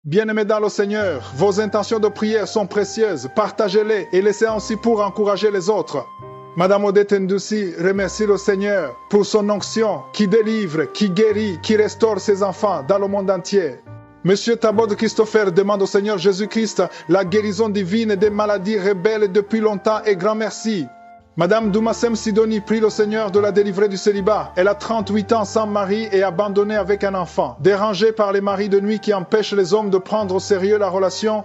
Bien-aimés dans le Seigneur, vos intentions de prière sont précieuses. Partagez-les et laissez ainsi pour encourager les autres. Madame Odette Ndussi remercie le Seigneur pour son onction qui délivre, qui guérit, qui restaure ses enfants dans le monde entier. Monsieur Tabod Christopher demande au Seigneur Jésus-Christ la guérison divine des maladies rebelles depuis longtemps et grand merci. Madame Doumassem Sidoni prie le Seigneur de la délivrer du célibat. Elle a 38 ans sans mari et abandonnée avec un enfant. Dérangée par les maris de nuit qui empêchent les hommes de prendre au sérieux la relation,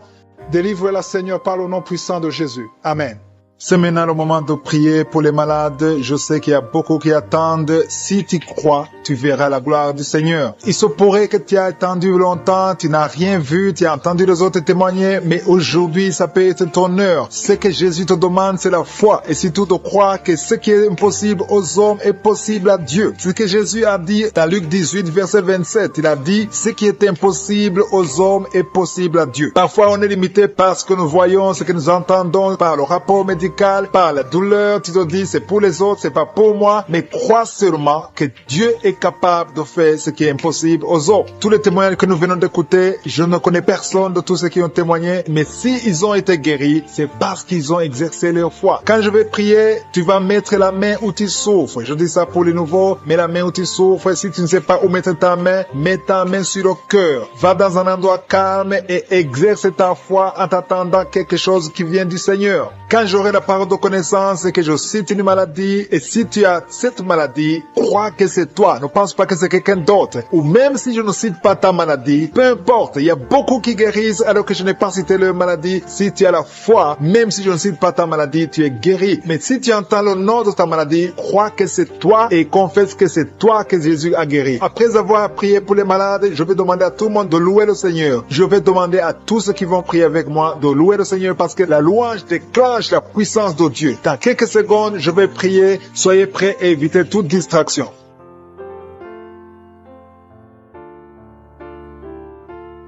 délivre-la Seigneur par le nom puissant de Jésus. Amen. C'est maintenant le moment de prier pour les malades. Je sais qu'il y a beaucoup qui attendent. Si tu crois, tu verras la gloire du Seigneur. Il se pourrait que tu aies attendu longtemps, tu n'as rien vu, tu as entendu les autres témoigner, mais aujourd'hui, ça peut être ton heure. Ce que Jésus te demande, c'est la foi. Et si tu te crois que ce qui est impossible aux hommes est possible à Dieu. Ce que Jésus a dit dans Luc 18, verset 27. Il a dit, ce qui est impossible aux hommes est possible à Dieu. Parfois, on est limité par ce que nous voyons, ce que nous entendons, par le rapport médical, par la douleur. Tu te dis, c'est pour les autres, c'est pas pour moi. Mais crois seulement que Dieu est capable de faire ce qui est impossible aux autres. Tous les témoignages que nous venons d'écouter, je ne connais personne de tous ceux qui ont témoigné, mais s'ils ont été guéris, c'est parce qu'ils ont exercé leur foi. Quand je vais prier, tu vas mettre la main où tu souffres. Je dis ça pour les nouveaux, mets la main où tu souffres. Si tu ne sais pas où mettre ta main, mets ta main sur le cœur. Va dans un endroit calme et exerce ta foi en t'attendant quelque chose qui vient du Seigneur. Quand j'aurai la parole de connaissance et que je cite une maladie, et si tu as cette maladie, crois que c'est toi. Ne pense pas que c'est quelqu'un d'autre. Ou même si je ne cite pas ta maladie, peu importe. Il y a beaucoup qui guérissent alors que je n'ai pas cité leur maladie. Si tu as la foi, même si je ne cite pas ta maladie, tu es guéri. Mais si tu entends le nom de ta maladie, crois que c'est toi et confesse que c'est toi que Jésus a guéri. Après avoir prié pour les malades, je vais demander à tout le monde de louer le Seigneur. Je vais demander à tous ceux qui vont prier avec moi de louer le Seigneur parce que la louange déclenche la puissance de Dieu. Dans quelques secondes, je vais prier. Soyez prêts et évitez toute distraction.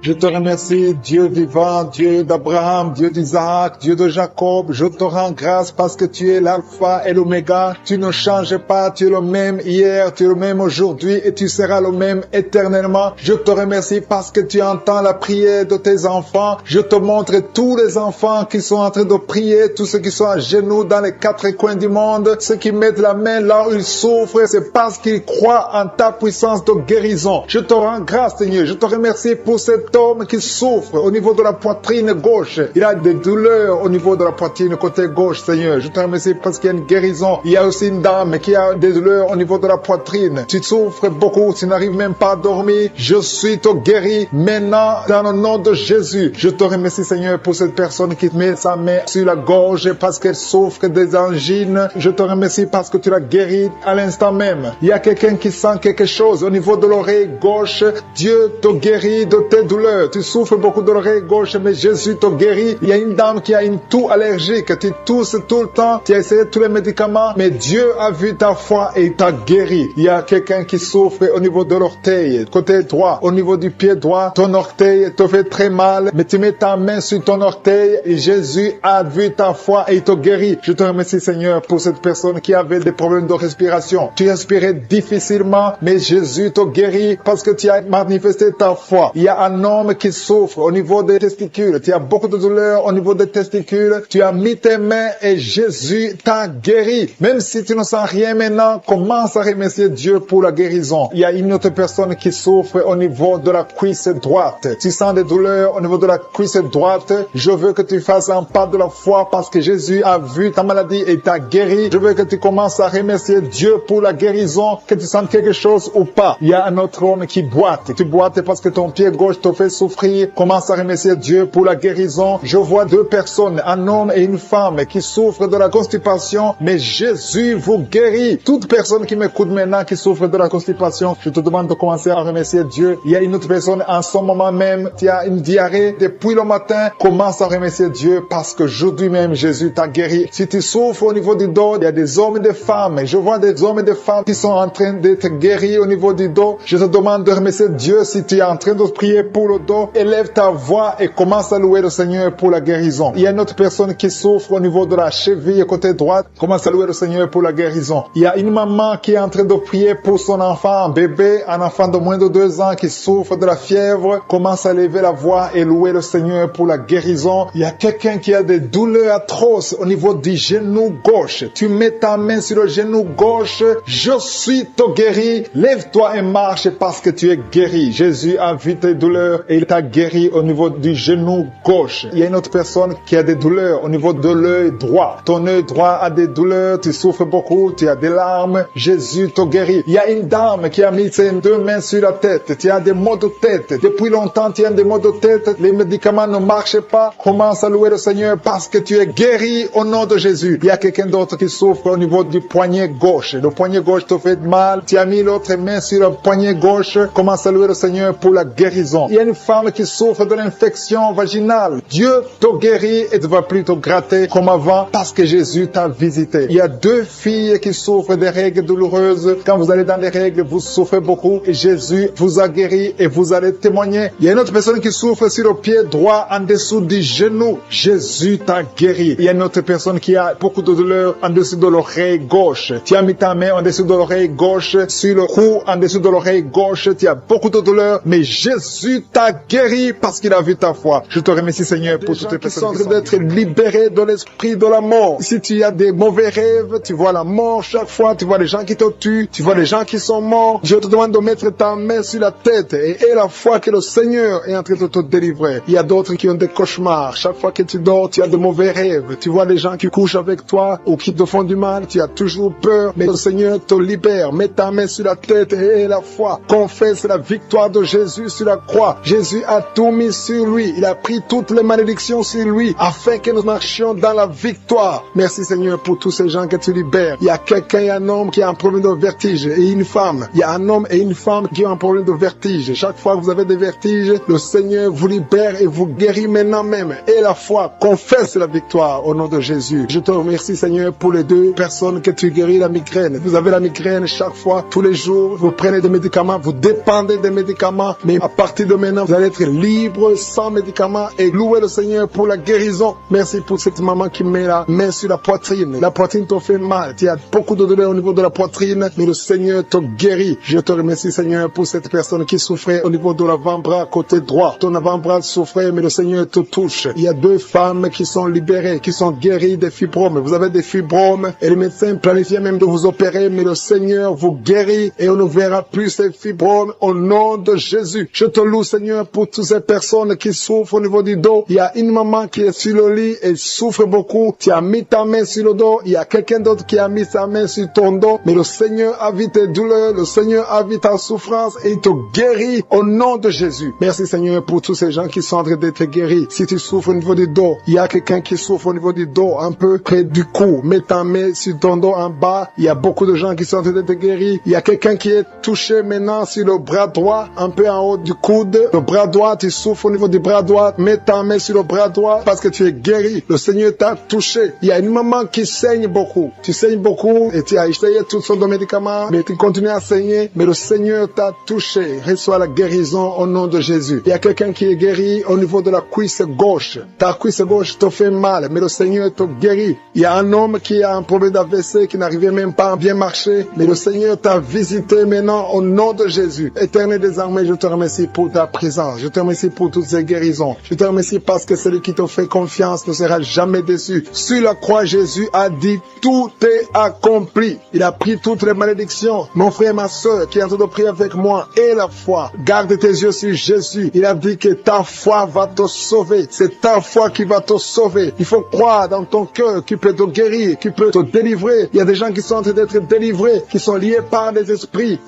Je te remercie, Dieu vivant, Dieu d'Abraham, Dieu d'Isaac, Dieu de Jacob. Je te rends grâce parce que tu es l'alpha et l'oméga. Tu ne changes pas, tu es le même hier, tu es le même aujourd'hui et tu seras le même éternellement. Je te remercie parce que tu entends la prière de tes enfants. Je te montre tous les enfants qui sont en train de prier, tous ceux qui sont à genoux dans les quatre coins du monde, ceux qui mettent la main là où ils souffrent, c'est parce qu'ils croient en ta puissance de guérison. Je te rends grâce, Seigneur. Je te remercie pour cet homme qui souffre au niveau de la poitrine gauche. Il a des douleurs au niveau de la poitrine côté gauche, Seigneur. Je te remercie parce qu'il y a une guérison. Il y a aussi une dame qui a des douleurs au niveau de la poitrine. Tu souffres beaucoup, tu n'arrives même pas à dormir. Je suis te guéri maintenant dans le nom de Jésus. Je te remercie, Seigneur, pour cette personne qui met sa main sur la gorge parce qu'elle souffre des angines. Je te remercie parce que tu l'as guéri à l'instant même. Il y a quelqu'un qui sent quelque chose au niveau de l'oreille gauche. Dieu te guérit de tes douleurs. Tu souffres beaucoup de l'oreille gauche, mais Jésus te guérit. Il y a une dame qui a une toux allergique. Tu tousses tout le temps. Tu as essayé tous les médicaments, mais Dieu a vu ta foi et il t'a guéri. Il y a quelqu'un qui souffre au niveau de l'orteil, côté droit, au niveau du pied droit. Ton orteil te fait très mal, mais tu mets ta main sur ton orteil et Jésus a vu ta foi et il te guérit. Je te remercie, Seigneur, pour cette personne qui avait des problèmes de respiration. Tu respirais difficilement, mais Jésus te guérit parce que tu as manifesté ta foi. Il y a un homme qui souffre au niveau des testicules. Tu as beaucoup de douleurs au niveau des testicules. Tu as mis tes mains et Jésus t'a guéri. Même si tu ne sens rien maintenant, commence à remercier Dieu pour la guérison. Il y a une autre personne qui souffre au niveau de la cuisse droite. Tu sens des douleurs au niveau de la cuisse droite. Je veux que tu fasses un pas de la foi parce que Jésus a vu ta maladie et t'a guéri. Je veux que tu commences à remercier Dieu pour la guérison, que tu sens quelque chose ou pas. Il y a un autre homme qui boite. Tu boites parce que ton pied gauche te fait souffrir. Commence à remercier Dieu pour la guérison. Je vois deux personnes, un homme et une femme qui souffrent de la constipation, mais Jésus vous guérit. Toute personne qui m'écoute maintenant qui souffre de la constipation, je te demande de commencer à remercier Dieu. Il y a une autre personne en ce moment même qui a une diarrhée depuis le matin. Commence à remercier Dieu parce que aujourd'hui même Jésus t'a guéri. Si tu souffres au niveau du dos, il y a des hommes et des femmes. Je vois des hommes et des femmes qui sont en train d'être guéris au niveau du dos. Je te demande de remercier Dieu si tu es en train de prier pour le dos, élève ta voix et commence à louer le Seigneur pour la guérison. Il y a une autre personne qui souffre au niveau de la cheville côté droite, commence à louer le Seigneur pour la guérison. Il y a une maman qui est en train de prier pour son enfant, un bébé, un enfant de moins de 2 ans qui souffre de la fièvre, commence à lever la voix et louer le Seigneur pour la guérison. Il y a quelqu'un qui a des douleurs atroces au niveau du genou gauche. Tu mets ta main sur le genou gauche, je suis te guéri, lève-toi et marche parce que tu es guéri. Jésus a vu tes douleurs et il t'a guéri au niveau du genou gauche. Il y a une autre personne qui a des douleurs au niveau de l'œil droit. Ton œil droit a des douleurs, tu souffres beaucoup, tu as des larmes, Jésus te guérit. Il y a une dame qui a mis ses 2 mains sur la tête, tu as des maux de tête. Depuis longtemps, tu as des maux de tête, les médicaments ne marchent pas. Commence à louer le Seigneur parce que tu es guéri au nom de Jésus. Il y a quelqu'un d'autre qui souffre au niveau du poignet gauche. Le poignet gauche te fait mal, tu as mis l'autre main sur le poignet gauche. Commence à louer le Seigneur pour la guérison. Il y a une femme qui souffre de l'infection vaginale. Dieu te guérit et ne va plus te gratter comme avant parce que Jésus t'a visité. Il y a 2 filles qui souffrent des règles douloureuses. Quand vous allez dans les règles, vous souffrez beaucoup et Jésus vous a guéri et vous allez témoigner. Il y a une autre personne qui souffre sur le pied droit en dessous du genou. Jésus t'a guéri. Il y a une autre personne qui a beaucoup de douleur en dessous de l'oreille gauche. Tu as mis ta main en dessous de l'oreille gauche, sur le cou, en dessous de l'oreille gauche. Tu as beaucoup de douleur, mais Jésus t'a guéri parce qu'il a vu ta foi. Je te remercie, Seigneur, pour toutes les personnes qui sont d'être libérées de l'esprit de la mort. Si tu as des mauvais rêves, tu vois la mort chaque fois, tu vois les gens qui te tuent, tu vois les gens qui sont morts. Je te demande de mettre ta main sur la tête et la foi que le Seigneur est en train de te délivrer. Il y a d'autres qui ont des cauchemars. Chaque fois que tu dors, tu as de mauvais rêves. Tu vois les gens qui couchent avec toi ou qui te font du mal. Tu as toujours peur, mais le Seigneur te libère. Mets ta main sur la tête et la foi. Confesse la victoire de Jésus sur la croix. Jésus a tout mis sur lui. Il a pris toutes les malédictions sur lui afin que nous marchions dans la victoire. Merci Seigneur pour tous ces gens que tu libères. Il y a quelqu'un et un homme qui a un problème de vertige et une femme. Il y a un homme et une femme qui ont un problème de vertige. Chaque fois que vous avez des vertiges, le Seigneur vous libère et vous guérit maintenant même. Et la foi confesse la victoire au nom de Jésus. Je te remercie Seigneur pour les 2 personnes que tu guéris la migraine. Vous avez la migraine chaque fois, tous les jours, vous prenez des médicaments, vous dépendez des médicaments, mais à partir de maintenant, vous allez être libre, sans médicaments et louer le Seigneur pour la guérison. Merci pour cette maman qui met la main sur la poitrine. La poitrine te fait mal, tu as beaucoup de douleur au niveau de la poitrine, mais le Seigneur te guérit. Je te remercie Seigneur pour cette personne qui souffrait au niveau de l'avant-bras côté droit. Ton avant-bras souffrait, mais le Seigneur te touche. Il y a 2 femmes qui sont libérées, qui sont guéries des fibromes. Vous avez des fibromes et les médecins planifiaient même de vous opérer, mais le Seigneur vous guérit et on ne verra plus ces fibromes au nom de Jésus. Je te loue Seigneur pour toutes ces personnes qui souffrent au niveau du dos. Il y a une maman qui est sur le lit et souffre beaucoup. Tu as mis ta main sur le dos. Il y a quelqu'un d'autre qui a mis sa main sur ton dos, mais le Seigneur a vu tes douleurs, le Seigneur a vu ta souffrance et il te guérit au nom de Jésus. Merci Seigneur pour tous ces gens qui sont en train d'être guéris. Si tu souffres au niveau du dos, il y a quelqu'un qui souffre au niveau du dos, un peu près du cou. Mets ta main sur ton dos en bas. Il y a beaucoup de gens qui sont en train d'être guéris. Il y a quelqu'un qui est touché maintenant sur le bras droit, un peu en haut du coude. Le bras droit, tu souffres au niveau du bras droit. Mets ta main sur le bras droit parce que tu es guéri. Le Seigneur t'a touché. Il y a une maman qui saigne beaucoup. Tu saignes beaucoup et tu as essayé toutes sortes de médicaments, mais tu continues à saigner. Mais le Seigneur t'a touché. Reçois la guérison au nom de Jésus. Il y a quelqu'un qui est guéri au niveau de la cuisse gauche. Ta cuisse gauche te fait mal, mais le Seigneur te guérit. Il y a un homme qui a un problème d'AVC, qui n'arrivait même pas à bien marcher, mais le Seigneur t'a visité maintenant au nom de Jésus. Éternel des armées, je te remercie pour ta présence. Je te remercie pour toutes ces guérisons. Je te remercie parce que celui qui te fait confiance ne sera jamais déçu. Sur la croix, Jésus a dit, tout est accompli. Il a pris toutes les malédictions. Mon frère, ma soeur, qui est en train de prier avec moi, et la foi. Garde tes yeux sur Jésus. Il a dit que ta foi va te sauver. C'est ta foi qui va te sauver. Il faut croire dans ton cœur qui peut te guérir, qui peut te délivrer. Il y a des gens qui sont en train d'être délivrés, qui sont liés par des esprits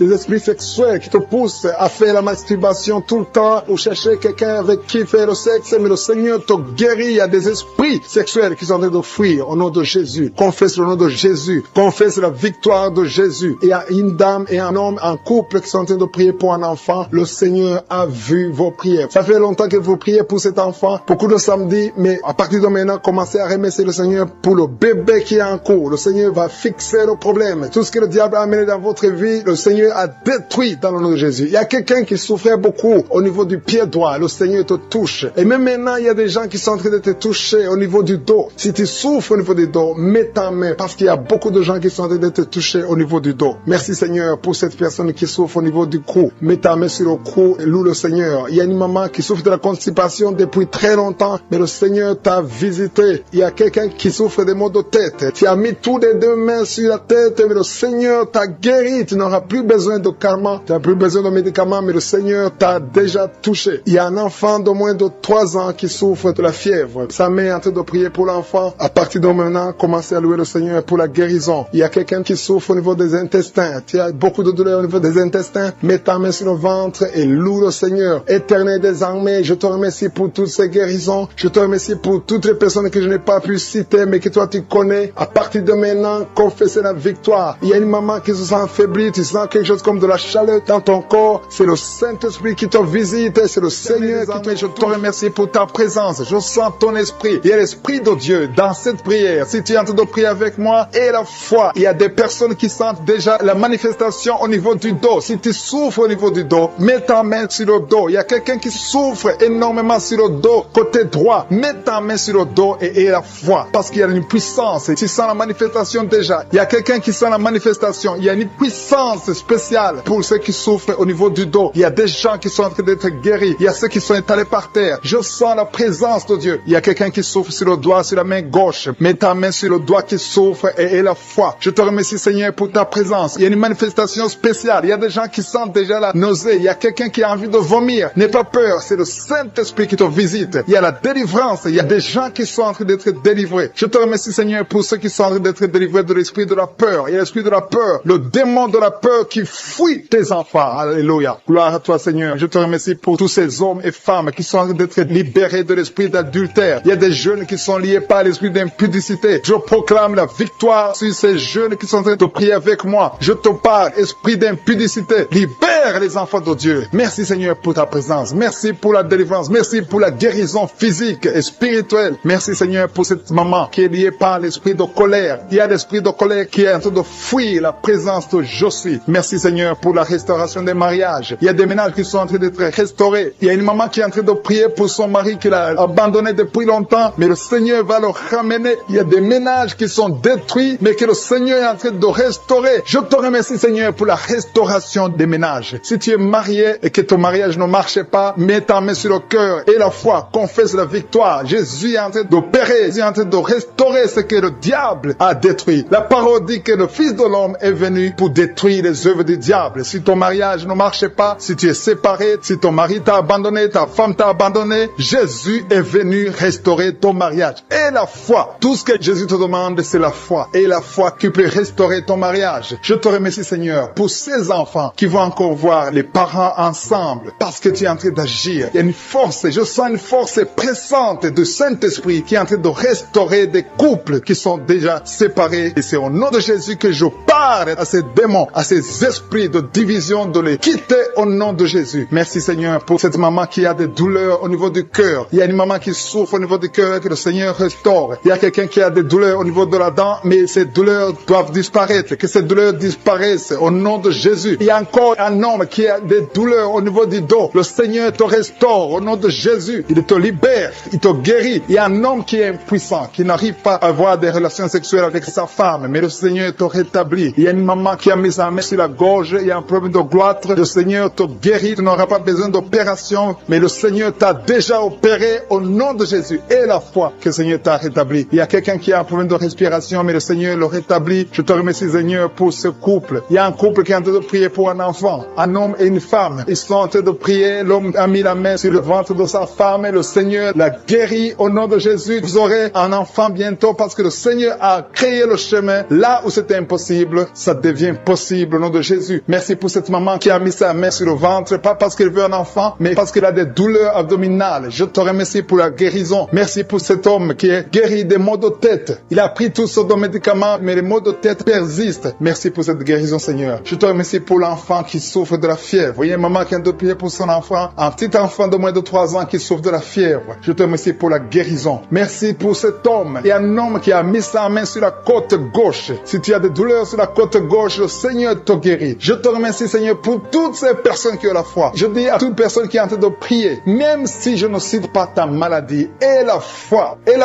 sexuels qui te poussent à faire la masturbation tout le temps ou chercher quelqu'un avec qui faire le sexe, mais le Seigneur te guérit. Il y a des esprits sexuels qui sont en train de fuir au nom de Jésus. Confesse le nom de Jésus. Confesse la victoire de Jésus. Il y a une dame et un homme, un couple qui sont en train de prier pour un enfant. Le Seigneur a vu vos prières. Ça fait longtemps que vous priez pour cet enfant. Beaucoup de samedis, mais à partir de maintenant, commencez à remercier le Seigneur pour le bébé qui est en cours. Le Seigneur va fixer le problème. Tout ce que le diable a amené dans votre vie, le Seigneur a détruit dans le nom de Jésus. Il y a quelqu'un qui souffrait beaucoup au niveau du pied droit, le Seigneur te touche. Et même maintenant, il y a des gens qui sont en train de te toucher au niveau du dos. Si tu souffres au niveau du dos, mets ta main, parce qu'il y a beaucoup de gens qui sont en train de te toucher au niveau du dos. Merci Seigneur pour cette personne qui souffre au niveau du cou. Mets ta main sur le cou et loue le Seigneur. Il y a une maman qui souffre de la constipation depuis très longtemps, mais le Seigneur t'a visité. Il y a quelqu'un qui souffre des maux de tête. Tu as mis tous les deux mains sur la tête, mais le Seigneur t'a guéri. Tu n'auras plus besoin de calmants, tu n'as plus besoin de médicaments, mais le Seigneur t'a déjà touché. Il y a un enfant de moins de 3 ans qui souffre de la fièvre. Sa mère est en train de prier pour l'enfant. À partir de maintenant, commencez à louer le Seigneur pour la guérison. Il y a quelqu'un qui souffre au niveau des intestins. Tu as beaucoup de douleurs au niveau des intestins. Mets ta main sur le ventre et loue le Seigneur. Éternel des armées, je te remercie pour toutes ces guérisons. Je te remercie pour toutes les personnes que je n'ai pas pu citer, mais que toi tu connais. À partir de maintenant, confessez la victoire. Il y a une maman qui se sent affaiblie. Tu sens quelque chose comme de la chaleur dans ton corps. C'est le Saint-Esprit qui te visite. C'est le Seigneur qui te... Je te remercie pour ta présence. Je sens ton esprit. Il y a l'Esprit de Dieu dans cette prière. Si tu es en train de prier avec moi, et la foi, il y a des personnes qui sentent déjà la manifestation au niveau du dos. Si tu souffres au niveau du dos, mets ta main sur le dos. Il y a quelqu'un qui souffre énormément sur le dos, côté droit. Mets ta main sur le dos et la foi. Parce qu'il y a une puissance. Et tu sens la manifestation déjà. Il y a quelqu'un qui sent la manifestation. Il y a une puissance spéciale pour ceux qui souffrent au niveau du dos. Il y a des gens qui sont en train d'être guéris. Il y a ceux qui sont étalés par terre. Je sens la présence de Dieu. Il y a quelqu'un qui souffre sur le doigt, sur la main gauche. Mets ta main sur le doigt qui souffre et la foi. Je te remercie Seigneur pour ta présence. Il y a une manifestation spéciale. Il y a des gens qui sentent déjà la nausée. Il y a quelqu'un qui a envie de vomir. N'aie pas peur. C'est le Saint-Esprit qui te visite. Il y a la délivrance. Il y a des gens qui sont en train d'être délivrés. Je te remercie Seigneur pour ceux qui sont en train d'être délivrés de l'esprit de la peur. Il y a l'esprit de la peur. Le démon de la peur qui fuit tes enfants. Alléluia. Gloire à toi Seigneur. Je te remercie pour tous ces hommes et femmes qui sont en train d'être libérés de l'esprit d'adultère. Il y a des jeunes qui sont liés par l'esprit d'impudicité. Je proclame la victoire sur ces jeunes qui sont en train de prier avec moi. Je te parle, esprit d'impudicité. Libère les enfants de Dieu. Merci Seigneur pour ta présence. Merci pour la délivrance. Merci pour la guérison physique et spirituelle. Merci Seigneur pour cette maman qui est liée par l'esprit de colère. Il y a l'esprit de colère qui est en train de fuir la présence de Je suis. Merci Seigneur pour la restauration des mariages. Il y a des ménages qui sont en train d'être restaurés. Il y a une maman qui est en train de prier pour son mari qui l'a abandonné depuis longtemps, mais le Seigneur va le ramener. Il y a des ménages qui sont détruits, mais que le Seigneur est en train de restaurer. Je te remercie Seigneur pour la restauration des ménages. Si tu es marié et que ton mariage ne marchait pas, mets ta main sur le cœur et la foi, confesse la victoire. Jésus est en train d'opérer, Jésus est en train de restaurer ce que le diable a détruit. La parole dit que le Fils de l'homme est venu pour détruire les œuvres du diable. Si ton mariage ne marchait pas, si tu es séparé, si ton mari t'a abandonné, ta femme t'a abandonné, Jésus est venu restaurer ton mariage. Et la foi, tout ce que Jésus te demande, c'est la foi. Et la foi qui peut restaurer ton mariage. Je te remercie Seigneur pour ces enfants qui vont encore voir les parents ensemble parce que tu es en train d'agir. Il y a une force, je sens une force pressante du Saint-Esprit qui est en train de restaurer des couples qui sont déjà séparés. Et c'est au nom de Jésus que je parle à ces démons, à ces esprits de division, de les quitter au nom de Jésus. Merci Seigneur pour cette maman qui a des douleurs au niveau du cœur. Il y a une maman qui souffre au niveau du cœur et que le Seigneur restaure. Il y a quelqu'un qui a des douleurs au niveau de la dent, mais ces douleurs doivent disparaître. Que ces douleurs disparaissent au nom de Jésus. Il y a encore un homme qui a des douleurs au niveau du dos. Le Seigneur te restaure au nom de Jésus. Il te libère, il te guérit. Il y a un homme qui est impuissant, qui n'arrive pas à avoir des relations sexuelles avec sa femme, mais le Seigneur te rétablit. Il y a une maman qui a mis sa main sur la gorge, il y a un problème de gloître. Le Seigneur te guérit, tu n'auras pas besoin d'opération, mais le Seigneur t'a déjà opéré au nom de Jésus. Et la foi que le Seigneur t'a rétabli. Il y a quelqu'un qui a un problème de respiration, mais le Seigneur le rétablit. Je te remercie Seigneur pour ce couple. Il y a un couple qui est en train de prier pour un enfant, un homme et une femme. Ils sont en train de prier, l'homme a mis la main sur le ventre de sa femme et le Seigneur l'a guéri au nom de Jésus. Vous aurez un enfant bientôt parce que le Seigneur a créé le chemin. Là où c'était impossible, ça devient possible au nom de Jésus. Merci pour cette maman qui a mis sa main sur le ventre, pas parce qu'elle veut un enfant, mais parce qu'elle a des douleurs abdominales. Je te remercie pour la guérison. Merci pour cet homme qui est guéri des maux de tête. Il a pris toutes sortes de médicaments, mais les maux de tête persistent. Merci pour cette guérison, Seigneur. Je te remercie pour l'enfant qui souffre de la fièvre. Voyez, maman qui a de prier pour son enfant, un petit enfant de moins de 3 ans qui souffre de la fièvre. Je te remercie pour la guérison. Merci pour cet homme. Il y a un homme qui a mis sa main sur la côte gauche. Si tu as des douleurs sur la côte gauche, le Seigneur te guérit. Je te remercie, Seigneur, pour toutes ces personnes qui ont la foi. Je dis à toute personne qui est en train de prier, même si je ne cite pas ta maladie, et la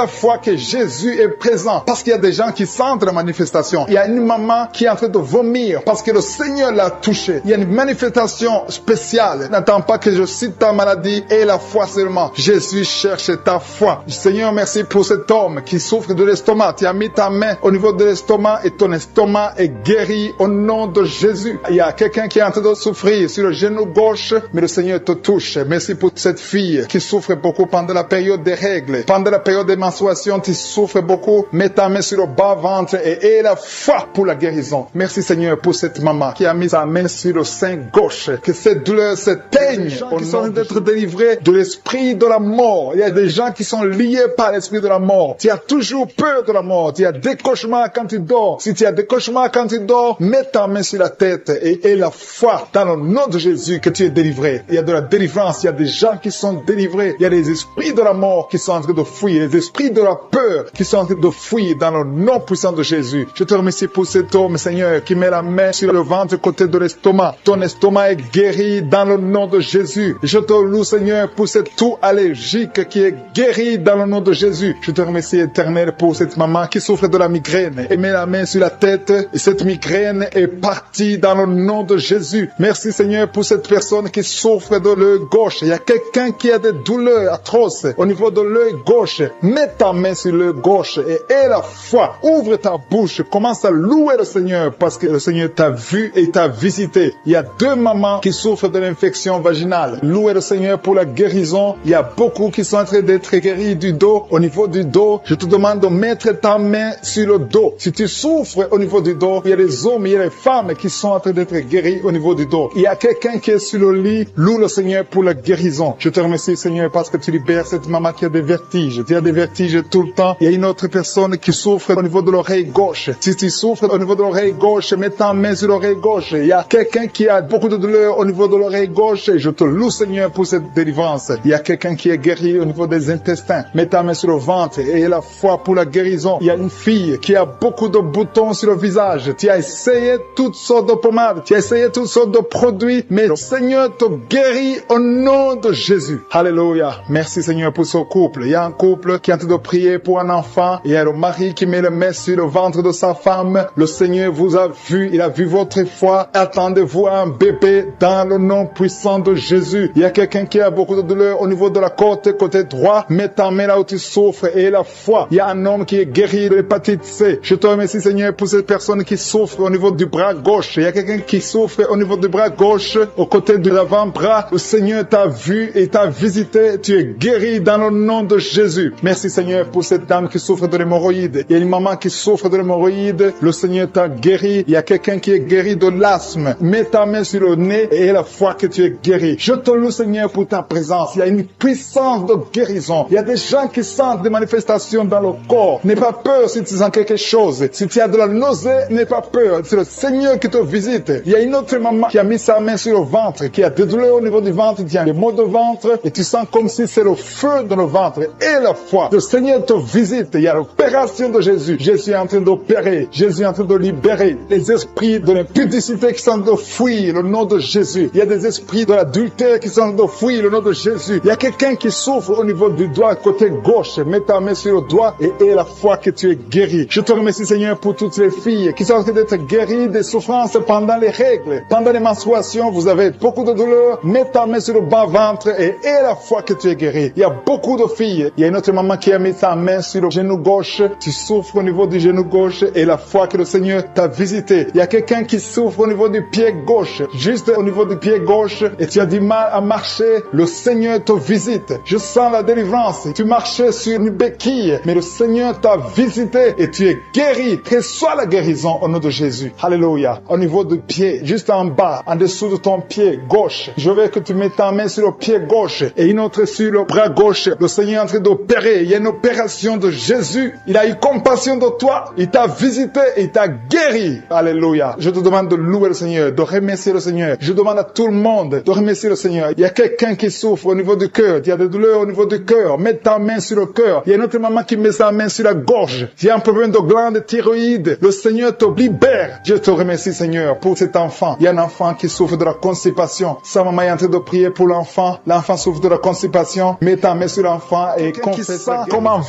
foi que Jésus est présent, parce qu'il y a des gens qui sentent la manifestation. Il y a une maman qui est en train de vomir parce que le Seigneur l'a touché. Il y a une manifestation spéciale. N'attends pas que je cite ta maladie, et la foi seulement. Jésus cherche ta foi. Seigneur, merci pour cet homme qui souffre de l'estomac. Tu as mis ta main au niveau de l'estomac et ton estomac est guéri au nom de Jésus. Il y a quelqu'un qui est en train de souffrir sur le genou gauche, mais le Seigneur te touche. Merci pour cette fille qui souffre beaucoup pendant la période des règles. Pendant la période des menstruations, tu souffres beaucoup. Mets ta main sur le bas-ventre et aie la foi pour la guérison. Merci Seigneur pour cette maman qui a mis sa main sur le sein gauche. Que cette douleur s'éteigne. Qui sont en train d'être délivrés de l'esprit de la mort. Il y a des gens qui sont liés par l'esprit de la mort. Tu as toujours peur de la mort. Tu as des cauchemars quand tu dors. Si tu as des cauchemars quand tu dors, mets ta main sur la tête et aie la foi dans le nom de Jésus que tu es délivré. Il y a de la délivrance. Il y a des gens qui sont délivrés. Il y a des esprits de la mort qui sont en train de fuir. Les esprits de la peur qui sont en train de fuir dans le nom puissant de Jésus. Je te remercie pour cet homme, Seigneur, qui met la main sur le ventre côté de l'estomac. Ton estomac est guéri dans le nom de Jésus. Je te loue, Seigneur, pour cette toux allergique qui est guérie dans le nom de Jésus. Je te remercie, Éternel, pour cette maman qui souffre de la migraine. Et met la main sur la tête et cette migraine est partie dans le nom de Jésus. Merci, Seigneur, pour cette personne qui souffre de l'œil gauche. Il y a quelqu'un qui a des douleurs atroces au niveau de l'œil gauche. Mets ta main sur l'œil gauche et aie la foi. Ouvre ta bouche. Commence à louer le Seigneur parce que le Seigneur t'a vu et t'a visité. Il y a 2 mamans qui souffrent de l'infection vaginale. Louez le Seigneur pour la guérison. Il y a beaucoup qui sont en train d'être guéris du dos. Au niveau du dos, je te demande de mettre ta main sur le dos. Si tu souffres au niveau du dos, il y a des hommes, il y a des femmes qui sont en train d'être guéris au niveau du dos. Il y a quelqu'un qui est sur le lit. Loue le Seigneur pour la guérison. Je te remercie, Seigneur, parce que tu libères cette maman qui a des vertiges. Tu as des vertiges tout le temps. Il y a une autre personne qui souffre au niveau de l'oreille gauche. Si tu souffres au niveau de l'oreille gauche, mets ta main sur l'oreille gauche. Il y a quelqu'un qui a beaucoup de douleur au niveau de l'oreille gauche. Je te loue, Seigneur, pour cette délivrance. Il y a quelqu'un qui est guéri au niveau des intestins. Mets ta main sur le ventre et aie la foi pour la guérison. Il y a une fille qui a beaucoup de boutons sur le visage. Tu as essayé toutes sortes de pommades. Tu as essayé toutes sortes de produits. Mais le Seigneur te guérit au nom de Jésus. Alléluia. Merci, Seigneur, pour ce couple. Il y a un couple qui est en train de prier pour un enfant. Il y a le mari qui met le main sur le ventre de sa femme. Le Seigneur vous a vu. Il a vu votre foi. Attendez-vous à un bébé dans le nom puissant de Jésus. Il y a quelqu'un qui a beaucoup de douleur au niveau de la côte, côté droit. Mets ta main là où tu souffres et la foi. Il y a un homme qui est guéri de l'hépatite C. Je te remercie, Seigneur, pour cette personne qui souffre au niveau du bras gauche. Il y a quelqu'un qui souffre au niveau du bras gauche, au côté de l'avant-bras. Le Seigneur t'a vu et t'a visité. Tu es guéri dans le nom de Jésus. Merci, Seigneur, pour cette dame qui souffre de l'hémorroïde. Il y a une maman qui souffre de l'hémorroïde. Le Seigneur t'a guéri. Il y a quelqu'un qui est guéri de l'asthme. Mets ta main sur le nez et aie la foi que tu es guéri. Je te loue, Seigneur, pour ta présence. Il y a une puissance de guérison. Il y a des gens qui sentent des manifestations dans le corps. N'aie pas peur si tu sens quelque chose. Si tu as de la nausée, n'aie pas peur. C'est le Seigneur qui te visite. Il y a une autre maman qui a mis sa main sur le ventre, qui a des douleurs au niveau du ventre, qui a des maux de ventre, et tu sens comme si c'est le feu dans le ventre. Et la foi. Le Seigneur te visite. Il y a l'opération de Jésus. Jésus est en train d'opérer. Jésus est en train de libérer les esprits de l'impudicité qui sont en train de fuir le nom de Jésus. Il y a des esprits de l'adultère qui sont en train de fuir le nom de Jésus. Il y a quelqu'un qui souffre au niveau du doigt côté gauche. Mets ta main sur le doigt et aie la foi que tu es guéri. Je te remercie, Seigneur, pour toutes les filles qui sont en train d'être guéries des souffrances pendant les règles. Pendant les menstruations, vous avez beaucoup de douleurs. Mets ta main sur le bas-ventre et aie la foi que tu es guéri. Il y a beaucoup de filles. Il y a une autre maman qui a mis sa main sur le genou gauche. Tu souffres au niveau du genou gauche et la foi que le Seigneur t'a visité. Il y a quelqu'un qui souffre au niveau du pied gauche. Juste au niveau du pied gauche et tu as du mal à marcher. Le Seigneur te visite. Je sens la délivrance. Tu marchais sur une béquille, mais le Seigneur t'a visité et tu es guéri. Reçois la guérison au nom de Jésus. Alléluia. Au niveau du pied, juste en bas, en dessous de ton pied gauche, je veux que tu mettes ta main sur le pied gauche et une autre sur le bras gauche. Le Seigneur est en train d'opérer. Il y a une opération de Jésus. Il a eu compassion de toi. Il t'a visité et il t'a guéri. Alléluia. Je te demande de louer le Seigneur, de remercier le Seigneur. Je demande à tout le monde de remercier le Seigneur. Il y a quelqu'un qui souffre au niveau du cœur. Il y a des douleurs au niveau du cœur. Mets ta main sur le cœur. Il y a une autre maman qui met sa main sur la gorge. Il y a un problème de glande thyroïde. Le Seigneur te libère. Je te remercie, Seigneur, pour cet enfant. Il y a un enfant qui souffre de la constipation. Sa maman maman est en train de prier pour l'enfant. L'enfant souffre de la constipation. Mets ta main sur l'enfant et confesse comme un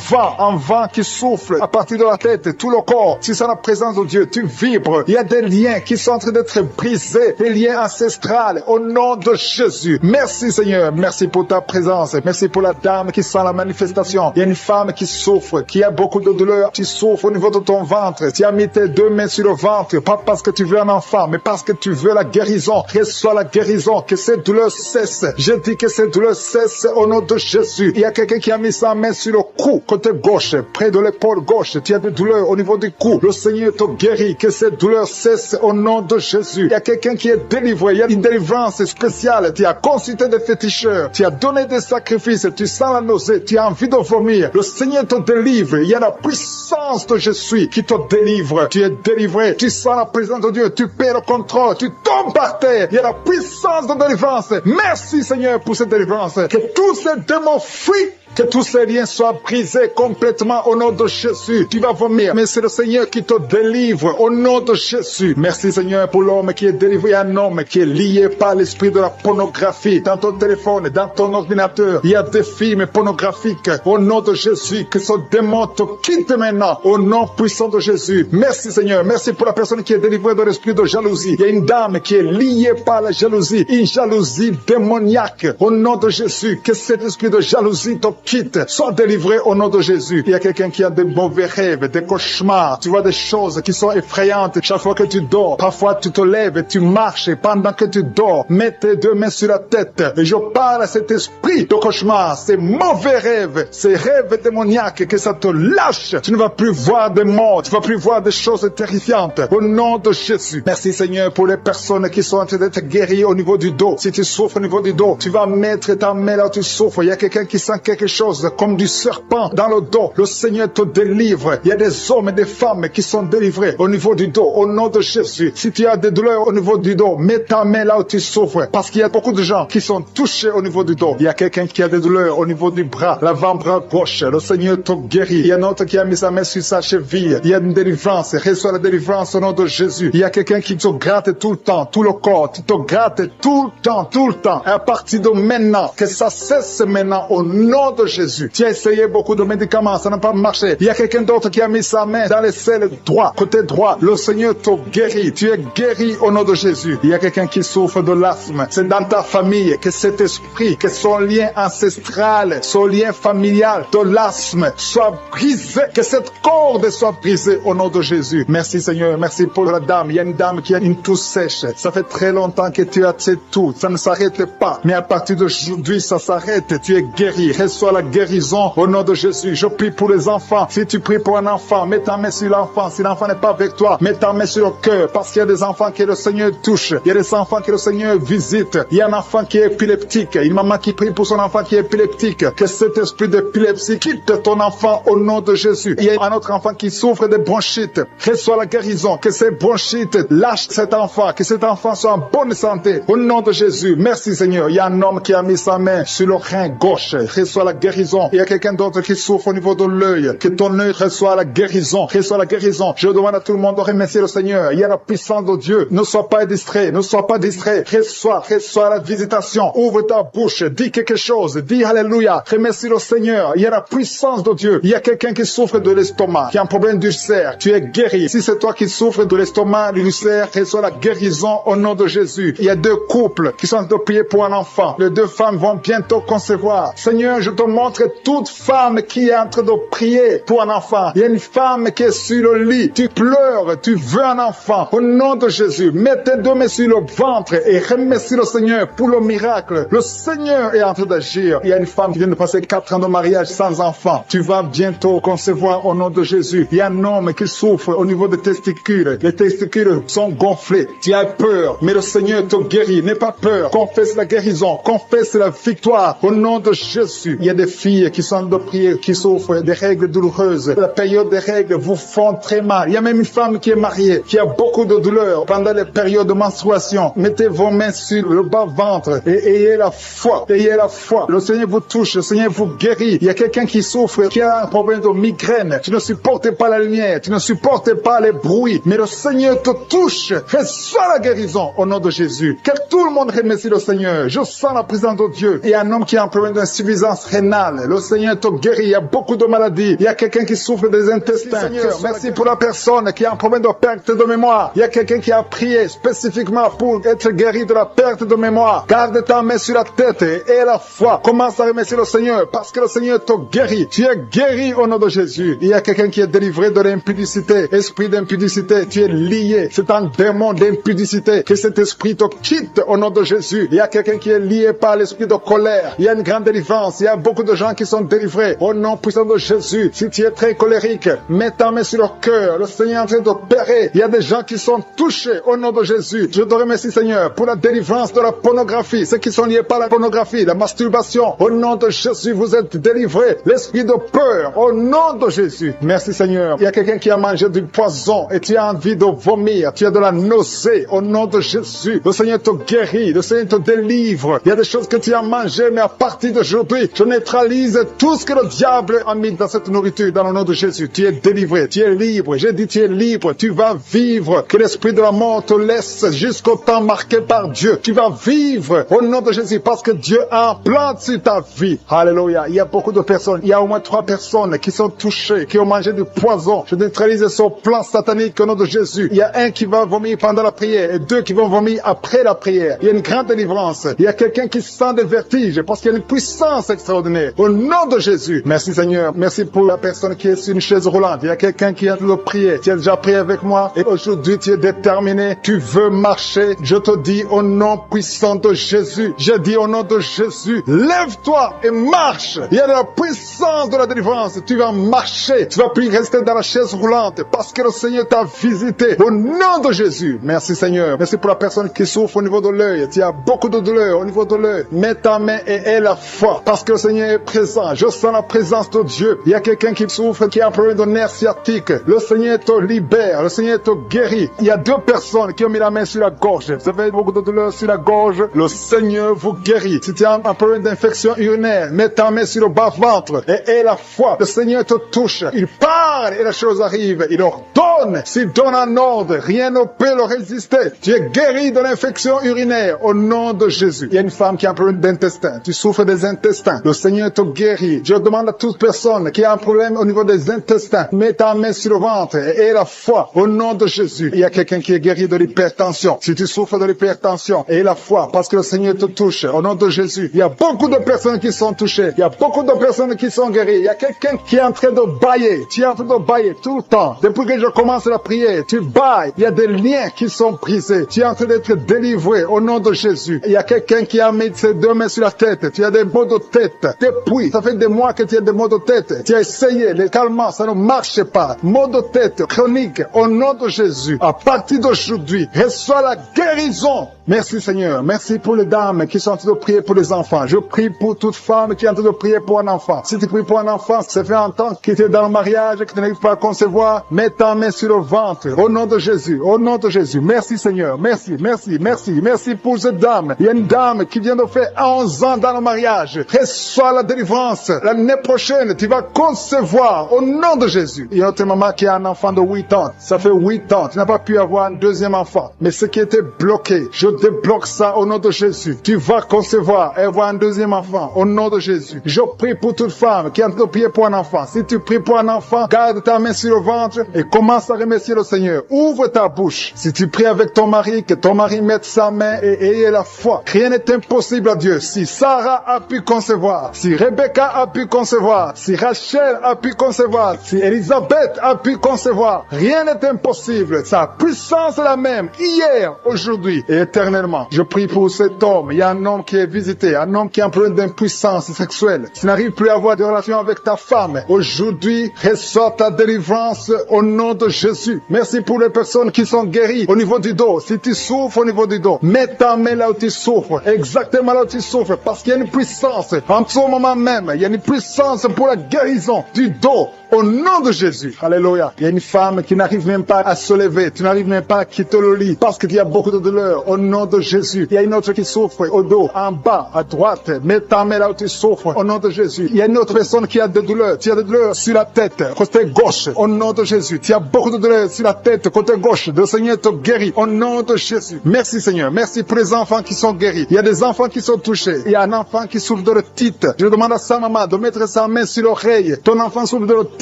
vent qui souffle à partir de la tête, tout le corps. Tu sens la présence de Dieu, tu vibres. Il y a des liens qui sont en train d'être brisés, des liens ancestrales au nom de Jésus. Merci Seigneur, merci pour ta présence. Merci pour la dame qui sent la manifestation. Il y a une femme qui souffre, qui a beaucoup de douleur. Tu souffres au niveau de ton ventre. Tu as mis tes deux mains sur le ventre, pas parce que tu veux un enfant, mais parce que tu veux la guérison. Reçois la guérison, que cette douleur cesse. Je dis que cette douleur cesse au nom de Jésus. Il y a quelqu'un qui a mis sa main sur le cou, côté gauche, près de l'épaule gauche. Tu as des douleurs au niveau du cou. Le Seigneur te guérit, que cette douleur cesse au nom de Jésus. Il y a quelqu'un qui est délivré. Il y a une délivrance spéciale. Tu as consulté des féticheurs. Tu as donné des sacrifices. Tu sens la nausée. Tu as envie de vomir. Le Seigneur te délivre. Il y a la puissance de Jésus qui te délivre. Tu es délivré. Tu sens la présence de Dieu. Tu perds le contrôle. Tu tombes par terre. Il y a la puissance de délivrance. Merci Seigneur pour cette délivrance. Que tous ces démons fuient. Que tous ces liens soient brisés complètement au nom de Jésus. Tu vas vomir, mais c'est le Seigneur qui te délivre au nom de Jésus. Merci Seigneur pour l'homme qui est délivré, un homme qui est lié par l'esprit de la pornographie. Dans ton téléphone, dans ton ordinateur, il y a des films pornographiques. Au nom de Jésus, que ce démon te quitte maintenant au nom puissant de Jésus. Merci Seigneur, merci pour la personne qui est délivrée de l'esprit de jalousie. Il y a une dame qui est liée par la jalousie, une jalousie démoniaque. Au nom de Jésus, que cet esprit de jalousie te quitte, sois délivré au nom de Jésus. Il y a quelqu'un qui a des mauvais rêves, des cauchemars. Tu vois des choses qui sont effrayantes chaque fois que tu dors. Parfois tu te lèves et tu marches pendant que tu dors. Mets tes deux mains sur la tête et je parle à cet esprit de cauchemar, ces mauvais rêves, ces rêves démoniaques, que ça te lâche. Tu ne vas plus voir des morts, tu ne vas plus voir des choses terrifiantes. Au nom de Jésus. Merci Seigneur pour les personnes qui sont en train d'être guéries au niveau du dos. Si tu souffres au niveau du dos, tu vas mettre ta main là où tu souffres. Il y a quelqu'un qui sent quelque chose comme du serpent dans le dos. Le Seigneur te délivre. Il y a des hommes et des femmes qui sont délivrés au niveau du dos, au nom de Jésus. Si tu as des douleurs au niveau du dos, mets ta main là où tu souffres, parce qu'il y a beaucoup de gens qui sont touchés au niveau du dos. Il y a quelqu'un qui a des douleurs au niveau du bras, l'avant-bras gauche. Le Seigneur te guérit. Il y a un autre qui a mis sa main sur sa cheville. Il y a une délivrance. Reçois la délivrance au nom de Jésus. Il y a quelqu'un qui te gratte tout le temps, tout le corps. Tu te grattes tout le temps, tout le temps. Et à partir de maintenant, que ça cesse maintenant au nom de Jésus. Tu as essayé beaucoup de médicaments, ça n'a pas marché. Il y a quelqu'un d'autre qui a mis sa main dans les selles droits, côté droit. Le Seigneur te guérit. Tu es guéri au nom de Jésus. Il y a quelqu'un qui souffre de l'asthme. C'est dans ta famille que cet esprit, que son lien ancestral, son lien familial de l'asthme soit brisé. Que cette corde soit brisée au nom de Jésus. Merci Seigneur. Merci pour la dame. Il y a une dame qui a une toux sèche. Ça fait très longtemps que tu as cette toux. Ça ne s'arrête pas. Mais à partir d'aujourd'hui, ça s'arrête. Tu es guéri. Reçois la guérison au nom de Jésus. Je prie pour les enfants. Si tu pries pour un enfant, mets ta main sur l'enfant. Si l'enfant n'est pas avec toi, mets ta main sur le cœur, parce qu'il y a des enfants que le Seigneur touche. Il y a des enfants que le Seigneur visite. Il y a un enfant qui est épileptique. Une maman qui prie pour son enfant qui est épileptique. Que cet esprit d'épilepsie quitte ton enfant au nom de Jésus. Il y a un autre enfant qui souffre de bronchites. Reçois la guérison. Que ces bronchites lâchent cet enfant. Que cet enfant soit en bonne santé au nom de Jésus. Merci Seigneur. Il y a un homme qui a mis sa main sur le rein gauche. Reçois la guérison. Il y a quelqu'un d'autre qui souffre au niveau de l'œil. Que ton œil reçoit la guérison. Reçois la guérison. Je demande à tout le monde de remercier le Seigneur. Il y a la puissance de Dieu. Ne sois pas distrait. Ne sois pas distrait. Reçois la visitation. Ouvre ta bouche. Dis quelque chose. Dis Alléluia. Remercie le Seigneur. Il y a la puissance de Dieu. Il y a quelqu'un qui souffre de l'estomac, qui a un problème d'ulcère. Tu es guéri. Si c'est toi qui souffres de l'estomac, de l'ulcère, reçois la guérison au nom de Jésus. Il y a deux couples qui sont en train de prier pour un enfant. Les deux femmes vont bientôt concevoir. Seigneur, je te montre toute femme qui est en train de prier pour un enfant. Il y a une femme qui est sur le lit. Tu pleures, tu veux un enfant. Au nom de Jésus, mets tes deux mains sur le ventre et remercie le Seigneur pour le miracle. Le Seigneur est en train d'agir. Il y a une femme qui vient de passer 4 ans de mariage sans enfant. Tu vas bientôt concevoir au nom de Jésus. Il y a un homme qui souffre au niveau des testicules. Les testicules sont gonflés. Tu as peur, mais le Seigneur te guérit. N'aie pas peur. Confesse la guérison. Confesse la victoire au nom de Jésus. Il y a des filles qui sont de prier, qui souffrent des règles douloureuses. La période des règles vous font très mal. Il y a même une femme qui est mariée, qui a beaucoup de douleurs pendant les périodes de menstruation. Mettez vos mains sur le bas-ventre et ayez la foi. Ayez la foi. Le Seigneur vous touche, le Seigneur vous guérit. Il y a quelqu'un qui souffre, qui a un problème de migraine. Tu ne supportes pas la lumière, tu ne supportes pas les bruits, mais le Seigneur te touche. Reçois la guérison au nom de Jésus. Que tout le monde remercie le Seigneur. Je sens la présence de Dieu. Il y a un homme qui a un problème d'insuffisance rénale. Le Seigneur te guérit. Il y a beaucoup de maladies. Il y a quelqu'un qui souffre des intestins. Seigneur, merci pour la personne qui a un problème de perte de mémoire. Il y a quelqu'un qui a prié spécifiquement pour être guéri de la perte de mémoire. Garde ta main sur la tête et la foi. Commence à remercier le Seigneur parce que le Seigneur te guérit. Tu es guéri au nom de Jésus. Il y a quelqu'un qui est délivré de l'impudicité. Esprit d'impudicité, tu es lié. C'est un démon d'impudicité. Que cet esprit te quitte au nom de Jésus. Il y a quelqu'un qui est lié par l'esprit de colère. Il y a une grande délivrance. Il y a beaucoup de gens qui sont délivrés au nom puissant de Jésus. Si tu es très colérique, mets ta main sur leur cœur. Le Seigneur est en train d'opérer. Il y a des gens qui sont touchés au nom de Jésus. Je te remercie, Seigneur, pour la délivrance de la pornographie. Ceux qui sont liés par la pornographie, la masturbation. Au nom de Jésus, vous êtes délivrés. L'esprit de peur, au nom de Jésus. Merci, Seigneur. Il y a quelqu'un qui a mangé du poison et tu as envie de vomir. Tu as de la nausée. Au nom de Jésus, le Seigneur te guérit. Le Seigneur te délivre. Il y a des choses que tu as mangées, mais à partir d'aujourd'hui, je neutralise tout ce que le diable a mis dans cette nourriture. Dans le nom de Jésus, tu es délivré. Tu es libre. J'ai dit, tu es libre. Tu vas vivre. Que l'esprit de la mort te laisse jusqu'au temps marqué par Dieu. Tu vas vivre au nom de Jésus parce que Dieu a un plan sur ta vie. Alléluia. Il y a beaucoup de personnes. Il y a au moins 3 personnes qui sont touchées, qui ont mangé du poison. Je neutralise son plan satanique au nom de Jésus. Il y a un qui va vomir pendant la prière et 2 qui vont vomir après la prière. Il y a une grande délivrance. Il y a quelqu'un qui sent des vertiges parce qu'il y a une puissance extraordinaire. Au nom de Jésus. Merci Seigneur. Merci pour la personne qui est sur une chaise roulante. Il y a quelqu'un qui a de prier. Tu as déjà prié avec moi et aujourd'hui tu es déterminé. Tu veux marcher. Je te dis au nom puissant de Jésus. Je dis au nom de Jésus. Lève-toi et marche. Il y a de la puissance de la délivrance. Tu vas marcher. Tu vas plus rester dans la chaise roulante parce que le Seigneur t'a visité. Au nom de Jésus. Merci Seigneur. Merci pour la personne qui souffre au niveau de l'œil. Tu as beaucoup de douleur au niveau de l'œil. Mets ta main et aie la foi parce que le Seigneur est présent. Je sens la présence de Dieu. Il y a quelqu'un qui souffre, qui a un problème de nerf sciatique. Le Seigneur te libère. Le Seigneur te guérit. Il y a 2 personnes qui ont mis la main sur la gorge. Vous avez beaucoup de douleur sur la gorge. Le Seigneur vous guérit. Si tu as un problème d'infection urinaire, mets ta main sur le bas-ventre et aie la foi. Le Seigneur te touche. Il parle et la chose arrive. Il ordonne. S'il donne un ordre, rien ne peut le résister. Tu es guéri de l'infection urinaire au nom de Jésus. Il y a une femme qui a un problème d'intestin. Tu souffres des intestins. Le Seigneur te guérit. Je demande à toute personne qui a un problème au niveau des intestins, mets ta main sur le ventre et aie la foi au nom de Jésus. Il y a quelqu'un qui est guéri de l'hypertension. Si tu souffres de l'hypertension, aie la foi parce que le Seigneur te touche au nom de Jésus. Il y a beaucoup de personnes qui sont touchées. Il y a beaucoup de personnes qui sont guéries. Il y a quelqu'un qui est en train de bailler. Tu es en train de bailler tout le temps. Depuis que je commence la prière, tu bailles. Il y a des liens qui sont brisés. Tu es en train d'être délivré au nom de Jésus. Il y a quelqu'un qui a mis ses 2 mains sur la tête. Tu as des maux de tête. Depuis, ça fait des mois que tu as des maux de tête. Tu as essayé les calmants, ça ne marche pas. Maux de tête chronique au nom de Jésus. À partir d'aujourd'hui, reçois la guérison. Merci Seigneur. Merci pour les dames qui sont en train de prier pour les enfants. Je prie pour toute femme qui est en train de prier pour un enfant. Si tu pries pour un enfant, ça fait un temps que tu es dans le mariage, que tu n'arrives pas à concevoir, mets ta main sur le ventre. Au nom de Jésus. Au nom de Jésus. Merci Seigneur. Merci, merci, merci. Merci pour cette dame. Il y a une dame qui vient de faire 11 ans dans le mariage. Reçois la délivrance. L'année prochaine, tu vas concevoir au nom de Jésus. Il y a une autre maman qui a un enfant de 8 ans. Ça fait 8 ans. Tu n'as pas pu avoir un deuxième enfant. Mais ce qui était bloqué, je débloque ça au nom de Jésus. Tu vas concevoir et avoir un deuxième enfant au nom de Jésus. Je prie pour toute femme qui est en train de prier pour un enfant. Si tu pries pour un enfant, garde ta main sur le ventre et commence à remercier le Seigneur. Ouvre ta bouche. Si tu pries avec ton mari, que ton mari mette sa main et ayez la foi. Rien n'est impossible à Dieu. Si Sarah a pu concevoir, si Rebecca a pu concevoir, si Rachel a pu concevoir, si Elisabeth a pu concevoir, rien n'est impossible. Sa puissance est la même hier, aujourd'hui et éternellement. éternellement. Je prie pour cet homme. Il y a un homme qui est visité, un homme qui est en problème d'impuissance sexuelle. Tu n'arrives plus à avoir de relation avec ta femme. Aujourd'hui, reçois ta délivrance au nom de Jésus. Merci pour les personnes qui sont guéries au niveau du dos. Si tu souffres au niveau du dos, mets ta main là où tu souffres, exactement là où tu souffres, parce qu'il y a une puissance. En ce moment même, il y a une puissance pour la guérison du dos. Au nom de Jésus. Alléluia. Il y a une femme qui n'arrive même pas à se lever. Tu n'arrives même pas à quitter le lit parce qu'il y a beaucoup de douleur. Au nom de Jésus. Il y a une autre qui souffre au dos, en bas, à droite. Mets ta main là où tu souffres. Au nom de Jésus. Il y a une autre personne qui a des douleurs. Tu as des douleurs sur la tête, côté gauche. Au nom de Jésus. Tu as beaucoup de douleurs sur la tête, côté gauche. Le Seigneur te guérit. Au nom de Jésus. Merci Seigneur. Merci pour les enfants qui sont guéris. Il y a des enfants qui sont touchés. Il y a un enfant qui souffre de l'otite. Je demande à sa maman de mettre sa main sur l'oreille. Ton enfant souffre de l'otite.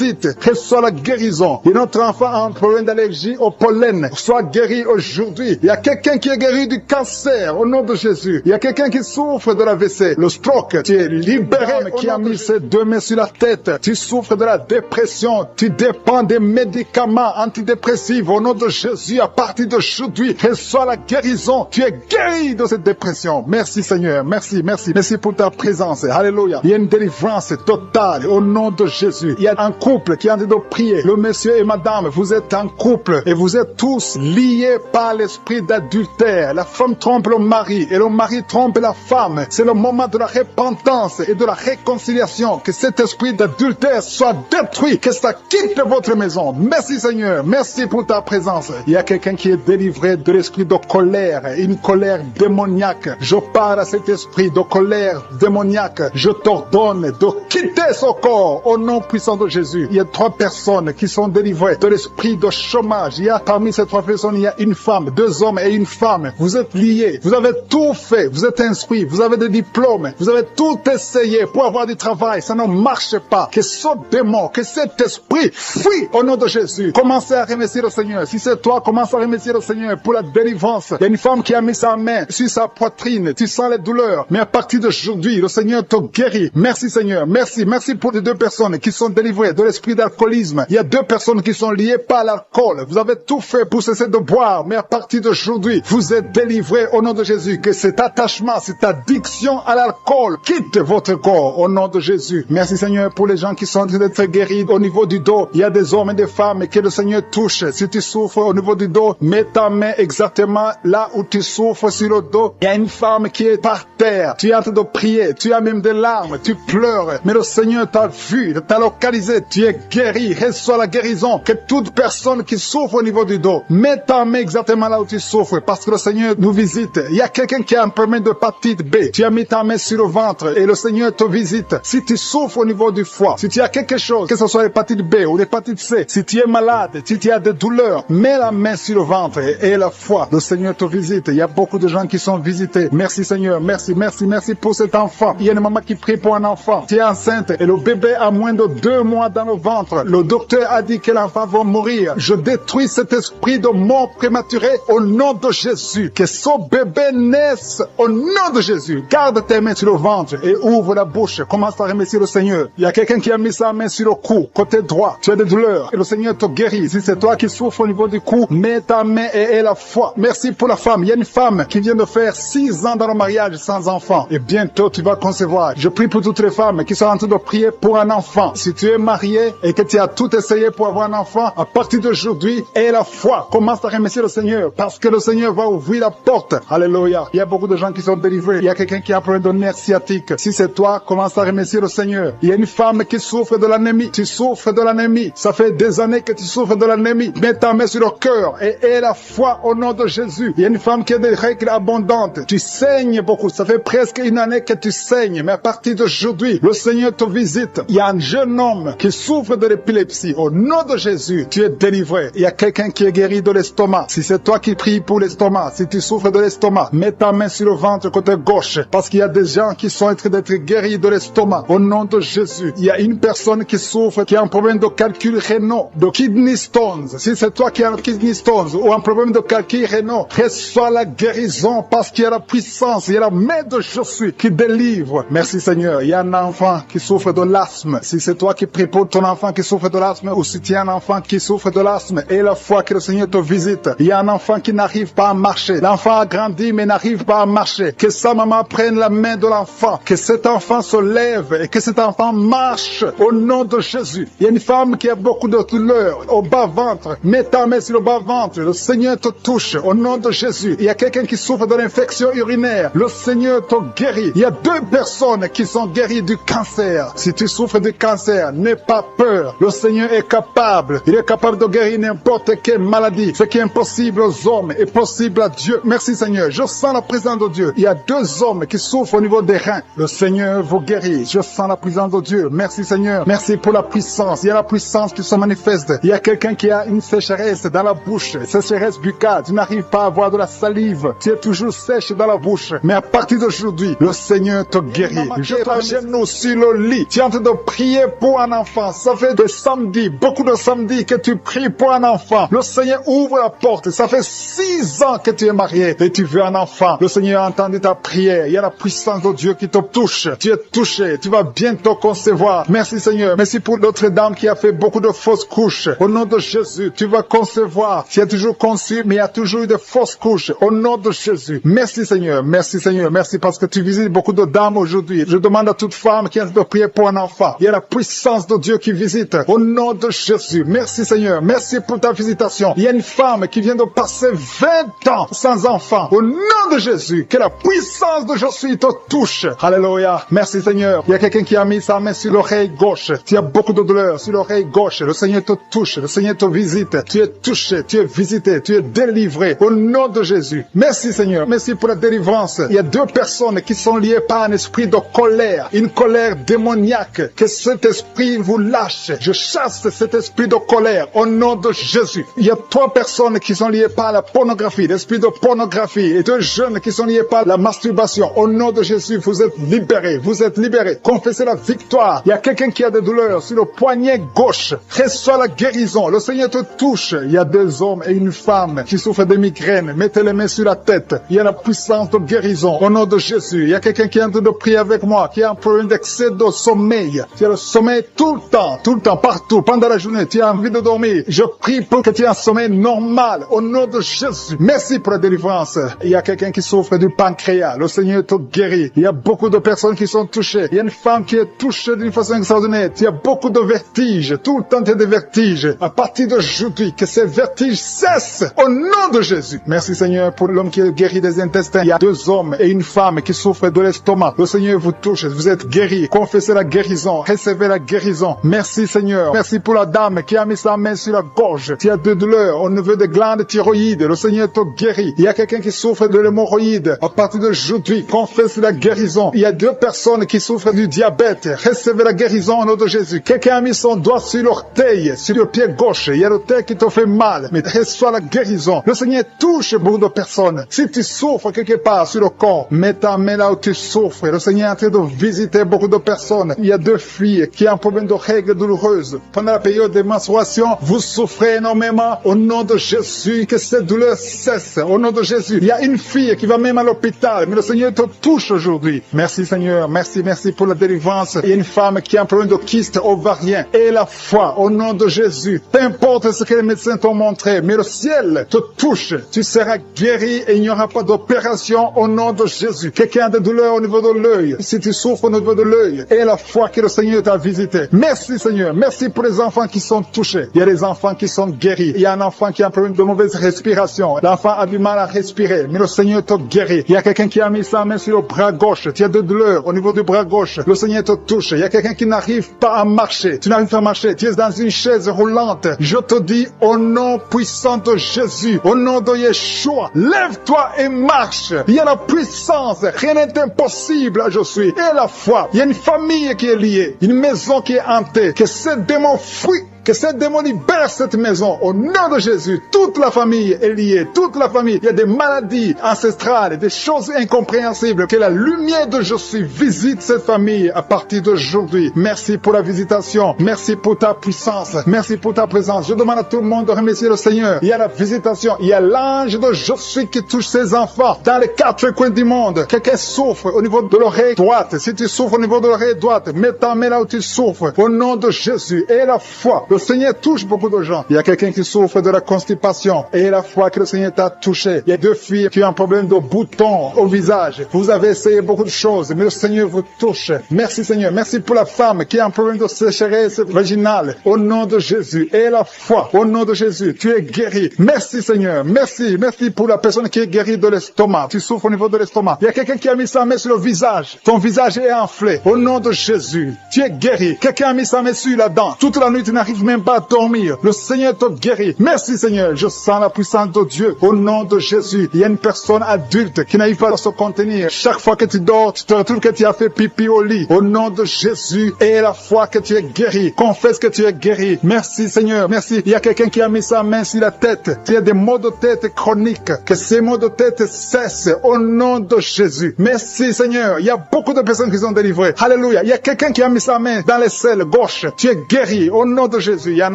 Reçois la guérison. Et notre enfant a un problème d'allergie au pollen. Sois guéri aujourd'hui. Il y a quelqu'un qui est guéri du cancer au nom de Jésus. Il y a quelqu'un qui souffre de l'AVC, le stroke. Tu es libéré, qui a mis ses deux mains sur la tête. Tu souffres de la dépression. Tu dépends des médicaments antidépressifs au nom de Jésus. À partir d'aujourd'hui, reçois la guérison. Tu es guéri de cette dépression. Merci Seigneur. Merci, merci. Merci pour ta présence. Alléluia. Il y a une délivrance totale au nom de Jésus. Il y a un couple qui est en train de prier. Le monsieur et madame, vous êtes en couple et vous êtes tous liés par l'esprit d'adultère. La femme trompe le mari et le mari trompe la femme. C'est le moment de la repentance et de la réconciliation. Que cet esprit d'adultère soit détruit. Que ça quitte votre maison. Merci Seigneur. Merci pour ta présence. Il y a quelqu'un qui est délivré de l'esprit de colère, une colère démoniaque. Je parle à cet esprit de colère démoniaque. Je t'ordonne de quitter son corps au nom puissant de Jésus. Il y a 3 personnes qui sont délivrées de l'esprit de chômage. Il y a parmi ces 3 personnes, il y a une femme, 2 hommes et une femme. Vous êtes liés, vous avez tout fait, vous êtes instruits, vous avez des diplômes, vous avez tout essayé pour avoir du travail. Ça ne marche pas. Que ce démon, que cet esprit fuit au nom de Jésus. Commencez à remercier le Seigneur. Si c'est toi, commence à remercier le Seigneur pour la délivrance. Il y a une femme qui a mis sa main sur sa poitrine. Tu sens les douleurs. Mais à partir d'aujourd'hui, le Seigneur te guérit. Merci Seigneur. Merci. Merci pour les 2 personnes qui sont délivrées de l'esprit d'alcoolisme. Il y a 2 personnes qui sont liées par l'alcool. Vous avez tout fait pour cesser de boire, mais à partir d'aujourd'hui, vous êtes délivrés au nom de Jésus. Que cet attachement, cette addiction à l'alcool quitte votre corps au nom de Jésus. Merci Seigneur pour les gens qui sont en train d'être guéris au niveau du dos. Il y a des hommes et des femmes que le Seigneur touche. Si tu souffres au niveau du dos, mets ta main exactement là où tu souffres sur le dos. Il y a une femme qui est par terre. Tu es en train de prier. Tu as même des larmes. Tu pleures. Mais le Seigneur t'a vu, t'a localisé. Tu es guéri. Reçois la guérison. Que toute personne qui souffre au niveau du dos, mets ta main exactement là où tu souffres, parce que le Seigneur nous visite. Il y a quelqu'un qui a un problème de hépatite B. Tu as mis ta main sur le ventre et le Seigneur te visite. Si tu souffres au niveau du foie, si tu as quelque chose, que ce soit l'hépatite B ou l'hépatite C, si tu es malade, si tu as des douleurs, mets la main sur le ventre et la foi. Le Seigneur te visite. Il y a beaucoup de gens qui sont visités. Merci Seigneur. Merci, merci, merci pour cet enfant. Il y a une maman qui prie pour un enfant. Tu es enceinte et le bébé a moins de 2 mois dans le ventre. Le docteur a dit que l'enfant va mourir. Je détruis cet esprit de mort prématurée au nom de Jésus. Que ce bébé naisse au nom de Jésus. Garde tes mains sur le ventre et ouvre la bouche. Commence à remercier le Seigneur. Il y a quelqu'un qui a mis sa main sur le cou, côté droit. Tu as des douleurs et le Seigneur te guérit. Si c'est toi qui souffres au niveau du cou, mets ta main et aie la foi. Merci pour la femme. Il y a une femme qui vient de faire 6 ans dans le mariage sans enfant. Et bientôt tu vas concevoir. Je prie pour toutes les femmes qui sont en train de prier pour un enfant. Si tu es marié et que tu as tout essayé pour avoir un enfant, à partir d'aujourd'hui, aie la foi. Commence à remercier le Seigneur parce que le Seigneur va ouvrir la porte. Alléluia. Il y a beaucoup de gens qui sont délivrés. Il y a quelqu'un qui a un problème de nerf sciatique. Si c'est toi, commence à remercier le Seigneur. Il y a une femme qui souffre de l'anémie. Tu souffres de l'anémie. Ça fait des années que tu souffres de l'anémie. Mets ta main sur le cœur et aie la foi au nom de Jésus. Il y a une femme qui a des règles abondantes. Tu saignes beaucoup. Ça fait presque 1 année que tu saignes. Mais à partir d'aujourd'hui, le Seigneur te visite. Il y a un jeune homme qui souffre de l'épilepsie. Au nom de Jésus, tu es délivré. Il y a quelqu'un qui est guéri de l'estomac. Si c'est toi qui pries pour l'estomac, si tu souffres de l'estomac, mets ta main sur le ventre côté gauche. Parce qu'il y a des gens qui sont en train d'être guéris de l'estomac. Au nom de Jésus. Il y a une personne qui souffre, qui a un problème de calcul rénal, de kidney stones. Si c'est toi qui as un kidney stones ou un problème de calcul rénal, reçois la guérison parce qu'il y a la puissance, il y a la main de Jésus qui délivre. Merci Seigneur. Il y a un enfant qui souffre de l'asthme. Si c'est toi qui pries pour ton enfant qui souffre de l'asthme ou si tu as un enfant qui souffre de l'asthme, et la foi que le Seigneur te visite. Il y a un enfant qui n'arrive pas à marcher. L'enfant a grandi mais n'arrive pas à marcher. Que sa maman prenne la main de l'enfant, que cet enfant se lève et que cet enfant marche au nom de Jésus. Il y a une femme qui a beaucoup de douleur au bas-ventre. Mets ta main sur le bas-ventre. Le Seigneur te touche au nom de Jésus. Il y a quelqu'un qui souffre de l'infection urinaire. Le Seigneur te guérit. Il y a 2 personnes qui sont guéries du cancer. Si tu souffres du cancer, n'aie pas peur. Le Seigneur est capable. Il est capable de guérir n'importe quelle maladie. Ce qui est impossible aux hommes est possible à Dieu. Merci Seigneur. Je sens la présence de Dieu. Il y a 2 hommes qui souffrent au niveau des reins. Le Seigneur vous guérit. Je sens la présence de Dieu. Merci Seigneur. Merci pour la puissance. Il y a la puissance qui se manifeste. Il y a quelqu'un qui a une sécheresse dans la bouche. Sécheresse buccale. Tu n'arrives pas à avoir de la salive. Tu es toujours sèche dans la bouche. Mais à partir d'aujourd'hui, le Seigneur te guérit. Je t'enchaîne sur le lit. Tu es en train de prier pour un enfant. Ça fait des samedis, beaucoup de samedis que tu pries pour un enfant. Le Seigneur ouvre la porte. Ça fait 6 ans que tu es marié et tu veux un enfant. Le Seigneur a entendu ta prière. Il y a la puissance de Dieu qui te touche. Tu es touché. Tu vas bientôt concevoir. Merci Seigneur. Merci pour l'autre dame qui a fait beaucoup de fausses couches. Au nom de Jésus, tu vas concevoir. Tu as toujours conçu, mais il y a toujours eu de fausses couches. Au nom de Jésus. Merci Seigneur. Merci Seigneur. Merci parce que tu visites beaucoup de dames aujourd'hui. Je demande à toute femme qui a de prier pour un enfant. Il y a la puissance de Dieu qui visite. Au nom de Jésus. Merci Seigneur. Merci pour ta visitation. Il y a une femme qui vient de passer 20 ans sans enfant. Au nom de Jésus. Que la puissance de Jésus te touche. Alléluia. Merci Seigneur. Il y a quelqu'un qui a mis sa main sur l'oreille gauche. Tu as beaucoup de douleur sur l'oreille gauche. Le Seigneur te touche. Le Seigneur te visite. Tu es touché. Tu es visité. Tu es délivré. Au nom de Jésus. Merci Seigneur. Merci pour la délivrance. Il y a 2 personnes qui sont liées par un esprit de colère. Une colère démoniaque. Que cet esprit vous lâche. Je chasse cet esprit de colère. Au nom de Jésus. Il y a 3 personnes qui sont liées par la pornographie. L'esprit de pornographie. Et 2 jeunes qui sont liés par la masturbation. Au nom de Jésus, vous êtes libérés. Vous êtes libérés. Confessez la victoire. Il y a quelqu'un qui a des douleurs sur le poignet gauche. Reçois la guérison. Le Seigneur te touche. Il y a 2 hommes et une femme qui souffrent de migraines. Mettez les mains sur la tête. Il y a la puissance de guérison. Au nom de Jésus. Il y a quelqu'un qui est en train de prier avec moi, qui a un problème d'excès de sommeil. Tu as le sommeil tout le temps, partout, pendant la journée. Tu as envie de dormir. Je prie pour que tu aies un sommeil normal. Au nom de Jésus. Merci pour la délivrance. Il y a quelqu'un qui souffre du pancréas. Le Seigneur te guérit. Il y a beaucoup de personnes qui sont touchées. Il y a une femme qui est touchée d'une façon extraordinaire. Tu as beaucoup de vertiges. Tout le temps, tu as des vertiges. À partir d'aujourd'hui, que ces vertiges cessent. Au nom de Jésus. Merci Seigneur pour l'homme qui est guéri des intestins. Il y a 2 hommes et une femme qui souffrent de l'estomac. Le Seigneur vous touche. Vous êtes guéris. Confessez la guérison. Recevez la guérison. Merci Seigneur. Merci pour la dame qui a mis sa main sur la gorge. Tu as de douleurs au niveau des glandes thyroïdes. Le Seigneur te guérit. Il y a quelqu'un qui souffre de l'hémorroïde. À partir d'aujourd'hui, confesse la guérison. Il y a 2 personnes qui souffrent du diabète. Recevez la guérison au nom de Jésus. Quelqu'un a mis son doigt sur l'orteil, sur le pied gauche. Il y a l'orteil qui te fait mal. Mais reçois la guérison. Le Seigneur touche beaucoup de personnes. Si tu souffres quelque part sur le corps, mets ta main là où tu souffres. Le Seigneur est en train de visiter beaucoup de personnes. Il y a 2 filles qui ont un problème de règles douloureuses. Pendant la période de menstruation, vous souffrez énormément. Au nom de Jésus, que cette douleur cesse. Au nom de Jésus. Il y a une fille qui va même à l'hôpital. Mais le Seigneur te touche aujourd'hui. Merci Seigneur. Merci pour la délivrance. Il y a une femme qui a un problème de kyste ovarien. Et la foi, au nom de Jésus. Peu importe ce que les médecins t'ont montré, mais le ciel te touche. Tu seras guéri et il n'y aura pas d'opération au nom de Jésus. Quelqu'un a des douleurs au niveau de l'œil. Si tu souffres au niveau de l'œil, et la foi que le Seigneur t'a visité. Merci Seigneur. Merci pour les enfants qui sont touchés. Il y a des enfants qui sont guéris. Il y a un enfant qui a un problème de mauvaise respiration. L'enfant a du mal à respirer, mais le Seigneur te guérit. Il y a quelqu'un qui a mis sa main sur le bras gauche. Tu as de douleurs au niveau du bras gauche. Le Seigneur te touche. Il y a quelqu'un qui n'arrive pas à marcher. Tu n'arrives pas à marcher. Tu es dans une chaise roulante. Je te dis au nom puissant de Jésus, au nom de Yeshua, lève-toi et marche. Il y a la puissance. Rien n'est impossible à Jésus. Et la foi. Il y a une famille qui est liée. Une maison qui est hantée. Que ce démon fuit. Que ce démon libère cette maison au nom de Jésus. Toute la famille est liée. Toute la famille. Il y a des maladies ancestrales, des choses incompréhensibles. Que la lumière de Jésus visite cette famille à partir d'aujourd'hui. Merci pour la visitation. Merci pour ta puissance. Merci pour ta présence. Je demande à tout le monde de remercier le Seigneur. Il y a la visitation. Il y a l'ange de Jésus qui touche ses enfants dans les 4 coins du monde. Quelqu'un souffre au niveau de l'oreille droite. Si tu souffres au niveau de l'oreille droite, mets ta main là où tu souffres. Au nom de Jésus. Et la foi. Le Seigneur touche beaucoup de gens. Il y a quelqu'un qui souffre de la constipation et la foi que le Seigneur t'a touché. Il y a 2 filles qui ont un problème de boutons au visage. Vous avez essayé beaucoup de choses, mais le Seigneur vous touche. Merci Seigneur. Merci pour la femme qui a un problème de sécheresse vaginale. Au nom de Jésus. Et la foi. Au nom de Jésus. Tu es guéri. Merci Seigneur. Merci. Merci pour la personne qui est guérie de l'estomac. Tu souffres au niveau de l'estomac. Il y a quelqu'un qui a mis sa main sur le visage. Ton visage est enflé. Au nom de Jésus. Tu es guéri. Quelqu'un a mis sa main sur la dent. Toute la nuit, tu n'arrives même pas à dormir. Le Seigneur te guérit. Merci Seigneur. Je sens la puissance de Dieu. Au nom de Jésus. Il y a une personne adulte qui n'arrive pas à se contenir. Chaque fois que tu dors, tu te retrouves que tu as fait pipi au lit. Au nom de Jésus. Et la foi que tu es guéri. Confesse que tu es guéri. Merci Seigneur. Merci. Il y a quelqu'un qui a mis sa main sur la tête. Il y a des maux de tête chroniques. Que ces maux de tête cessent. Au nom de Jésus. Merci Seigneur. Il y a beaucoup de personnes qui sont délivrées. Alléluia. Il y a quelqu'un qui a mis sa main dans l'aisselle gauche. Tu es guéri. Au nom de Jésus. Il y a un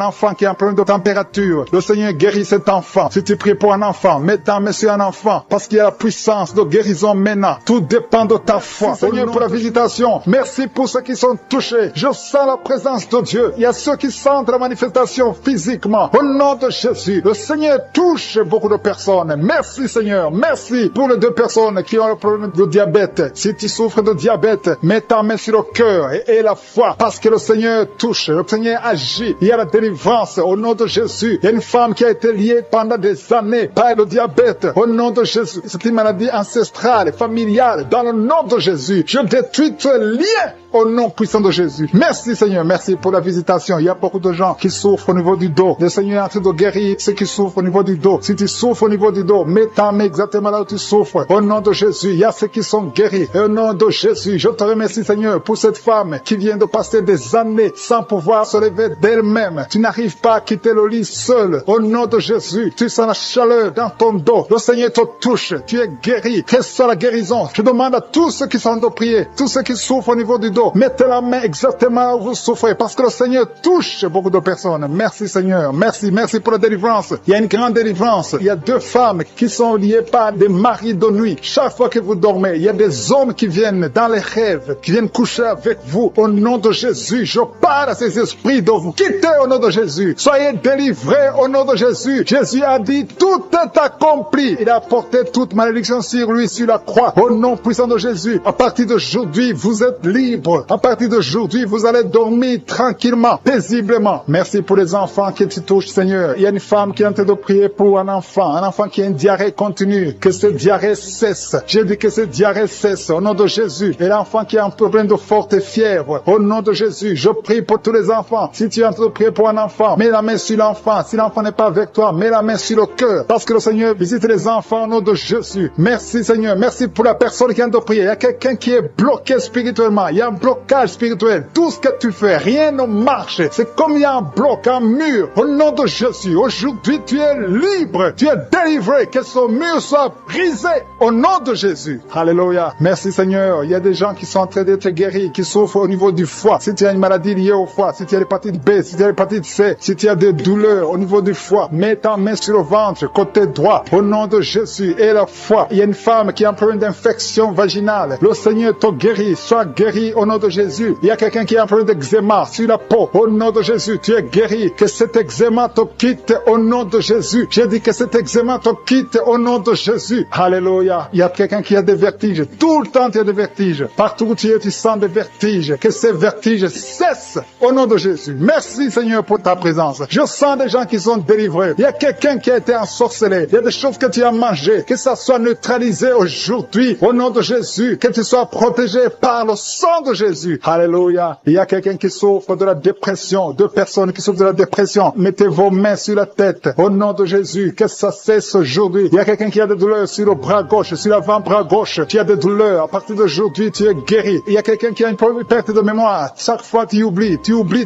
enfant qui a un problème de température. Le Seigneur guérit cet enfant. Si tu pries pour un enfant, mets ta main sur un enfant. Parce qu'il y a la puissance de guérison maintenant. Tout dépend de ta foi. Merci, Seigneur, pour la visitation. Merci pour ceux qui sont touchés. Je sens la présence de Dieu. Il y a ceux qui sentent la manifestation physiquement. Au nom de Jésus. Le Seigneur touche beaucoup de personnes. Merci Seigneur. Merci pour les 2 personnes qui ont le problème de diabète. Si tu souffres de diabète, mets ta main sur le cœur et la foi. Parce que le Seigneur touche. Le Seigneur agit. Il y a la délivrance. Au nom de Jésus. Il y a une femme qui a été liée pendant des années par le diabète. Au nom de Jésus. C'est une maladie ancestrale, familiale. Dans le nom de Jésus. Je détruis ce lien. Au nom puissant de Jésus. Merci Seigneur. Merci pour la visitation. Il y a beaucoup de gens qui souffrent au niveau du dos. Le Seigneur est en train de guérir ceux qui souffrent au niveau du dos. Si tu souffres au niveau du dos, mets ta main exactement là où tu souffres. Au nom de Jésus. Il y a ceux qui sont guéris. Au nom de Jésus. Je te remercie Seigneur pour cette femme qui vient de passer des années sans pouvoir se lever d'elle-même. Tu n'arrives pas à quitter le lit seul. Au nom de Jésus. Tu sens la chaleur dans ton dos. Le Seigneur te touche. Tu es guéri. Quelle soit la guérison? Je demande à tous ceux qui sont de prier, tous ceux qui souffrent au niveau du dos, mettez la main exactement là où vous souffrez, parce que le Seigneur touche beaucoup de personnes. Merci Seigneur. Merci. Merci pour la délivrance. Il y a une grande délivrance. Il y a 2 femmes qui sont liées par des maris de nuit. Chaque fois que vous dormez, il y a des hommes qui viennent dans les rêves, qui viennent coucher avec vous. Au nom de Jésus, je parle à ces esprits de vous. Quittez au nom de Jésus. Soyez délivrés au nom de Jésus. Jésus a dit, tout est accompli. Il a porté toute malédiction sur lui, sur la croix. Au nom puissant de Jésus, à partir d'aujourd'hui, vous êtes libres. À partir d'aujourd'hui, vous allez dormir tranquillement, paisiblement. Merci pour les enfants qui te touchent, Seigneur. Il y a une femme qui est en train de prier pour un enfant qui a une diarrhée continue. Que cette diarrhée cesse. J'ai dit que cette diarrhée cesse au nom de Jésus. Et l'enfant qui a un problème de forte fièvre, au nom de Jésus, je prie pour tous les enfants. Si tu es en train de prier pour un enfant, mets la main sur l'enfant. Si l'enfant n'est pas avec toi, mets la main sur le cœur. Parce que le Seigneur visite les enfants au nom de Jésus. Merci Seigneur. Merci pour la personne qui vient de prier. Il y a quelqu'un qui est bloqué spirituellement. Il y a un blocage spirituel. Tout ce que tu fais, rien ne marche. C'est comme il y a un bloc, un mur. Au nom de Jésus, aujourd'hui tu es libre. Tu es délivré. Que ce mur soit brisé au nom de Jésus. Alléluia. Merci Seigneur. Il y a des gens qui sont en train d'être guéris, qui souffrent au niveau du foie. Si tu as une maladie liée au foie, si tu as l'hépatite B, si tu as l'hépatite C, si tu as des douleurs au niveau du foie, mets ta main sur le ventre, côté droit, au nom de Jésus. Et la foi. Il y a une femme qui a un problème d'infection vaginale. Le Seigneur te guérit. Sois guéri au nom de Jésus. Il y a quelqu'un qui a un problème d'eczéma sur la peau. Au nom de Jésus, tu es guéri. Que cet eczéma te quitte au nom de Jésus. J'ai dit que cet eczéma te quitte au nom de Jésus. Alléluia. Il y a quelqu'un qui a des vertiges. Tout le temps, tu as des vertiges. Partout où tu es, tu sens des vertiges. Que ces vertiges cessent au nom de Jésus. Merci Seigneur pour ta présence. Je sens des gens qui sont délivrés. Il y a quelqu'un qui a été ensorcelé. Il y a des choses que tu as mangées. Que ça soit neutralisé aujourd'hui au nom de Jésus. Que tu sois protégé par le sang de Jésus. Alléluia. Il y a quelqu'un qui souffre de la dépression. 2 personnes qui souffrent de la dépression. Mettez vos mains sur la tête. Au nom de Jésus. Que ça cesse aujourd'hui. Il y a quelqu'un qui a des douleurs sur le bras gauche, sur l'avant-bras gauche. Tu as des douleurs. À partir d'aujourd'hui, tu es guéri. Il y a quelqu'un qui a une perte de mémoire. Chaque fois, tu oublies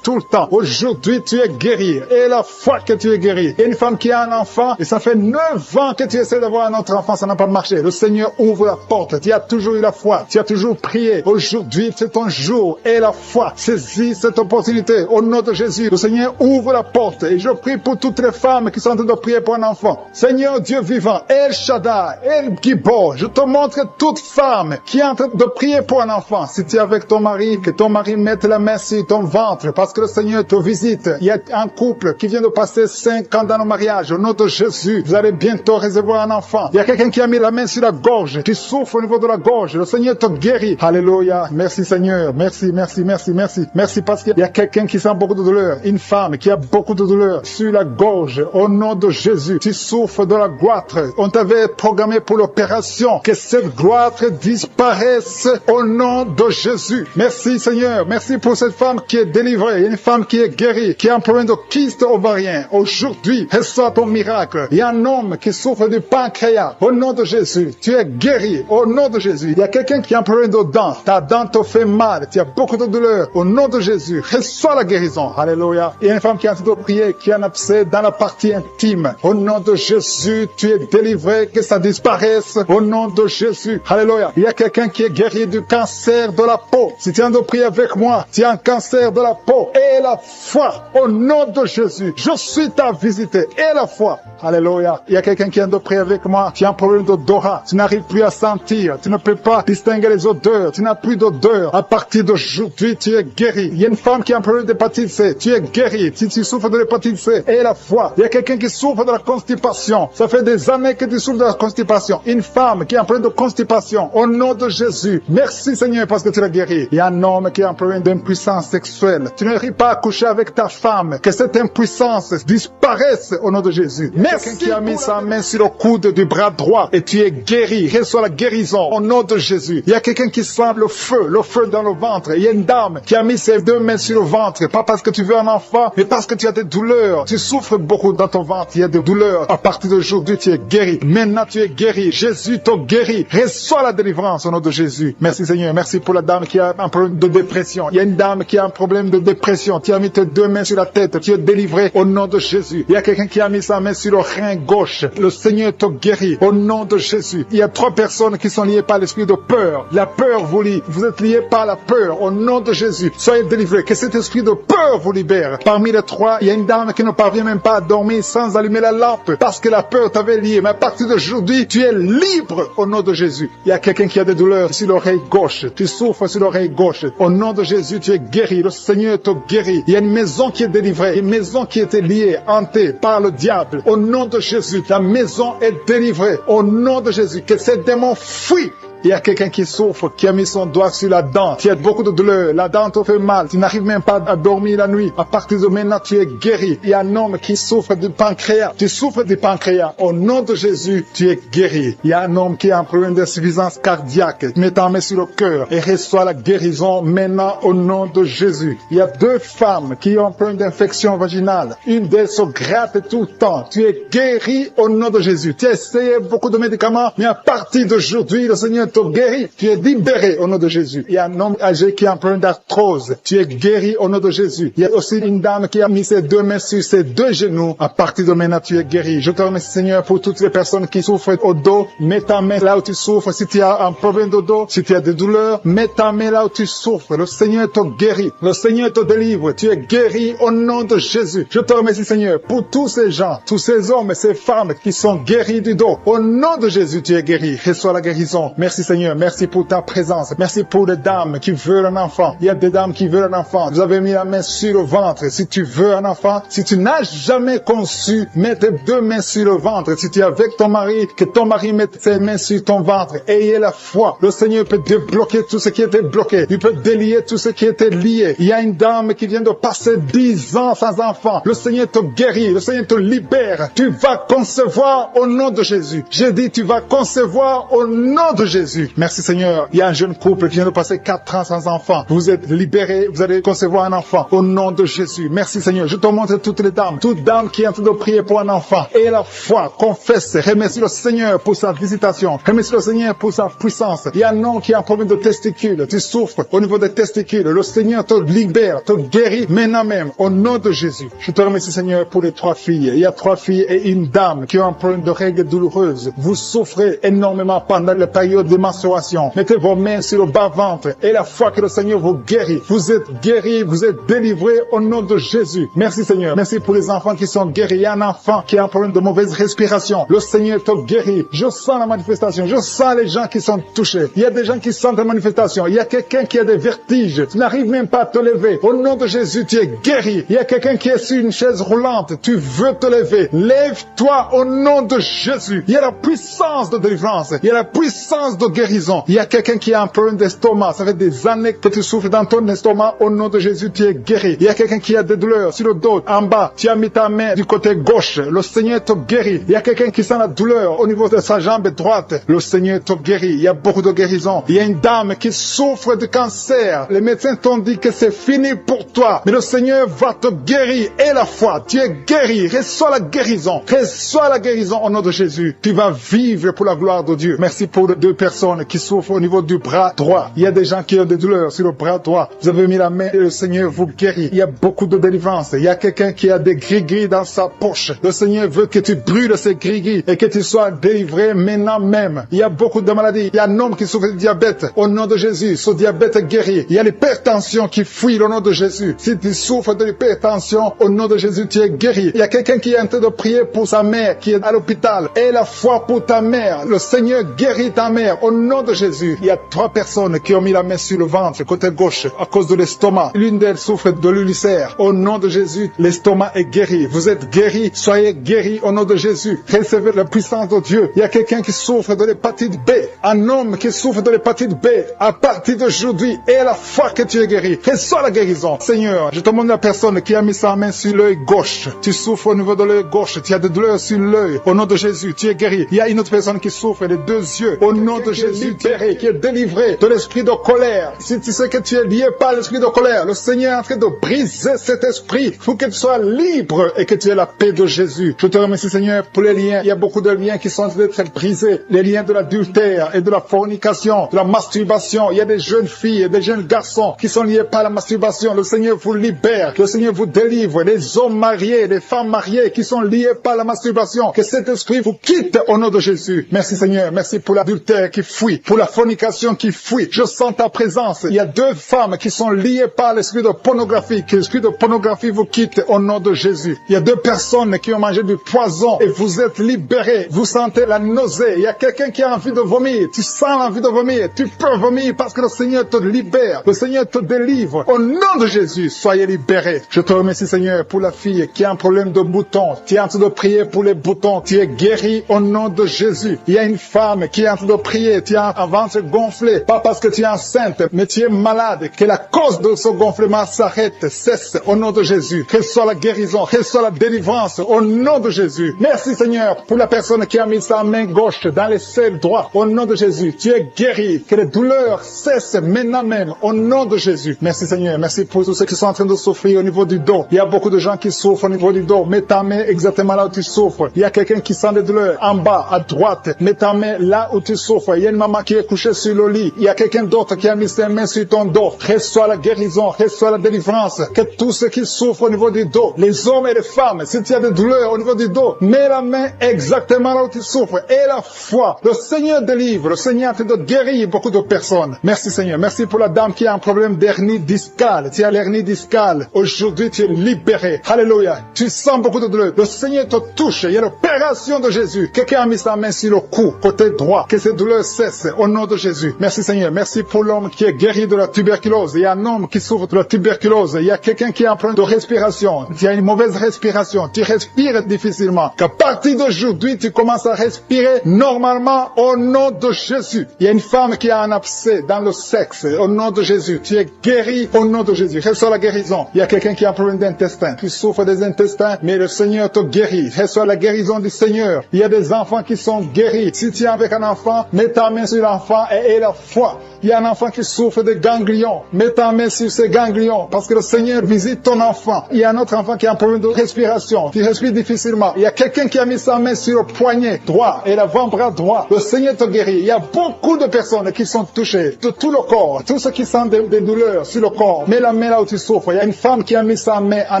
tout le temps. Aujourd'hui, tu es guéri. Et la foi que tu es guéri. Il y a une femme qui a un enfant et ça fait 9 ans que tu essaies d'avoir un autre enfant. Ça n'a pas marché. Le Seigneur ouvre la porte. Tu as toujours eu la foi. Tu as toujours prié. Aujourd'hui, c'est ton jour et la foi. Saisis cette opportunité au nom de Jésus. Le Seigneur ouvre la porte et je prie pour toutes les femmes qui sont en train de prier pour un enfant. Seigneur Dieu vivant, El Shaddai, El Gibor, je te montre toute femme qui est en train de prier pour un enfant. Si tu es avec ton mari, que ton mari mette la main sur ton ventre parce que le Seigneur te visite. Il y a un couple qui vient de passer 5 ans dans le mariage. Au nom de Jésus, vous allez bientôt recevoir un enfant. Il y a quelqu'un qui a mis la main sur la gorge, qui souffre au niveau de la gorge. Le Seigneur te guérit. Alléluia. Merci Seigneur. Merci, merci, merci, merci. Merci parce qu'il y a quelqu'un qui sent beaucoup de douleur. Une femme qui a beaucoup de douleur sur la gorge. Au nom de Jésus, tu souffres de la goitre. On t'avait programmé pour l'opération. Que cette goitre disparaisse au nom de Jésus. Merci Seigneur. Merci pour cette femme qui est délivrée. Il y a une femme qui est guérie, qui a un problème de kyste ovarien. Aujourd'hui, reçois ton miracle. Il y a un homme qui souffre du pancréas. Au nom de Jésus, tu es guéri. Au nom de Jésus. Il y a quelqu'un qui a un problème de dents. Ta dent te fait mal. Tu as beaucoup de douleur. Au nom de Jésus, reçois la guérison. Alléluia. Il y a une femme qui est en train de prier, qui a un abcès dans la partie intime. Au nom de Jésus, tu es délivré. Que ça disparaisse. Au nom de Jésus. Alléluia. Il y a quelqu'un qui est guéri du cancer de la peau. Si tu es en train de prier avec moi, tu as un cancer de la peau. Et la foi. Au nom de Jésus, je suis ta visite. Et la foi. Alléluia. Il y a quelqu'un qui est en train de prier avec moi. Tu as un problème d'odorat. Tu n'arrives plus à sentir. Tu ne peux pas distinguer les odeurs. Tu n'as plus d'odeur. À partir d'aujourd'hui, tu es guéri. Il y a une femme qui a un problème d'hépatite C. Tu es guéri. Si tu souffres de l'hépatite C, et la foi. Il y a quelqu'un qui souffre de la constipation. Ça fait des années que tu souffres de la constipation. Une femme qui a un problème de constipation. Au nom de Jésus. Merci Seigneur parce que tu l'as guéri. Il y a un homme qui a un problème d'impuissance sexuelle. Tu n'arrives pas à coucher avec ta femme. Que cette impuissance disparaisse au nom de Jésus. Merci qui a mis sa main sur le coude du bras droit et tu es guéri. Reçois la guérison au nom de Jésus. Il y a quelqu'un qui sent le feu dans le ventre. Il y a une dame qui a mis ses 2 mains sur le ventre. Pas parce que tu veux un enfant, mais parce que tu as des douleurs. Tu souffres beaucoup dans ton ventre. Il y a des douleurs. À partir d'aujourd'hui, tu es guéri. Maintenant, tu es guéri. Jésus t'a guéri. Reçois la délivrance au nom de Jésus. Merci Seigneur. Merci pour la dame qui a un problème de dépression. Il y a une dame qui a un problème de dépression. Tu as mis tes 2 mains sur la tête. Tu es délivré au nom de Jésus. Il y a quelqu'un qui a mis sa main sur le rein gauche. Le Seigneur te guérit au nom de Jésus. Il y a 3 personnes qui sont liées par l'esprit de peur. La peur vous lie. Vous êtes liés par la peur au nom de Jésus. Soyez délivrés. Que cet esprit de peur vous libère. Parmi les 3, il y a une dame qui ne parvient même pas à dormir sans allumer la lampe parce que la peur t'avait lié. Mais à partir d'aujourd'hui, tu es libre au nom de Jésus. Il y a quelqu'un qui a des douleurs sur l'oreille gauche. Tu souffres sur l'oreille gauche. Au nom de Jésus, tu es guéri. Le Seigneur te guérit. Il y a une maison qui est délivrée. Une maison qui était liée, hantée par le diable. Au nom de Jésus, la maison est délivrée. Au nom de Jésus, que ces démons fuient. Il y a quelqu'un qui souffre, qui a mis son doigt sur la dent. Tu as beaucoup de douleur. La dent te fait mal. Tu n'arrives même pas à dormir la nuit. À partir de maintenant, tu es guéri. Il y a un homme qui souffre du pancréas. Tu souffres du pancréas. Au nom de Jésus, tu es guéri. Il y a un homme qui a un problème d'insuffisance cardiaque. Mets ta main sur le cœur et reçois la guérison maintenant au nom de Jésus. Il y a 2 femmes qui ont un problème d'infection vaginale. Une d'elles se gratte tout le temps. Tu es guéri au nom de Jésus. Tu as essayé beaucoup de médicaments, mais à partir d'aujourd'hui, le Seigneur te guérit. Tu es libéré au nom de Jésus. Il y a un homme âgé qui a un problème d'arthrose. Tu es guéri au nom de Jésus. Il y a aussi une dame qui a mis ses 2 mains sur ses 2 genoux. À partir de maintenant, tu es guéri. Je te remercie Seigneur pour toutes les personnes qui souffrent au dos. Mets ta main là où tu souffres. Si tu as un problème de dos, si tu as des douleurs, mets ta main là où tu souffres. Le Seigneur te guérit. Le Seigneur te délivre. Tu es guéri au nom de Jésus. Je te remercie Seigneur pour tous ces gens, tous ces hommes et ces femmes qui sont guéris du dos. Au nom de Jésus, tu es guéri. Reçois la guérison. Merci Seigneur. Merci pour ta présence. Merci pour les dames qui veulent un enfant. Il y a des dames qui veulent un enfant. Vous avez mis la main sur le ventre. Si tu veux un enfant, si tu n'as jamais conçu, mets tes 2 mains sur le ventre. Si tu es avec ton mari, que ton mari mette ses mains sur ton ventre. Ayez la foi. Le Seigneur peut débloquer tout ce qui était bloqué. Il peut délier tout ce qui était lié. Il y a une dame qui vient de passer 10 ans sans enfant. Le Seigneur te guérit. Le Seigneur te libère. Tu vas concevoir au nom de Jésus. J'ai dit, tu vas concevoir au nom de Jésus. Merci Seigneur. Il y a un jeune couple qui vient de passer 4 ans sans enfant. Vous êtes libérés. Vous allez concevoir un enfant au nom de Jésus. Merci Seigneur. Je te montre toutes les dames. Toute dame qui est en train de prier pour un enfant. Et la foi, confesse. Remercie le Seigneur pour sa visitation. Remercie le Seigneur pour sa puissance. Il y a un homme qui a un problème de testicules. Tu souffres au niveau des testicules. Le Seigneur te libère, te guérit maintenant même au nom de Jésus. Je te remercie Seigneur pour les 3 filles. Il y a 3 filles et une dame qui ont un problème de règles douloureuses. Vous souffrez énormément pendant la période de menstruation. Mettez vos mains sur le bas-ventre et la foi que le Seigneur vous guérit. Vous êtes guéris, vous êtes délivrés au nom de Jésus. Merci Seigneur. Merci pour les enfants qui sont guéris. Il y a un enfant qui a un problème de mauvaise respiration. Le Seigneur te guérit. Je sens la manifestation. Je sens les gens qui sont touchés. Il y a des gens qui sentent la manifestation. Il y a quelqu'un qui a des vertiges. Tu n'arrives même pas à te lever. Au nom de Jésus, tu es guéri. Il y a quelqu'un qui est sur une chaise roulante. Tu veux te lever. Lève-toi au nom de Jésus. Il y a la puissance de délivrance. Il y a la puissance de guérison. Il y a quelqu'un qui a un problème d'estomac. Ça fait des années que tu souffres dans ton estomac. Au nom de Jésus, tu es guéri. Il y a quelqu'un qui a des douleurs sur le dos, en bas. Tu as mis ta main du côté gauche. Le Seigneur te guérit. Il y a quelqu'un qui sent la douleur au niveau de sa jambe droite. Le Seigneur te guérit. Il y a beaucoup de guérisons. Il y a une dame qui souffre de cancer. Les médecins t'ont dit que c'est fini pour toi. Mais le Seigneur va te guérir. Et la foi, tu es guéri. Reçois la guérison. Reçois la guérison au nom de Jésus. Tu vas vivre pour la gloire de Dieu. Merci pour les 2 personnes qui souffrent au niveau du bras droit. Il y a des gens qui ont des douleurs sur le bras droit. Vous avez mis la main et le Seigneur vous guérit. Il y a beaucoup de délivrance. Il y a quelqu'un qui a des gris-gris dans sa poche. Le Seigneur veut que tu brûles ces gris-gris et que tu sois délivré maintenant même. Il y a beaucoup de maladies. Il y a un homme qui souffre de diabète. Au nom de Jésus, ce diabète est guéri. Il y a l'hypertension qui fuit au nom de Jésus. Si tu souffres de l'hypertension, au nom de Jésus, tu es guéri. Il y a quelqu'un qui est en train de prier pour sa mère qui est à l'hôpital. Et la foi pour ta mère. Le Seigneur guérit ta mère au nom de Jésus. Il y a 3 personnes qui ont mis la main sur le ventre, côté gauche, à cause de l'estomac. L'une d'elles souffre de l'ulcère. Au nom de Jésus, l'estomac est guéri. Vous êtes guéris, soyez guéris au nom de Jésus. Recevez la puissance de Dieu. Il y a quelqu'un qui souffre de l'hépatite B. Un homme qui souffre de l'hépatite B. À partir d'aujourd'hui, et la foi que tu es guéri. Reçois la guérison. Seigneur, je te demande la personne qui a mis sa main sur l'œil gauche. Tu souffres au niveau de l'œil gauche. Tu as des douleurs sur l'œil. Au nom de Jésus, tu es guéri. Il y a une autre personne qui souffre des 2 yeux. Au nom de Jésus, libéré, qui est délivré de l'esprit de colère. Si tu sais que tu es lié par l'esprit de colère, le Seigneur est en train de briser cet esprit pour que tu sois libre et que tu aies la paix de Jésus. Je te remercie, Seigneur, pour les liens. Il y a beaucoup de liens qui sont en train d'être brisés. Les liens de l'adultère et de la fornication, de la masturbation. Il y a des jeunes filles et des jeunes garçons qui sont liés par la masturbation. Le Seigneur vous libère. Le Seigneur vous délivre. Les hommes mariés, les femmes mariées qui sont liés par la masturbation. Que cet esprit vous quitte au nom de Jésus. Merci, Seigneur. Merci pour l'adultère qui fuit, pour la fornication qui fuit. Je sens ta présence. Il y a 2 femmes qui sont liées par l'esprit de pornographie. Que l'esprit de pornographie vous quitte au nom de Jésus. Il y a 2 personnes qui ont mangé du poison et vous êtes libérés. Vous sentez la nausée. Il y a quelqu'un qui a envie de vomir. Tu sens l'envie de vomir. Tu peux vomir parce que le Seigneur te libère. Le Seigneur te délivre. Au nom de Jésus, soyez libérés. Je te remercie, Seigneur, pour la fille qui a un problème de boutons. Tu es en train de prier pour les boutons. Tu es guéri au nom de Jésus. Il y a une femme qui est en train de prier. Tu as un ventre gonflé. Pas parce que tu es enceinte, mais tu es malade. Que la cause de ce gonflement s'arrête, cesse au nom de Jésus. Reçois la guérison, reçois la délivrance au nom de Jésus. Merci, Seigneur, pour la personne qui a mis sa main gauche dans les selles droits. Au nom de Jésus, tu es guéri. Que les douleurs cessent maintenant même au nom de Jésus. Merci, Seigneur. Merci pour tous ceux qui sont en train de souffrir au niveau du dos. Il y a beaucoup de gens qui souffrent au niveau du dos. Mets ta main exactement là où tu souffres. Il y a quelqu'un qui sent des douleurs en bas, à droite. Mets ta main là où tu souffres. Il y a une maman qui est couchée sur le lit. Il y a quelqu'un d'autre qui a mis ses mains sur ton dos. Reçois la guérison, reçois la délivrance. Que tous ceux qui souffrent au niveau du dos, les hommes et les femmes, si tu as des douleurs au niveau du dos, mets la main exactement là où tu souffres. Et la foi, le Seigneur délivre. Le Seigneur est en train de guérir beaucoup de personnes. Merci, Seigneur. Merci pour la dame qui a un problème d'hernie discale. Tu as l'hernie discale. Aujourd'hui, tu es libéré. Alléluia. Tu sens beaucoup de douleur. Le Seigneur te touche. Il y a l'opération de Jésus. Quelqu'un a mis sa main sur le cou, côté droit. Que ces douleurs cessent au nom de Jésus. Merci, Seigneur. Merci pour l'homme qui est guéri de la tuberculose. Il y a un homme qui souffre de la tuberculose. Il y a quelqu'un qui a un problème de respiration. Tu as une mauvaise respiration. Tu respires difficilement. Qu'à partir d'aujourd'hui, tu commences à respirer normalement au nom de Jésus. Il y a une femme qui a un abcès dans le sexe. Au nom de Jésus. Tu es guéri au nom de Jésus. Reçois la guérison. Il y a quelqu'un qui a un problème d'intestin. Tu souffres des intestins, mais le Seigneur te guérit. Reçois la guérison du Seigneur. Il y a des enfants qui sont guéris. Si tu es avec un enfant, mets ta main sur l'enfant et aie la foi. Il y a un enfant qui souffre de ganglions. Mets ta main sur ces ganglions parce que le Seigneur visite ton enfant. Il y a un autre enfant qui a un problème de respiration. Tu respires difficilement. Il y a quelqu'un qui a mis sa main sur le poignet droit et l'avant-bras droit. Le Seigneur te guérit. Il y a beaucoup de personnes qui sont touchées de tout le corps. Tous ceux qui sentent des douleurs sur le corps. Mets la main là où tu souffres. Il y a une femme qui a mis sa main en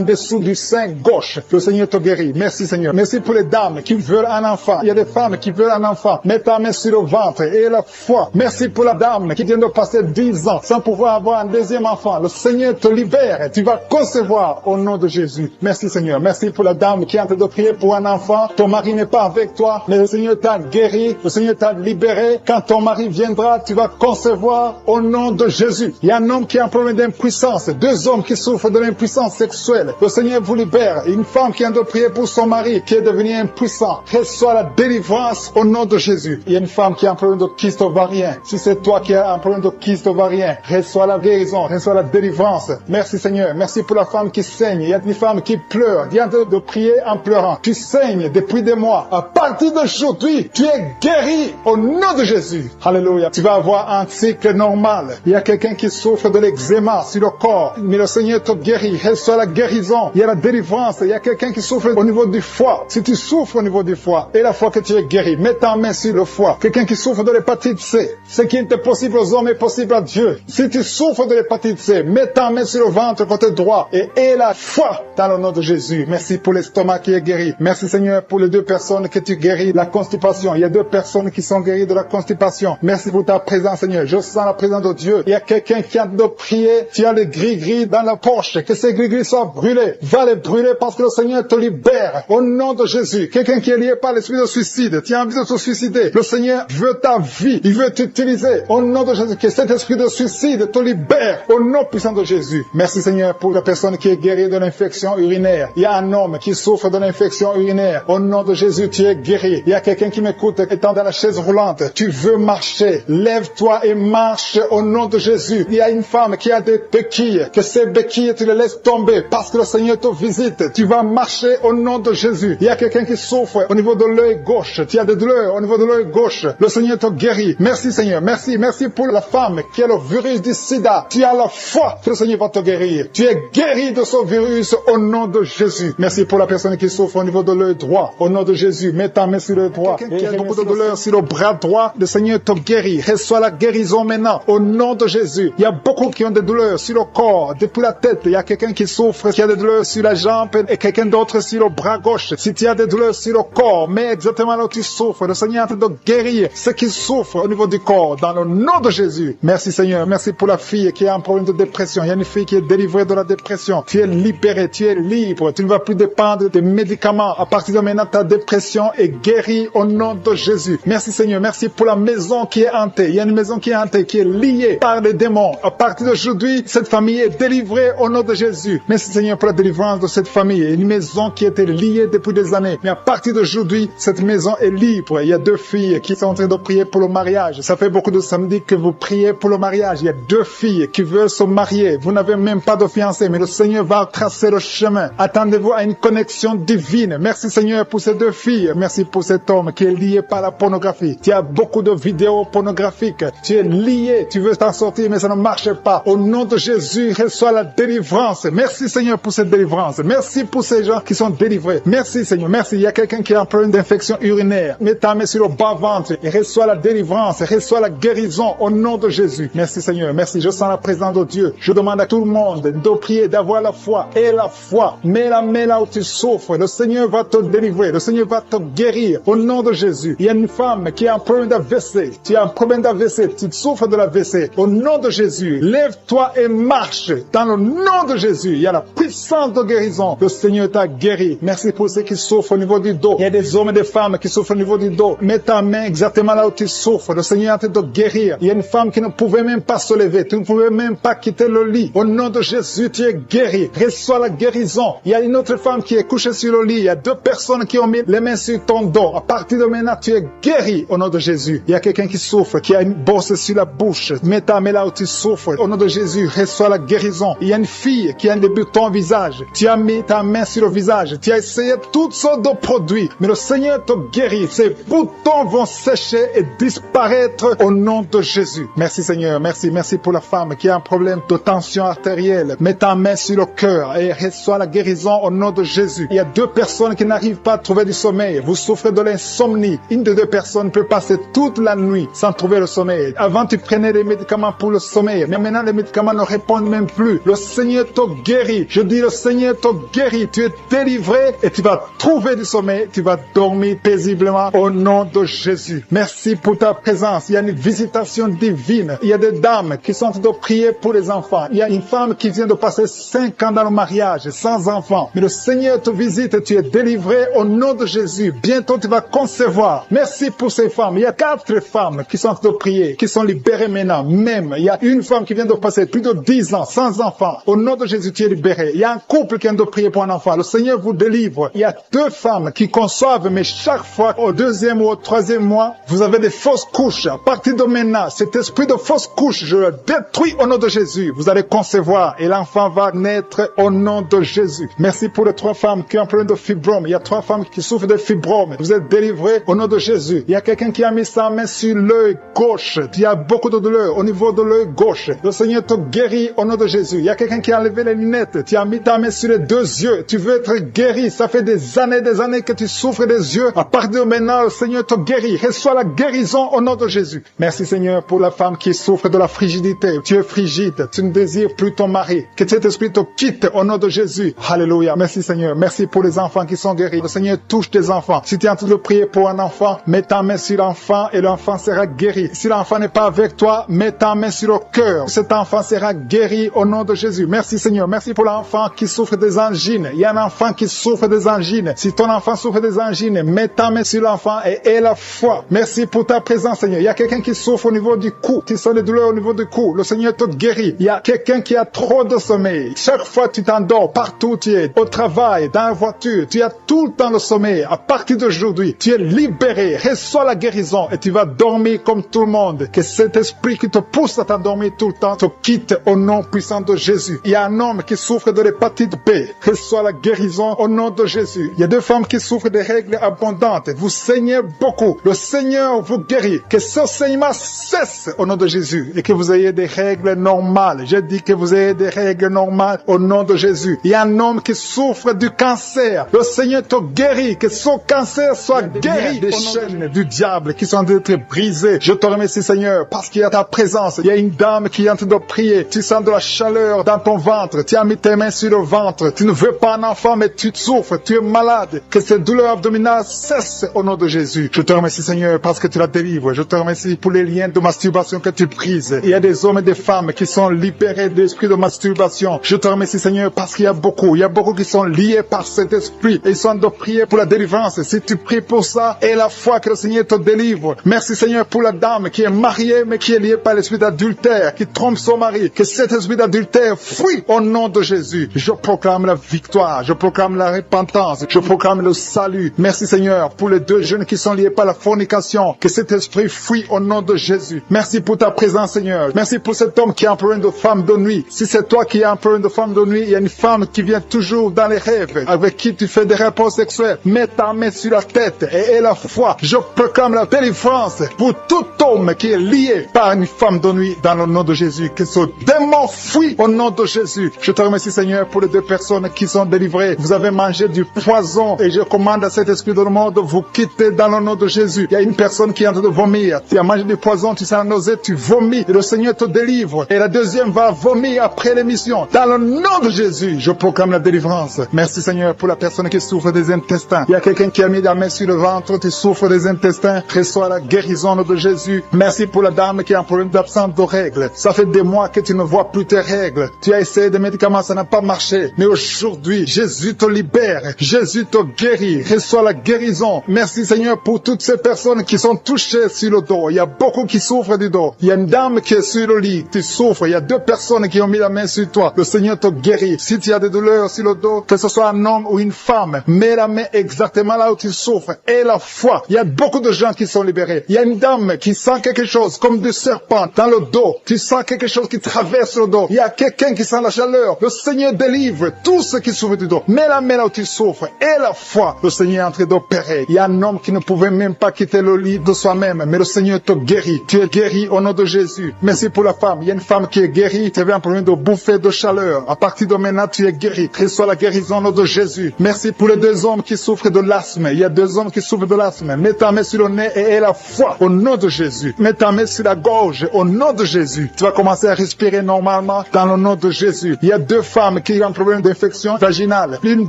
dessous du sein gauche. Le Seigneur te guérit. Merci, Seigneur. Merci pour les dames qui veulent un enfant. Il y a des femmes qui veulent un enfant. Mets ta main sur le ventre et la foi. Merci pour la dame qui vient de passer 10 ans sans pouvoir avoir un deuxième enfant. Le Seigneur te libère et tu vas concevoir au nom de Jésus. Merci Seigneur. Merci pour la dame qui est en train de prier pour un enfant. Ton mari n'est pas avec toi, mais le Seigneur t'a guéri, le Seigneur t'a libéré. Quand ton mari viendra, tu vas concevoir au nom de Jésus. Il y a un homme qui a un problème d'impuissance, 2 hommes qui souffrent de l'impuissance sexuelle. Le Seigneur vous libère. Une femme qui vient de prier pour son mari qui est devenu impuissant. Reçois la délivrance au nom de Jésus. Il y a une femme qui a un problème de kyste ovarien. Si c'est toi qui as un problème de kyste ovarien, reçois la guérison, reçois la délivrance. Merci Seigneur. Merci pour la femme qui saigne. Il y a une femme qui pleure. Viens de prier en pleurant. Tu saignes depuis des mois. À partir d'aujourd'hui, tu es guéri au nom de Jésus. Alléluia. Tu vas avoir un cycle normal. Il y a quelqu'un qui souffre de l'eczéma sur le corps. Mais le Seigneur te guérit. Reçois la guérison. Il y a la délivrance. Il y a quelqu'un qui souffre au niveau du foie. Si tu souffres au niveau du foie, et la fois que tu es guéri, mets ta main sur le foie. Quelqu'un qui souffre de l'hépatite C. Ce qui est impossible aux hommes est possible à Dieu. Si tu souffres de l'hépatite C, mets ta main sur le ventre côté droit et aie la foi dans le nom de Jésus. Merci pour l'estomac qui est guéri. Merci Seigneur pour les 2 personnes que tu guéris la constipation. Il y a 2 personnes qui sont guéries de la constipation. Merci pour ta présence Seigneur. Je sens la présence de Dieu. Il y a quelqu'un qui a de prier. Tu as les gris-gris dans la poche. Que ces gris-gris soient brûlés. Va les brûler parce que le Seigneur te libère. Au nom de Jésus. Quelqu'un qui est lié par l'esprit de suicide. Tu as envie de te suicider. Le Seigneur veut ta vie. Il veut t'utiliser. Au nom de Jésus. Que cet esprit de suicide te libère. Au nom puissant de Jésus. Merci Seigneur pour la personne qui est guérie de l'infection urinaire. Il y a un homme qui souffre de l'infection urinaire. Au nom de Jésus, tu es guéri. Il y a quelqu'un qui m'écoute étant dans la chaise roulante. Tu veux marcher. Lève-toi et marche au nom de Jésus. Il y a une femme qui a des béquilles. Que ces béquilles, tu les laisses tomber parce que le Seigneur te visite. Tu vas marcher au nom de Jésus. Il y a quelqu'un qui souffre au niveau de l'œil gauche. Tu as des douleurs au niveau de l'œil gauche. Le Seigneur te guérit. Merci Seigneur. Merci. Merci pour la femme qui a le virus du sida. Tu as la foi que le Seigneur va te guérir. Tu es guéri de ce virus au nom de Jésus. Merci pour la personne qui souffre au niveau de l'œil droit. Au nom de Jésus, mets ta main sur l'œil droit. Quelqu'un qui a beaucoup de douleur sur le bras droit, le Seigneur te guérit. Reçois la guérison maintenant au nom de Jésus. Il y a beaucoup qui ont des douleurs sur le corps, depuis la tête. Il y a quelqu'un qui souffre, qui a des douleurs sur la jambe et quelqu'un d'autre sur le bras gauche. Si tu as des douleurs sur le corps, mets exactement là où tu souffres. Le Seigneur est en train de guérir ceux qui souffrent au niveau du corps dans le nom de Jésus. Merci Seigneur. Merci pour la fille qui a un problème de dépression. Il y a une fille qui est délivrée de la dépression. Tu es libéré, tu es libre. Tu ne vas plus dépendre des médicaments. À partir de maintenant, ta dépression est guérie au nom de Jésus. Merci Seigneur. Merci pour la maison qui est hantée. Il y a une maison qui est hantée, qui est liée par les démons. À partir d'aujourd'hui, cette famille est délivrée au nom de Jésus. Merci Seigneur pour la délivrance de cette famille. Une maison qui était liée depuis des années. Mais à partir d'aujourd'hui, cette maison est libre. Il y a 2 filles qui sont en train de prier pour le mariage. Ça fait beaucoup de samedis que vous priez pour le mariage. Il y a 2 filles qui veulent se marier. Vous n'avez même pas de fiancé, mais le Seigneur va tracer le chemin. Attendez-vous à une connexion divine. Merci Seigneur pour ces 2 filles. Merci pour cet homme qui est lié par la pornographie. Tu as beaucoup de vidéos pornographiques. Tu es lié. Tu veux t'en sortir, mais ça ne marche pas. Au nom de Jésus, reçois la délivrance. Merci Seigneur pour cette délivrance. Merci pour ces gens qui sont délivrés. Merci Seigneur. Merci. Il y a quelqu'un qui a un problème d'infection urinaire. Mets ta main sur le bas-ventre et reçois la délivrance. Reçois la guérison au nom de Jésus. Merci Seigneur. Merci. Je sens la présence de Dieu. Je demande à tout le monde de prier, d'avoir la foi. Et la foi. Mets la main là où tu souffres. Le Seigneur va te délivrer. Le Seigneur va te guérir au nom de Jésus. Il y a une femme qui a un problème d'AVC. Tu as un problème d'AVC. Tu souffres de l'AVC. Au nom de Jésus, lève-toi et marche. Dans le nom de Jésus, il y a la puissance de guérison. Le Seigneur t'a guéri. Merci pour ceux qui souffrent au niveau du dos. Il y a des hommes et des femmes qui souffrent au niveau du dos. Mets ta main exactement là où tu souffres. Le Seigneur est en train de guérir. Il y a une femme qui ne pouvait même pas se lever. Tu ne pouvais même pas quitter le lit. Au nom de Jésus, tu es guéri. Reçois la guérison. Il y a une autre femme qui est couchée sur le lit. Il y a 2 personnes qui ont mis les mains sur ton dos. À partir de maintenant, tu es guéri au nom de Jésus. Il y a quelqu'un qui souffre, qui a une bosse sur la bouche. Mets ta main là où tu souffres. Au nom de Jésus, reçois la guérison. Il y a une fille qui a un débutant au visage. Tu as mis ta main sur le visage. Tu as essayé toutes sortes de produits. Mais le Seigneur te guérit. Ces boutons vont sécher et disparaître au nom de Jésus. Merci Seigneur. Merci. Merci pour la femme qui a un problème de tension artérielle. Mets ta main sur le cœur et reçois la guérison au nom de Jésus. Il y a 2 personnes qui n'arrivent pas à trouver du sommeil. Vous souffrez de l'insomnie. Une des 2 personnes peut passer toute la nuit sans trouver le sommeil. Avant, tu prenais des médicaments pour le sommeil. Mais maintenant, les médicaments ne répondent même plus. Le Seigneur te guérit. Je dis, le Seigneur te guérit. Tu es délivré et tu vas trouver du sommeil. Tu vas dormir paisiblement au nom de Jésus. Merci Merci pour ta présence. Il y a une visitation divine. Il y a des dames qui sont en train de prier pour les enfants. Il y a une femme qui vient de passer 5 ans dans le mariage, sans enfants. Mais le Seigneur te visite et tu es délivré au nom de Jésus. Bientôt tu vas concevoir. Merci pour ces femmes. Il y a 4 femmes qui sont en train de prier, qui sont libérées maintenant. Même, il y a une femme qui vient de passer plus de 10 ans sans enfants. Au nom de Jésus, tu es libéré. Il y a un couple qui vient de prier pour un enfant. Le Seigneur vous délivre. Il y a 2 femmes qui conçoivent, mais chaque fois, au 2e ou au 3e mois, vous avez des fausses couches. À partir de maintenant, cet esprit de fausses couches, je le détruis au nom de Jésus. Vous allez concevoir et l'enfant va naître au nom de Jésus. Merci pour les 3 femmes qui ont un problème de fibrome. Il y a 3 femmes qui souffrent de fibrome. Vous êtes délivrés au nom de Jésus. Il y a quelqu'un qui a mis sa main sur l'œil gauche. Il y a beaucoup de douleur au niveau de l'œil gauche. Le Seigneur te guérit au nom de Jésus. Il y a quelqu'un qui a enlevé les lunettes. Tu as mis ta main sur les 2 yeux. Tu veux être guéri. Ça fait des années que tu souffres des yeux. À partir de maintenant, le Seigneur te guérit. Reçois la guérison au nom de Jésus. Merci Seigneur pour la femme qui souffre de la frigidité. Tu es frigide. Tu ne désires plus ton mari. Que cet esprit te quitte au nom de Jésus. Alléluia. Merci Seigneur. Merci pour les enfants qui sont guéris. Le Seigneur touche tes enfants. Si tu es en train de prier pour un enfant, mets ta main sur l'enfant et l'enfant sera guéri. Si l'enfant n'est pas avec toi, mets ta main sur le cœur. Cet enfant sera guéri au nom de Jésus. Merci Seigneur. Merci pour l'enfant qui souffre des angines. Il y a un enfant qui souffre des angines. Si ton enfant souffre des angines, mets ta main sur l'enfant et aie la foi. Merci pour ta présence Seigneur. Il y a quelqu'un qui souffre au niveau du cou. Tu sens des douleurs au niveau du cou. Le Seigneur te guérit. Il y a quelqu'un qui a trop de sommeil. Chaque fois tu t'endors, partout où tu es, au travail, dans la voiture, tu as tout le temps le sommeil. À partir d'aujourd'hui, tu es libéré. Reçois la guérison et tu vas dormir comme tout le monde. Que cet esprit qui te pousse à t'endormir tout le temps te quitte au nom puissant de Jésus. Il y a un homme qui souffre de l'hépatite B. Reçois la guérison au nom de Jésus. Il y a 2 femmes qui souffrent des règles abondantes. Vous saignez beaucoup. Le Seigneur vous guérit. Que ce saignement cesse au nom de Jésus et que vous ayez des règles normales. J'ai dit que vous ayez des règles normales au nom de Jésus. Il y a un homme qui souffre du cancer. Le Seigneur te guérit. Que son cancer soit guéri des chaînes du diable qui sont en train d'être brisées. Je te remercie Seigneur parce qu'il y a ta présence. Il y a une dame qui est en train de prier. Tu sens de la chaleur dans ton ventre. Tu as mis tes mains sur le ventre. Tu ne veux pas un enfant mais tu souffres. Tu es malade. Que cette douleur abdominale cesse au nom de Jésus. Je te remercie Seigneur parce que tu la délivres. Je te remercie pour les liens de masturbation que tu brises. Il y a des hommes et des femmes qui sont libérés de l'esprit de masturbation. Je te remercie Seigneur parce qu'il y a beaucoup qui sont liés par cet esprit et ils sont de prier pour la délivrance. Si tu pries pour ça, et la foi que le Seigneur te délivre. Merci Seigneur pour la dame qui est mariée mais qui est liée par l'esprit d'adultère, qui trompe son mari. Que cet esprit d'adultère fuit au nom de Jésus. Je proclame la victoire. Je proclame la repentance. Je proclame le salut. Merci Seigneur pour les 2 jeunes qui sont liés par la fornication. Que cet esprit fuit au nom de Jésus. Merci pour ta présence Seigneur. Merci pour cet homme qui a un problème de femme de nuit. Si c'est toi qui as un problème de femme de nuit, il y a une femme qui vient toujours dans les rêves avec qui tu fais des rapports sexuels. Mets ta main sur la tête et aie la foi. Je proclame la délivrance pour tout homme qui est lié par une femme de nuit dans le nom de Jésus. Que ce démon fuit au nom de Jésus. Je te remercie Seigneur pour les 2 personnes qui sont délivrées. Vous avez mangé du poison et je commande à cet esprit de le monde de vous quitter dans le nom de Jésus. Il y a une personne qui est en train de vomir. Tu as mangé du poison, tu sens la nausée, tu vomis et le Seigneur te délivre. Et la deuxième va vomir après l'émission. Dans le nom de Jésus, je proclame la délivrance. Merci Seigneur pour la personne qui souffre des intestins. Il y a quelqu'un qui a mis la main sur le ventre, tu souffres des intestins. Reçois la guérison de Jésus. Merci pour la dame qui a un problème d'absence de règles. Ça fait des mois que tu ne vois plus tes règles. Tu as essayé des médicaments, ça n'a pas marché. Mais aujourd'hui, Jésus te libère. Jésus te guérit. Reçois la guérison. Merci Seigneur pour toutes ces personnes qui sont touchées sur le dos. Il y a beaucoup qui souffrent du dos. Il y a une dame qui est sur le lit. Tu souffres. Il y a 2 personnes qui ont mis la main sur toi. Le Seigneur te guérit. Si tu as des douleurs sur le dos, que ce soit un homme ou une femme, mets la main exactement là où tu souffres. Et la foi. Il y a beaucoup de gens qui sont libérés. Il y a une dame qui sent quelque chose comme du serpent dans le dos. Tu sens quelque chose qui traverse le dos. Il y a quelqu'un qui sent la chaleur. Le Seigneur délivre tous ceux qui souffrent du dos. Mets la main là où tu souffres. Et la foi. Le Seigneur est en train d'opérer. Il y a un homme qui ne pouvait même pas quitter le lit de soi-même. Mais le Seigneur te guérit. Tu es guéri au nom de Jésus. Merci pour la femme. Il y a une femme qui est guérie. Tu avais un problème de bouffée de chaleur. À partir de maintenant, tu es guéri. Reçois la guérison au nom de Jésus. Merci pour les 2 hommes qui souffrent de l'asthme. Il y a 2 hommes qui souffrent de l'asthme. Mets ta main sur le nez et aie la foi au nom de Jésus. Mets ta main sur la gorge au nom de Jésus. Tu vas commencer à respirer normalement dans le nom de Jésus. Il y a 2 femmes qui ont un problème d'infection vaginale. L'une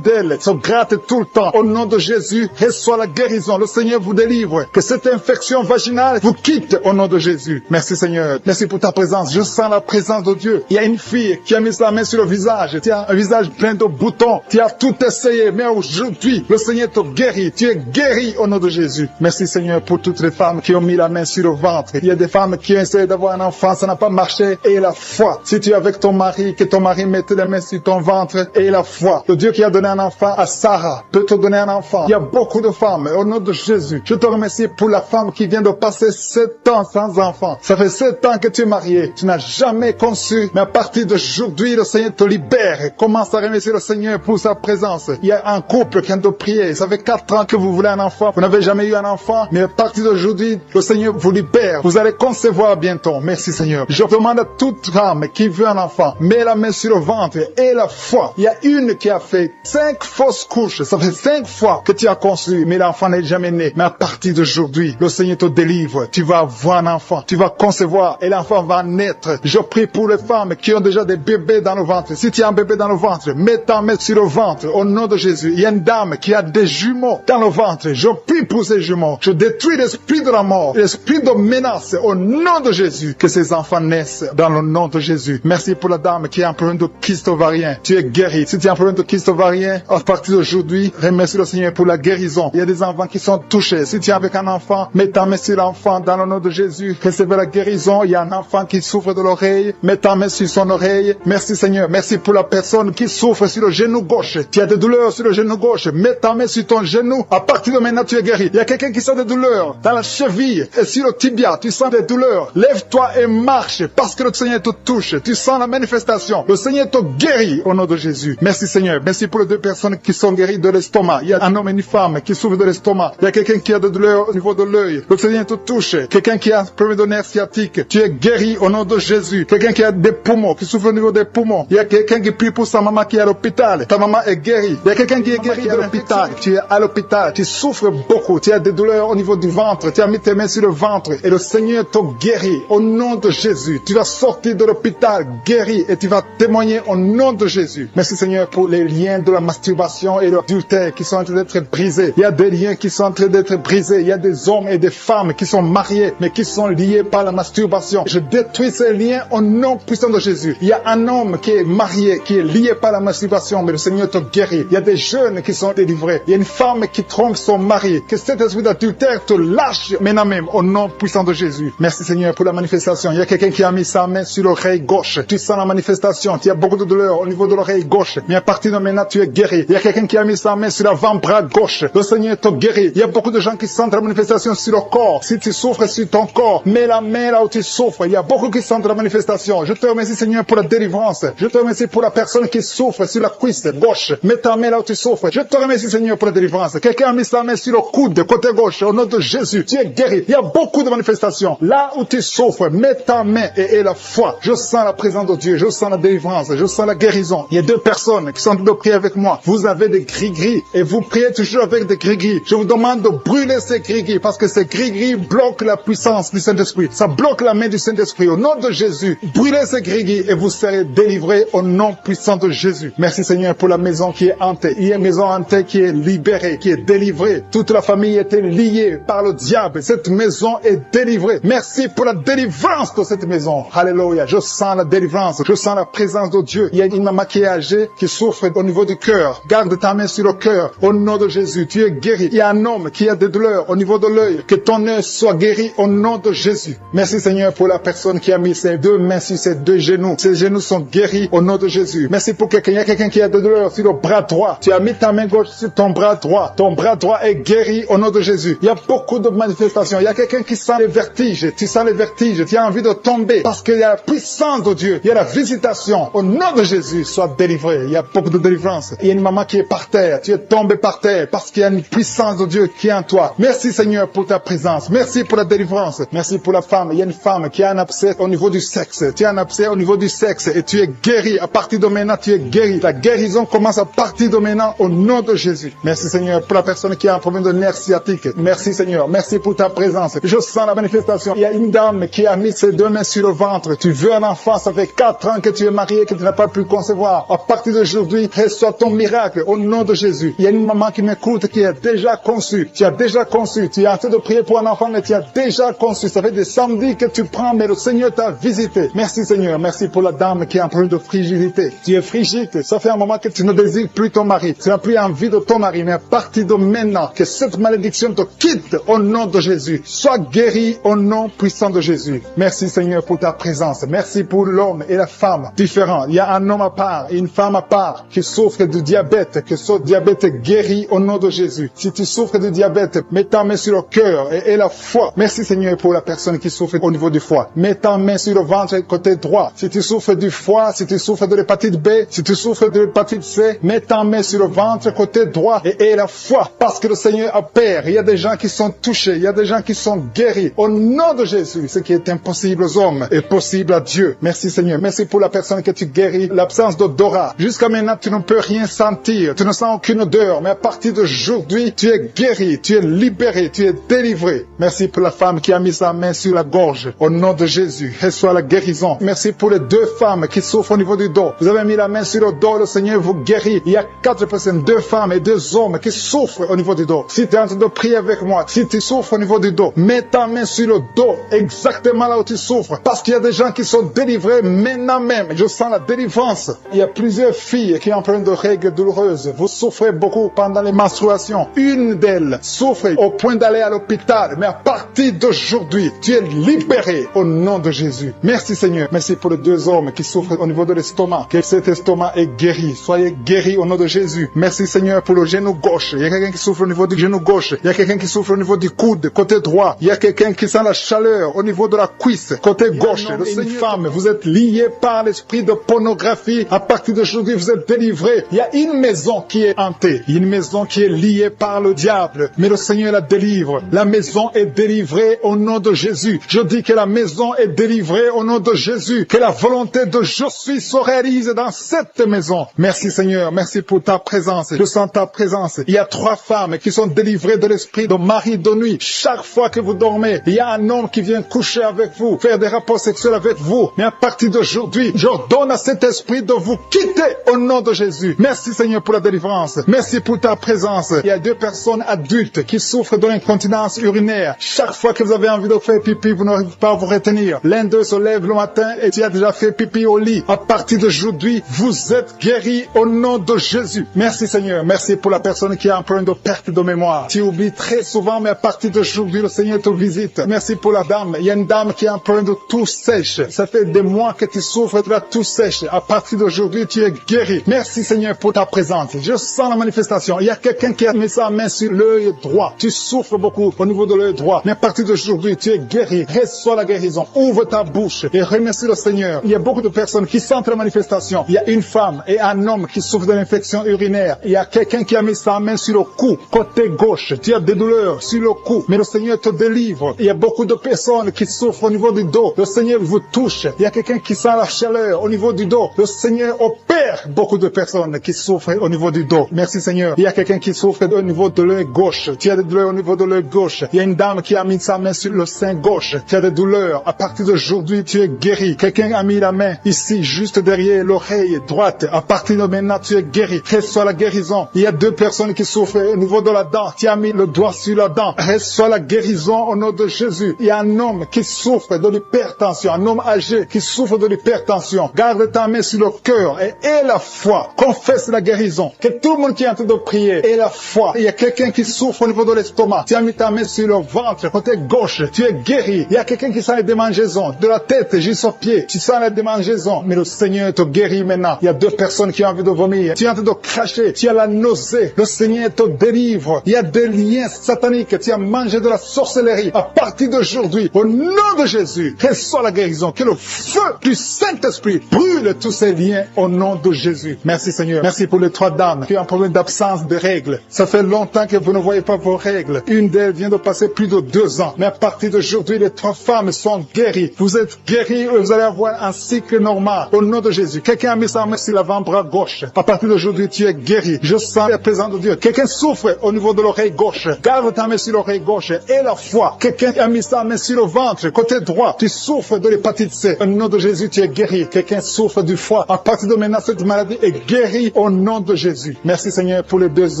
d'elles se gratte tout le temps. Au nom de Jésus, reçois la guérison. Le Seigneur vous délivre. Que cette infection infections vaginales vous quittent au nom de Jésus. Merci Seigneur. Merci pour ta présence. Je sens la présence de Dieu. Il y a une fille qui a mis sa main sur le visage. Tu as un visage plein de boutons. Tu as tout essayé. Mais aujourd'hui, le Seigneur te guérit. Tu es guéri au nom de Jésus. Merci Seigneur pour toutes les femmes qui ont mis la main sur le ventre. Il y a des femmes qui ont essayé d'avoir un enfant. Ça n'a pas marché. Et la foi. Si tu es avec ton mari, que ton mari mette les mains sur ton ventre. Et la foi. Le Dieu qui a donné un enfant à Sarah peut te donner un enfant. Il y a beaucoup de femmes. Au nom de Jésus, je te remercie pour la femme qui vient de passer 7 ans sans enfant. Ça fait 7 ans que tu es marié. Tu n'as jamais conçu. Mais à partir d'aujourd'hui, le Seigneur te libère. Commence à remercier le Seigneur pour sa présence. Il y a un couple qui vient de prier. Ça fait 4 ans que vous voulez un enfant. Vous n'avez jamais eu un enfant. Mais à partir d'aujourd'hui, le Seigneur vous libère. Vous allez concevoir bientôt. Merci Seigneur. Je demande à toute femme qui veut un enfant, mets la main sur le ventre et la foi. Il y a une qui a fait 5 fausses couches. Ça fait 5 fois que tu as conçu, mais l'enfant n'est jamais né. Mais à partir d'aujourd'hui, le Seigneur te délivre. Tu vas avoir un enfant. Tu vas concevoir et l'enfant va naître. Je prie pour les femmes qui ont déjà des bébés dans le ventre. Si tu as un bébé dans le ventre, mets ta main sur le ventre au nom de Jésus. Il y a une dame qui a des jumeaux dans le ventre. Je prie pour ces jumeaux. Je détruis l'esprit de la mort, l'esprit de menace au nom de Jésus. Que ces enfants naissent dans le nom de Jésus. Merci pour la dame qui a un problème de kyste ovarien. Tu es guéri. Si tu as un problème de kyste ovarien, à partir d'aujourd'hui, remercie le Seigneur pour la guérison. Il y a des enfants qui sont touchés. Si tu es avec un enfant, mets ta main sur l'enfant dans le nom de Jésus. Recevez la guérison. Il y a un enfant qui souffre de l'oreille. Mets ta main sur son oreille. Merci Seigneur. Merci pour la personne qui souffre sur le genou gauche. Tu as des douleurs sur le genou gauche. Mets ta main sur ton genou. À partir de maintenant, tu es guéri. Il y a quelqu'un qui sent des douleurs dans la cheville et sur le tibia. Tu sens des douleurs. Lève-toi et marche parce que le Seigneur te touche. Tu sens la manifestation. Le Seigneur te guérit au nom de Jésus. Merci Seigneur. Merci pour les 2 personnes qui sont guéries de l'estomac. Il y a un homme et une femme qui souffrent de l'estomac. Il y a quelqu'un qui a des douleurs au niveau de l'œil. Le Seigneur te touche. Quelqu'un qui a un problème de nerf sciatique. Tu es guéri au nom de Jésus. Quelqu'un qui a des poumons, qui souffre au niveau des poumons. Il y a quelqu'un qui prie pour sa maman qui est à l'hôpital. Ta maman est guérie. Il y a quelqu'un qui est guéri de l'hôpital. Tu es à l'hôpital. Tu souffres beaucoup. Tu as des douleurs au niveau du ventre. Tu as mis tes mains sur le ventre. Et le Seigneur te guérit au nom de Jésus. Tu vas sortir de l'hôpital guéri et tu vas témoigner au nom de Jésus. Merci Seigneur pour les liens de la masturbation et de l'adultère qui sont en train d'être brisés. Il y a des liens qui sont en train d'être brisés. Il y a des hommes et des femmes qui sont mariés mais qui sont liés par la masturbation. Je détruis ces liens au nom puissant de Jésus. Il y a un homme qui est marié, qui est lié par la masturbation, mais le Seigneur te guérit. Il y a des jeunes qui sont délivrés. Il y a une femme qui trompe son mari. Que cet esprit d'adultère te lâche maintenant même au nom puissant de Jésus. Merci Seigneur pour la manifestation. Il y a quelqu'un qui a mis sa main sur l'oreille gauche. Tu sens la manifestation. Tu as beaucoup de douleur au niveau de l'oreille gauche. Mais à partir de maintenant, tu es guéri. Il y a quelqu'un qui a mis sa main sur l'avant-bras gauche. Le Seigneur te guérit. Il y a beaucoup de gens qui sentent la manifestation sur le corps. Si tu souffres sur ton corps, mets la main là où tu souffres. Il y a beaucoup qui sentent la manifestation. Je te remercie Seigneur pour la délivrance. Je te remercie pour la personne qui souffre sur la cuisse gauche. Mets ta main là où tu souffres. Je te remercie Seigneur pour la délivrance. Quelqu'un a mis sa main sur le coude côté gauche. Au nom de Jésus, tu es guéri. Il y a beaucoup de manifestations. Là où tu souffres, mets ta main et la foi. Je sens la présence de Dieu. Je sens la délivrance. Je sens la guérison. Il y a 2 personnes qui sont en train de prier avec moi. Vous avez des gris-gris et vous priez toujours avec des gris-gris. Je vous demande de brûler ces gris-gris parce que ces gris-gris bloquent la puissance du Saint-Esprit. Ça bloque la main du Saint-Esprit. Au nom de Jésus, brûlez ces gris-gris et vous serez délivrés au nom puissant de Jésus. Merci Seigneur pour la maison qui est hantée. Il y a une maison hantée qui est libérée, qui est délivrée. Toute la famille était liée par le diable. Cette maison est délivrée. Merci pour la délivrance de cette maison. Alléluia. Je sens la délivrance. Je sens la présence de Dieu. Il y a une maman qui est âgée, qui souffre au niveau du cœur. Garde ta main sur le cœur. Au nom de Jésus, tu es guéri. Il y a un homme qui a des douleurs au niveau de l'œil. Que ton œil soit guéri au nom de Jésus. Merci Seigneur pour la personne qui a mis ses 2 mains sur ses 2 genoux. Ses genoux sont guéris au nom de Jésus. Merci pour quelqu'un. Il y a quelqu'un qui a des douleurs sur le bras droit. Tu as mis ta main gauche sur ton bras droit. Ton bras droit est guéri au nom de Jésus. Il y a beaucoup de manifestations. Il y a quelqu'un qui sent les vertiges. Tu sens les vertiges. Tu as envie de tomber parce qu'il y a la puissance de Dieu. Il y a la visitation. Au nom de Jésus, sois délivré. Il y a beaucoup de délivrance. Il y a une maman qui est par terre. Tu es tombé par terre parce qu'il y a une puissance de Dieu qui est en toi. Merci Seigneur pour ta présence. Merci pour la délivrance. Merci pour la femme. Il y a une femme qui a un abcès au niveau du sexe. Tu as un abcès au niveau du sexe et tu es guéri. À partir de maintenant, tu es guéri. La guérison commence à partir de maintenant au nom de Jésus. Merci Seigneur pour la personne qui a un problème de nerf sciatique. Merci Seigneur. Merci pour ta présence. Je sens la manifestation. Il y a une dame qui a mis ses 2 mains sur le ventre. Tu veux un enfant. Ça fait 4 ans que tu es marié, que tu n'as pas pu concevoir. À partir d'aujourd'hui, reçois ton miracle au nom de Jésus. Il y a une maman qui m'écoute qui a déjà conçu. Tu as déjà conçu. Tu es en train de prier pour un enfant, mais tu as déjà conçu. Ça fait des samedis que tu prends, mais le Seigneur t'a visité. Merci Seigneur, merci pour la dame qui est en problème de frigidité. Tu es frigide, ça fait un moment que tu ne désires plus ton mari. Tu n'as plus envie de ton mari, mais à partir de maintenant, que cette malédiction te quitte au nom de Jésus. Sois guéri au nom puissant de Jésus. Merci Seigneur pour ta présence. Merci pour l'homme et la femme différents. Il y a un homme à part et une femme à part qui souffre du diabète, que ce diabète est guéri au nom de Jésus. Si tu souffres du diabète, mets ta main sur le cœur et la foi. Merci Seigneur pour la personne qui souffre au niveau du foie. Mets ta main sur le ventre côté droit. Si tu souffres du foie, si tu souffres de l'hépatite B, si tu souffres de l'hépatite C, mets ta main sur le ventre côté droit et la foi. Parce que le Seigneur opère. Il y a des gens qui sont touchés. Il y a des gens qui sont guéris. Au nom de Jésus, ce qui est impossible aux hommes est possible à Dieu. Merci Seigneur. Merci pour la personne que tu guéris. L'absence d'odorat. Jusqu'à maintenant, tu ne peux rien sentir. Tu ne sens aucune odeur. Mais à partir d'aujourd'hui, tu es guéri. Tu es libéré. Tu es délivré. Merci pour la femme qui a mis sa main sur la gorge. Au nom de Jésus, reçois la guérison. Merci pour les deux femmes qui souffrent au niveau du dos. Vous avez mis la main sur le dos. Le Seigneur vous guérit. Il y a 4 personnes, 2 femmes et 2 hommes qui souffrent au niveau du dos. Si tu es en train de prier avec moi, si tu souffres au niveau du dos, mets ta main sur le dos, exactement là où tu souffres. Parce qu'il y a des gens qui sont délivrés maintenant même. Je sens la délivrance. Il y a plusieurs filles qui ont plein de règles douloureuses. Vous souffrez beaucoup pendant les menstruations. Une d'elles souffre au point d'aller à l'hôpital. Mais à partir d'aujourd'hui, tu es libéré au nom de Jésus. Merci Seigneur. Merci pour les 2 hommes qui souffrent au niveau de l'estomac. Que cet estomac est guéri. Soyez guéris au nom de Jésus. Merci Seigneur pour le genou gauche. Il y a quelqu'un qui souffre au niveau du genou gauche. Il y a quelqu'un qui souffre au niveau du coude, côté droit. Il y a quelqu'un qui sent la chaleur au niveau de la cuisse, côté gauche. Le Seigneur, une femme, vous êtes liés par l'esprit de pornographie. À partir d'aujourd'hui, vous êtes délivrés. Il y a une maison qui est hantée. Une maison qui est liée par le diable. Mais le Seigneur la délivre. La maison est délivrée au nom de Jésus. Je dis que la maison est délivrée au nom de Jésus. Que la volonté de je suis se réalise dans cette maison. Merci Seigneur. Merci pour ta présence. Je sens ta présence. Il y a 3 femmes qui sont délivrées de l'esprit de mari de nuit. Chaque fois que vous dormez, il y a un homme qui vient coucher avec vous, faire des rapports sexuels avec vous. Mais à partir d'aujourd'hui, j'ordonne à cet esprit de vous quitter au nom de Jésus. Merci Seigneur pour la délivrance. Merci pour ta présence. Il y a 2 personnes adultes qui souffrent de l'incontinence urinaire. Chaque fois que vous avez envie de faire pipi, vous n'arrivez pas à vous retenir. L'un d'eux se lève le matin et tu as déjà fait pipi au lit. À partir d'aujourd'hui, vous êtes guéris au nom de Jésus. Merci Seigneur. Merci pour la personne qui a un problème de perte de mémoire. Tu oublies très souvent, mais à partir d'aujourd'hui, le Seigneur te visite. Merci pour la dame. Il y a une dame qui a un problème de toux sèche. Ça fait des mois que tu souffres de la toux sèche. À partir d'aujourd'hui, tu es guéri. Merci Seigneur pour ta présence. Je sens la manifestation. Il y a quelqu'un qui a mis sa main sur l'œil droit. Tu souffres beaucoup au niveau de l'œil droit. Mais à partir d'aujourd'hui, tu es guéri. Reçois la guérison. Ouvre ta bouche et remercie le Seigneur. Il y a beaucoup de personnes qui sentent la manifestation. Il y a une femme et un homme qui souffrent de l'infection urinaire. Il y a quelqu'un qui a mis sa main sur le cou, côté gauche. Tu as des douleurs sur le cou, mais le Seigneur te délivre. Il y a beaucoup de personnes qui souffrent au niveau du dos. Le Seigneur vous touche. Il y a quelqu'un qui sent la chaleur au niveau du dos. Le Seigneur opère beaucoup de personnes qui souffrent au niveau du dos. Merci Seigneur. Il y a quelqu'un qui souffre au niveau de l'œil gauche. Tu as des douleurs au niveau de l'œil gauche. Il y a une dame qui a mis sa main sur le sein gauche. Tu as des douleurs. À partir d'aujourd'hui, tu es guéri. Quelqu'un a mis la main ici, juste derrière l'oreille droite. À partir de maintenant, tu es guéri. Reçois la guérison. Il y a 2 personnes qui souffrent au niveau de la dent. Tu as mis le doigt sur la dent. Reçois la guérison au nom de Jésus. Il y a un homme qui souffre de l'hypertension. Un homme âgé qui souffre de l'hypertension. Garde ta main sur le cœur et aie la foi. Confesse la guérison. Que tout le monde qui est en train de prier ait la foi. Il y a quelqu'un qui souffre au niveau de l'estomac. Tu as mis ta main sur le ventre, côté gauche. Tu es guéri. Il y a quelqu'un qui sent les démangeaisons. De la tête jusqu'aux pieds. Tu sens les démangeaisons. Mais le Seigneur te guérit maintenant. Il y a 2 personnes qui ont envie de vomir. Tu es en train de cracher. Tu as la nausée. Le Seigneur te délivre. Il y a des liens sataniques. Tu as mangé de la sorcellerie. À partir d'aujourd'hui, au nom de Jésus, reçois la guérison. Que le feu du Saint-Esprit brûle tous ces liens au nom de Jésus. Merci Seigneur. Merci pour les 3 dames qui ont un problème d'absence de règles. Ça fait longtemps que vous ne voyez pas vos règles. Une d'elles vient de passer plus de 2 ans. Mais à partir d'aujourd'hui, les 3 femmes sont guéries. Vous êtes guéris et vous allez avoir un cycle normal. Au nom de Jésus. Quelqu'un a mis sa main sur l'avant-bras gauche. À partir d'aujourd'hui, tu es guéri. Je sens la présence de Dieu. Quelqu'un souffre au niveau de l'oreille gauche. Garde ta main sur l'oreille gauche et la foi. Quelqu'un a mis sa main sur le ventre, côté droit. Tu souffres de l'hépatite C. Au nom de Jésus, tu es guéri. Quelqu'un souffre du foie. À partir de maintenant, cette maladie est guérie au nom de Jésus. Merci Seigneur pour les 2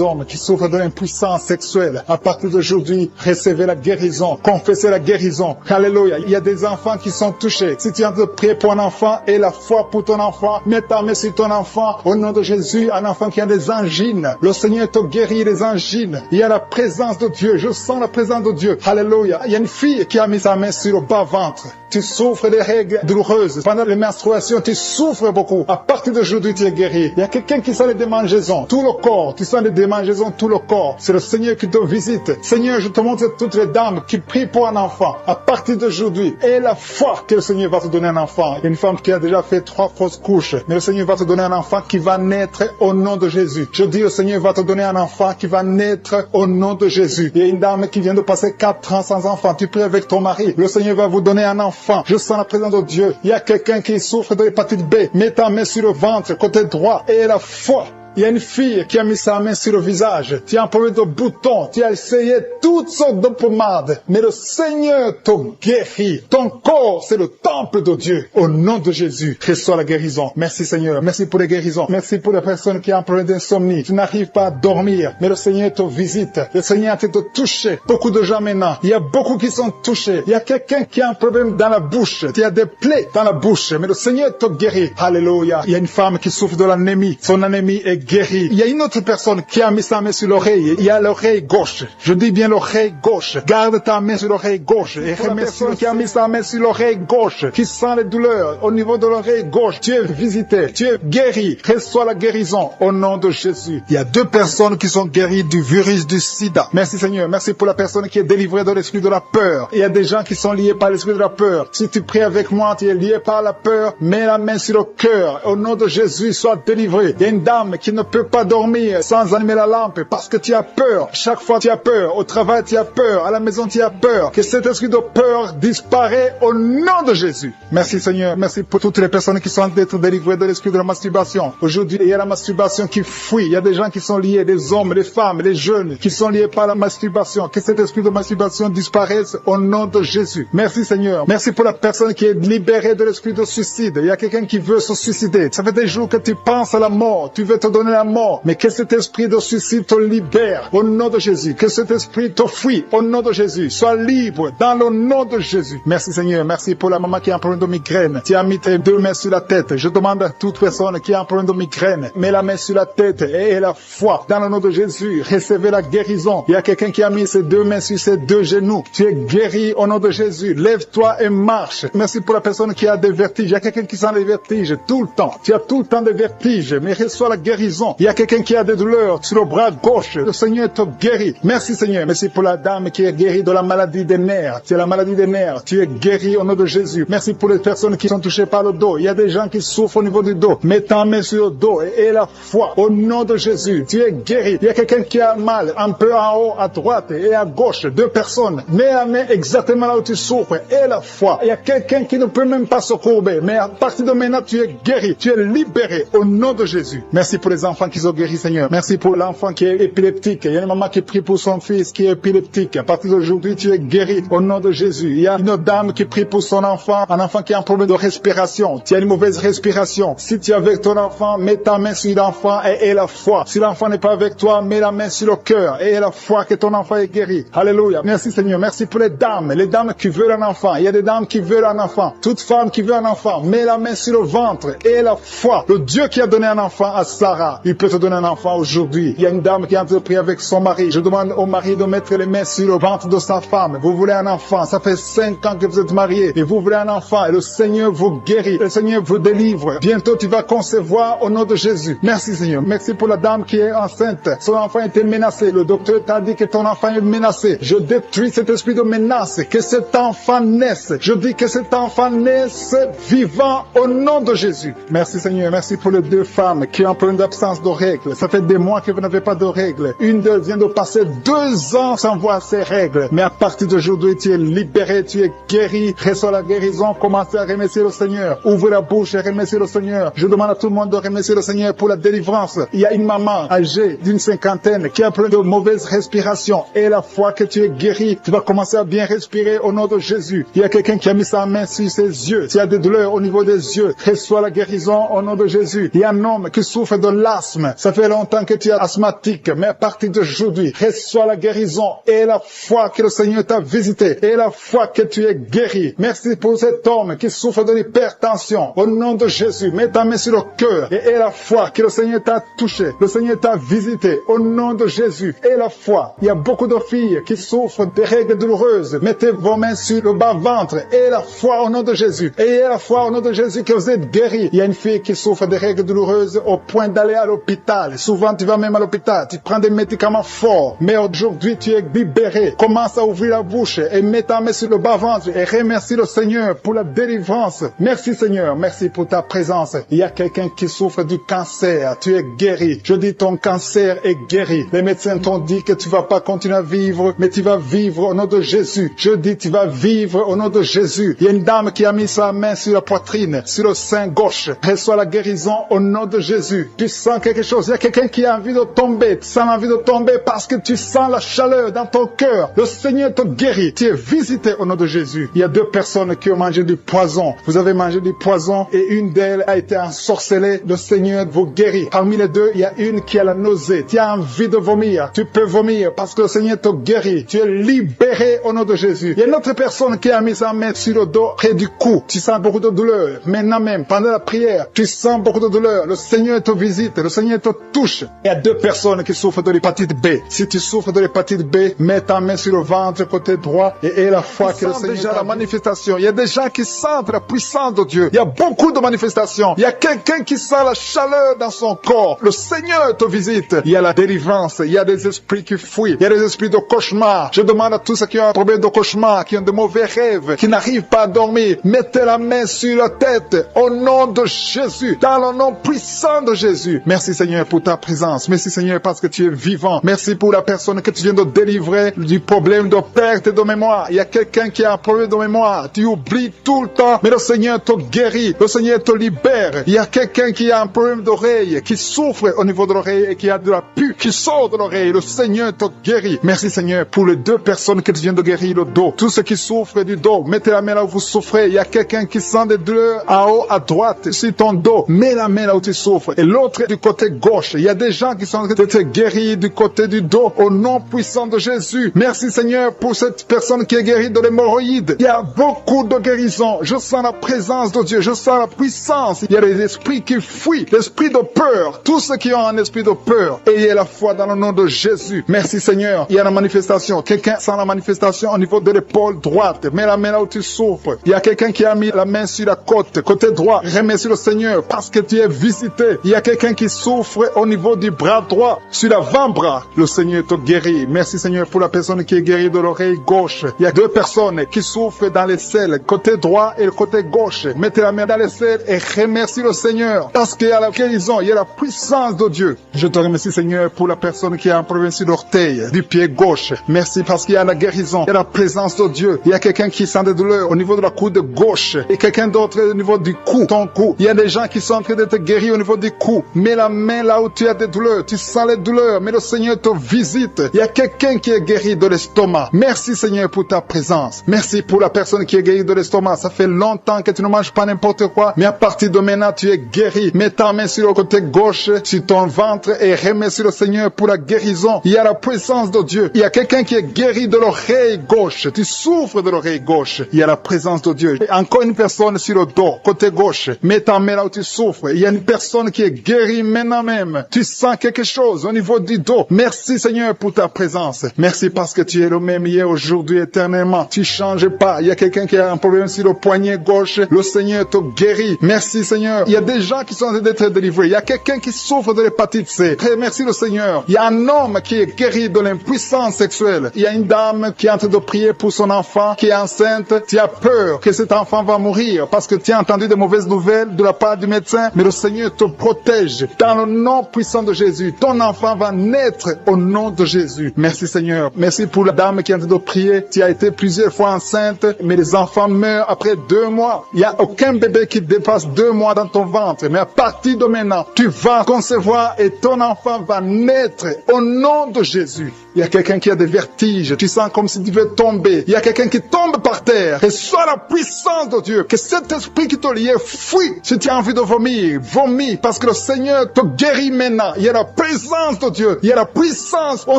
hommes qui souffrent de l'impuissance sexuelle. À partir d'aujourd'hui, recevez la guérison, confessez la guérison. Alléluia. Il y a des enfants qui sont touchés. Si tu es en train de prier pour un enfant et la foi pour ton enfant, mets ta main sur ton enfant. Au nom de Jésus, un enfant qui a des angines, le Seigneur te guérit des angines. Il y a la présence de Dieu. Je sens la présence de Dieu. Alléluia. Il y a une fille qui a mis sa main sur le bas-ventre. Tu souffres des règles douloureuses. Pendant les menstruations, tu souffres beaucoup. À partir d'aujourd'hui, tu es guéri. Il y a quelqu'un qui sent les démangeaisons, tout le corps. Tu sens les démangeaisons, tout le corps. C'est le Seigneur qui te visite. Seigneur, je te montre toutes les dames qui prient pour un enfant. À partir d'aujourd'hui, et la foi que le Seigneur va te donner un enfant. Il y a une femme qui a déjà fait 3 fausses couches. Mais le Seigneur va te donner un enfant qui va naître au nom de Jésus. Je dis, le Seigneur va te donner un enfant qui va naître au nom de Jésus. Il y a une dame qui vient de passer 4 ans sans enfant. Tu pries avec ton mari. Le Seigneur va vous donner un enfant. Je sens la présence de Dieu. Il y a quelqu'un qui souffre de l'hépatite B. Mets ta main sur le ventre, côté droit, et la foi. Il y a une fille qui a mis sa main sur le visage. Tu as un problème de boutons. Tu as essayé toutes sortes de pommades. Mais le Seigneur te guérit. Ton corps, c'est le temple de Dieu. Au nom de Jésus, reçois la guérison. Merci Seigneur. Merci pour les guérisons. Merci pour les personnes qui ont un problème d'insomnie. Tu n'arrives pas à dormir. Mais le Seigneur te visite. Le Seigneur a te touché. Beaucoup de gens maintenant. Il y a beaucoup qui sont touchés. Il y a quelqu'un qui a un problème dans la bouche. Tu as des plaies dans la bouche. Mais le Seigneur te guérit. Alléluia. Il y a une femme qui souffre de l'anémie. Son anémie est guéri. Il y a une autre personne qui a mis sa main sur l'oreille. Il y a l'oreille gauche. Je dis bien l'oreille gauche. Garde ta main sur l'oreille gauche. Et remercie qui a mis sa main sur l'oreille gauche, qui sent les douleurs au niveau de l'oreille gauche. Tu es visité. Tu es guéri. Reçois la guérison au nom de Jésus. Il y a 2 personnes qui sont guéries du virus du sida. Merci Seigneur. Merci pour la personne qui est délivrée de l'esprit de la peur. Il y a des gens qui sont liés par l'esprit de la peur. Si tu pries avec moi, tu es lié par la peur. Mets la main sur le cœur. Au nom de Jésus, sois délivré. Il y a une dame qui ne peut pas dormir sans allumer la lampe parce que tu as peur. Chaque fois tu as peur. Au travail tu as peur. À la maison tu as peur. Que cet esprit de peur disparaît au nom de Jésus. Merci Seigneur. Merci pour toutes les personnes qui sont en train d'être délivrées de l'esprit de la masturbation. Aujourd'hui il y a la masturbation qui fuit. Il y a des gens qui sont liés, des hommes, des femmes, des jeunes qui sont liés par la masturbation. Que cet esprit de masturbation disparaisse au nom de Jésus. Merci Seigneur. Merci pour la personne qui est libérée de l'esprit de suicide. Il y a quelqu'un qui veut se suicider. Ça fait des jours que tu penses à la mort. Tu veux te donner la mort. Mais que cet esprit de suicide te libère au nom de Jésus. Que cet esprit te fuit au nom de Jésus. Sois libre dans le nom de Jésus. Merci Seigneur. Merci pour la maman qui a un problème de migraine. Tu as mis tes 2 mains sur la tête. Je demande à toute personne qui a un problème de migraine, mets la main sur la tête et la foi. Dans le nom de Jésus, recevez la guérison. Il y a quelqu'un qui a mis ses 2 mains sur ses 2 genoux. Tu es guéri au nom de Jésus. Lève-toi et marche. Merci pour la personne qui a des vertiges. Il y a quelqu'un qui sent des vertiges tout le temps. Tu as tout le temps des vertiges, mais reçois la guérison. Il y a quelqu'un qui a des douleurs sur le bras gauche. Le Seigneur te guérit. Merci Seigneur. Merci pour la dame qui est guérie de la maladie des nerfs. Tu as la maladie des nerfs. Tu es guéri au nom de Jésus. Merci pour les personnes qui sont touchées par le dos. Il y a des gens qui souffrent au niveau du dos. Mets ta main sur le dos et la foi au nom de Jésus. Tu es guéri. Il y a quelqu'un qui a mal un peu en haut, à droite et à gauche. 2 personnes. Mets la main exactement là où tu souffres et la foi. Il y a quelqu'un qui ne peut même pas se courber. Mais à partir de maintenant, tu es guéri. Tu es libéré au nom de Jésus. Merci pour les enfants qui sont guéris, Seigneur. Merci pour l'enfant qui est épileptique. Il y a une maman qui prie pour son fils qui est épileptique. À partir d'aujourd'hui, tu es guéri au nom de Jésus. Il y a une dame qui prie pour son enfant, un enfant qui a un problème de respiration. Tu as une mauvaise respiration. Si tu es avec ton enfant, mets ta main sur l'enfant et la foi. Si l'enfant n'est pas avec toi, mets la main sur le cœur et la foi que ton enfant est guéri. Alléluia. Merci Seigneur. Merci pour les dames qui veulent un enfant. Il y a des dames qui veulent un enfant. Toute femme qui veut un enfant, mets la main sur le ventre et la foi. Le Dieu qui a donné un enfant à Sarah, il peut te donner un enfant aujourd'hui. Il y a une dame qui est en train de prier avec son mari. Je demande au mari de mettre les mains sur le ventre de sa femme. Vous voulez un enfant. Ça fait 5 ans que vous êtes mariés et vous voulez un enfant et le Seigneur vous guérit. Le Seigneur vous délivre. Bientôt tu vas concevoir au nom de Jésus. Merci Seigneur. Merci pour la dame qui est enceinte. Son enfant était menacé. Le docteur t'a dit que ton enfant est menacé. Je détruis cet esprit de menace. Que cet enfant naisse. Je dis que cet enfant naisse vivant au nom de Jésus. Merci Seigneur. Merci pour les 2 femmes qui ont un problème d'absence de règles. Ça fait des mois que vous n'avez pas de règles. Une d'elles vient de passer 2 ans sans voir ses règles. Mais à partir d'aujourd'hui, tu es libéré, tu es guéri. Reçois la guérison. Commencez à remercier le Seigneur. Ouvrez la bouche et remerciez le Seigneur. Je demande à tout le monde de remercier le Seigneur pour la délivrance. Il y a une maman âgée d'une 50aine qui a plein de mauvaise respiration. Et la fois que tu es guéri, tu vas commencer à bien respirer au nom de Jésus. Il y a quelqu'un qui a mis sa main sur ses yeux. Tu as des douleurs au niveau des yeux. Reçois la guérison au nom de Jésus. Il y a un homme qui souffre de l'asthme. Ça fait longtemps que tu es asthmatique, mais à partir d'aujourd'hui, reçois la guérison et la foi que le Seigneur t'a visité et la foi que tu es guéri. Merci pour cet homme qui souffre de l'hypertension. Au nom de Jésus, mets ta main sur le cœur et la foi que le Seigneur t'a touché. Le Seigneur t'a visité. Au nom de Jésus, et la foi. Il y a beaucoup de filles qui souffrent des règles douloureuses. Mettez vos mains sur le bas-ventre et la foi au nom de Jésus. Et la foi au nom de Jésus que vous êtes guéris. Il y a une fille qui souffre des règles douloureuses au point d'aller à l'hôpital. Souvent, tu vas même à l'hôpital. Tu prends des médicaments forts. Mais aujourd'hui, tu es libéré. Commence à ouvrir la bouche et mets ta main sur le bas-ventre et remercie le Seigneur pour la délivrance. Merci Seigneur. Merci pour ta présence. Il y a quelqu'un qui souffre du cancer. Tu es guéri. Je dis ton cancer est guéri. Les médecins t'ont dit que tu vas pas continuer à vivre, mais tu vas vivre au nom de Jésus. Je dis tu vas vivre au nom de Jésus. Il y a une dame qui a mis sa main sur la poitrine, sur le sein gauche. Reçois la guérison au nom de Jésus. Tu sens quelque chose. Il y a quelqu'un qui a envie de tomber. Tu sens l'envie de tomber parce que tu sens la chaleur dans ton cœur. Le Seigneur te guérit. Tu es visité au nom de Jésus. Il y a 2 personnes qui ont mangé du poison. Vous avez mangé du poison et une d'elles a été ensorcelée. Le Seigneur vous guérit. Parmi les 2, il y a une qui a la nausée. Tu as envie de vomir. Tu peux vomir parce que le Seigneur te guérit. Tu es libéré au nom de Jésus. Il y a une autre personne qui a mis sa main sur le dos près du cou. Tu sens beaucoup de douleur. Maintenant même, pendant la prière, tu sens beaucoup de douleur. Le Seigneur te visite. Le Seigneur te touche. Il y a 2 personnes qui souffrent de l'hépatite B. Si tu souffres de l'hépatite B, mets ta main sur le ventre côté droit et la foi que le Seigneur déjà la manifestation. Il y a des gens qui sentent la puissance de Dieu. Il y a beaucoup de manifestations. Il y a quelqu'un qui sent la chaleur dans son corps. Le Seigneur te visite. Il y a la délivrance. Il y a des esprits qui fuient. Il y a des esprits de cauchemar. Je demande à tous ceux qui ont un problème de cauchemar, qui ont de mauvais rêves, qui n'arrivent pas à dormir, mettez la main sur la tête au nom de Jésus, dans le nom puissant de Jésus. Merci Seigneur pour ta présence. Merci Seigneur parce que tu es vivant. Merci pour la personne que tu viens de délivrer du problème de perte de mémoire. Il y a quelqu'un qui a un problème de mémoire. Tu oublies tout le temps, mais le Seigneur te guérit. Le Seigneur te libère. Il y a quelqu'un qui a un problème d'oreille, qui souffre au niveau de l'oreille et qui a de la pus qui sort de l'oreille. Le Seigneur te guérit. Merci Seigneur pour les 2 personnes que tu viens de guérir le dos. Tous ceux qui souffrent du dos, mettez la main là où vous souffrez. Il y a quelqu'un qui sent des douleurs en haut à droite sur ton dos. Mets la main là où tu souffres. Et l'autre du côté gauche. Il y a des gens qui sont en train d'être guéris du côté du dos au nom puissant de Jésus. Merci Seigneur pour cette personne qui est guérie de l'hémorroïde. Il y a beaucoup de guérisons. Je sens la présence de Dieu. Je sens la puissance. Il y a des esprits qui fuient. L'esprit de peur. Tous ceux qui ont un esprit de peur. Ayez la foi dans le nom de Jésus. Merci Seigneur. Il y a la manifestation. Quelqu'un sent la manifestation au niveau de l'épaule droite. Mets la main là où tu souffres. Il y a quelqu'un qui a mis la main sur la côte, côté droit. Remercie le Seigneur parce que tu es visité. Il y a quelqu'un qui souffre au niveau du bras droit, sur l'avant-bras. Le Seigneur te guérit. Merci Seigneur pour la personne qui est guérie de l'oreille gauche. Il y a 2 personnes qui souffrent dans les selles, côté droit et le côté gauche. Mettez la main dans les selles et remercie le Seigneur parce qu'il y a la guérison, il y a la puissance de Dieu. Je te remercie Seigneur pour la personne qui a un problème sur l'orteil, du pied gauche. Merci parce qu'il y a la guérison, il y a la présence de Dieu. Il y a quelqu'un qui sent des douleurs au niveau de la coude gauche et quelqu'un d'autre au niveau du cou, ton cou. Il y a des gens qui sont en train d'être guéris au niveau du cou. Mets la main là où tu as des douleurs. Tu sens les douleurs, mais le Seigneur te visite. Il y a quelqu'un qui est guéri de l'estomac. Merci Seigneur pour ta présence. Merci pour la personne qui est guérie de l'estomac. Ça fait longtemps que tu ne manges pas n'importe quoi, mais à partir de maintenant, tu es guéri. Mets ta main sur le côté gauche, sur ton ventre et remercie le Seigneur pour la guérison. Il y a la présence de Dieu. Il y a quelqu'un qui est guéri de l'oreille gauche. Tu souffres de l'oreille gauche. Il y a la présence de Dieu. Et encore une personne sur le dos, côté gauche. Mets ta main là où tu souffres. Il y a une personne qui est guérie maintenant même. Tu sens quelque chose au niveau du dos. Merci Seigneur pour ta présence. Merci parce que tu es le même hier, aujourd'hui, éternellement. Tu changes pas. Il y a quelqu'un qui a un problème sur le poignet gauche. Le Seigneur te guérit. Merci Seigneur. Il y a des gens qui sont en train d'être délivrés. Il y a quelqu'un qui souffre de l'hépatite C. Merci le Seigneur. Il y a un homme qui est guéri de l'impuissance sexuelle. Il y a une dame qui est en train de prier pour son enfant qui est enceinte. Tu as peur que cet enfant va mourir parce que tu as entendu de mauvaises nouvelles de la part du médecin. Mais le Seigneur te protège. Dans le nom puissant de Jésus, ton enfant va naître au nom de Jésus. Merci Seigneur. Merci pour la dame qui est en train de prier. Tu as été plusieurs fois enceinte, mais les enfants meurent après 2 mois. Il n'y a aucun bébé qui dépasse 2 mois dans ton ventre. Mais à partir de maintenant, tu vas concevoir et ton enfant va naître au nom de Jésus. Il y a quelqu'un qui a des vertiges. Tu sens comme si tu veux tomber. Il y a quelqu'un qui tombe par terre. Reçois la puissance de Dieu. Que cet esprit qui te liait fuit. Si tu as envie de vomir, vomis. Parce que le Seigneur te guérit maintenant. Il y a la présence de Dieu. Il y a la puissance. On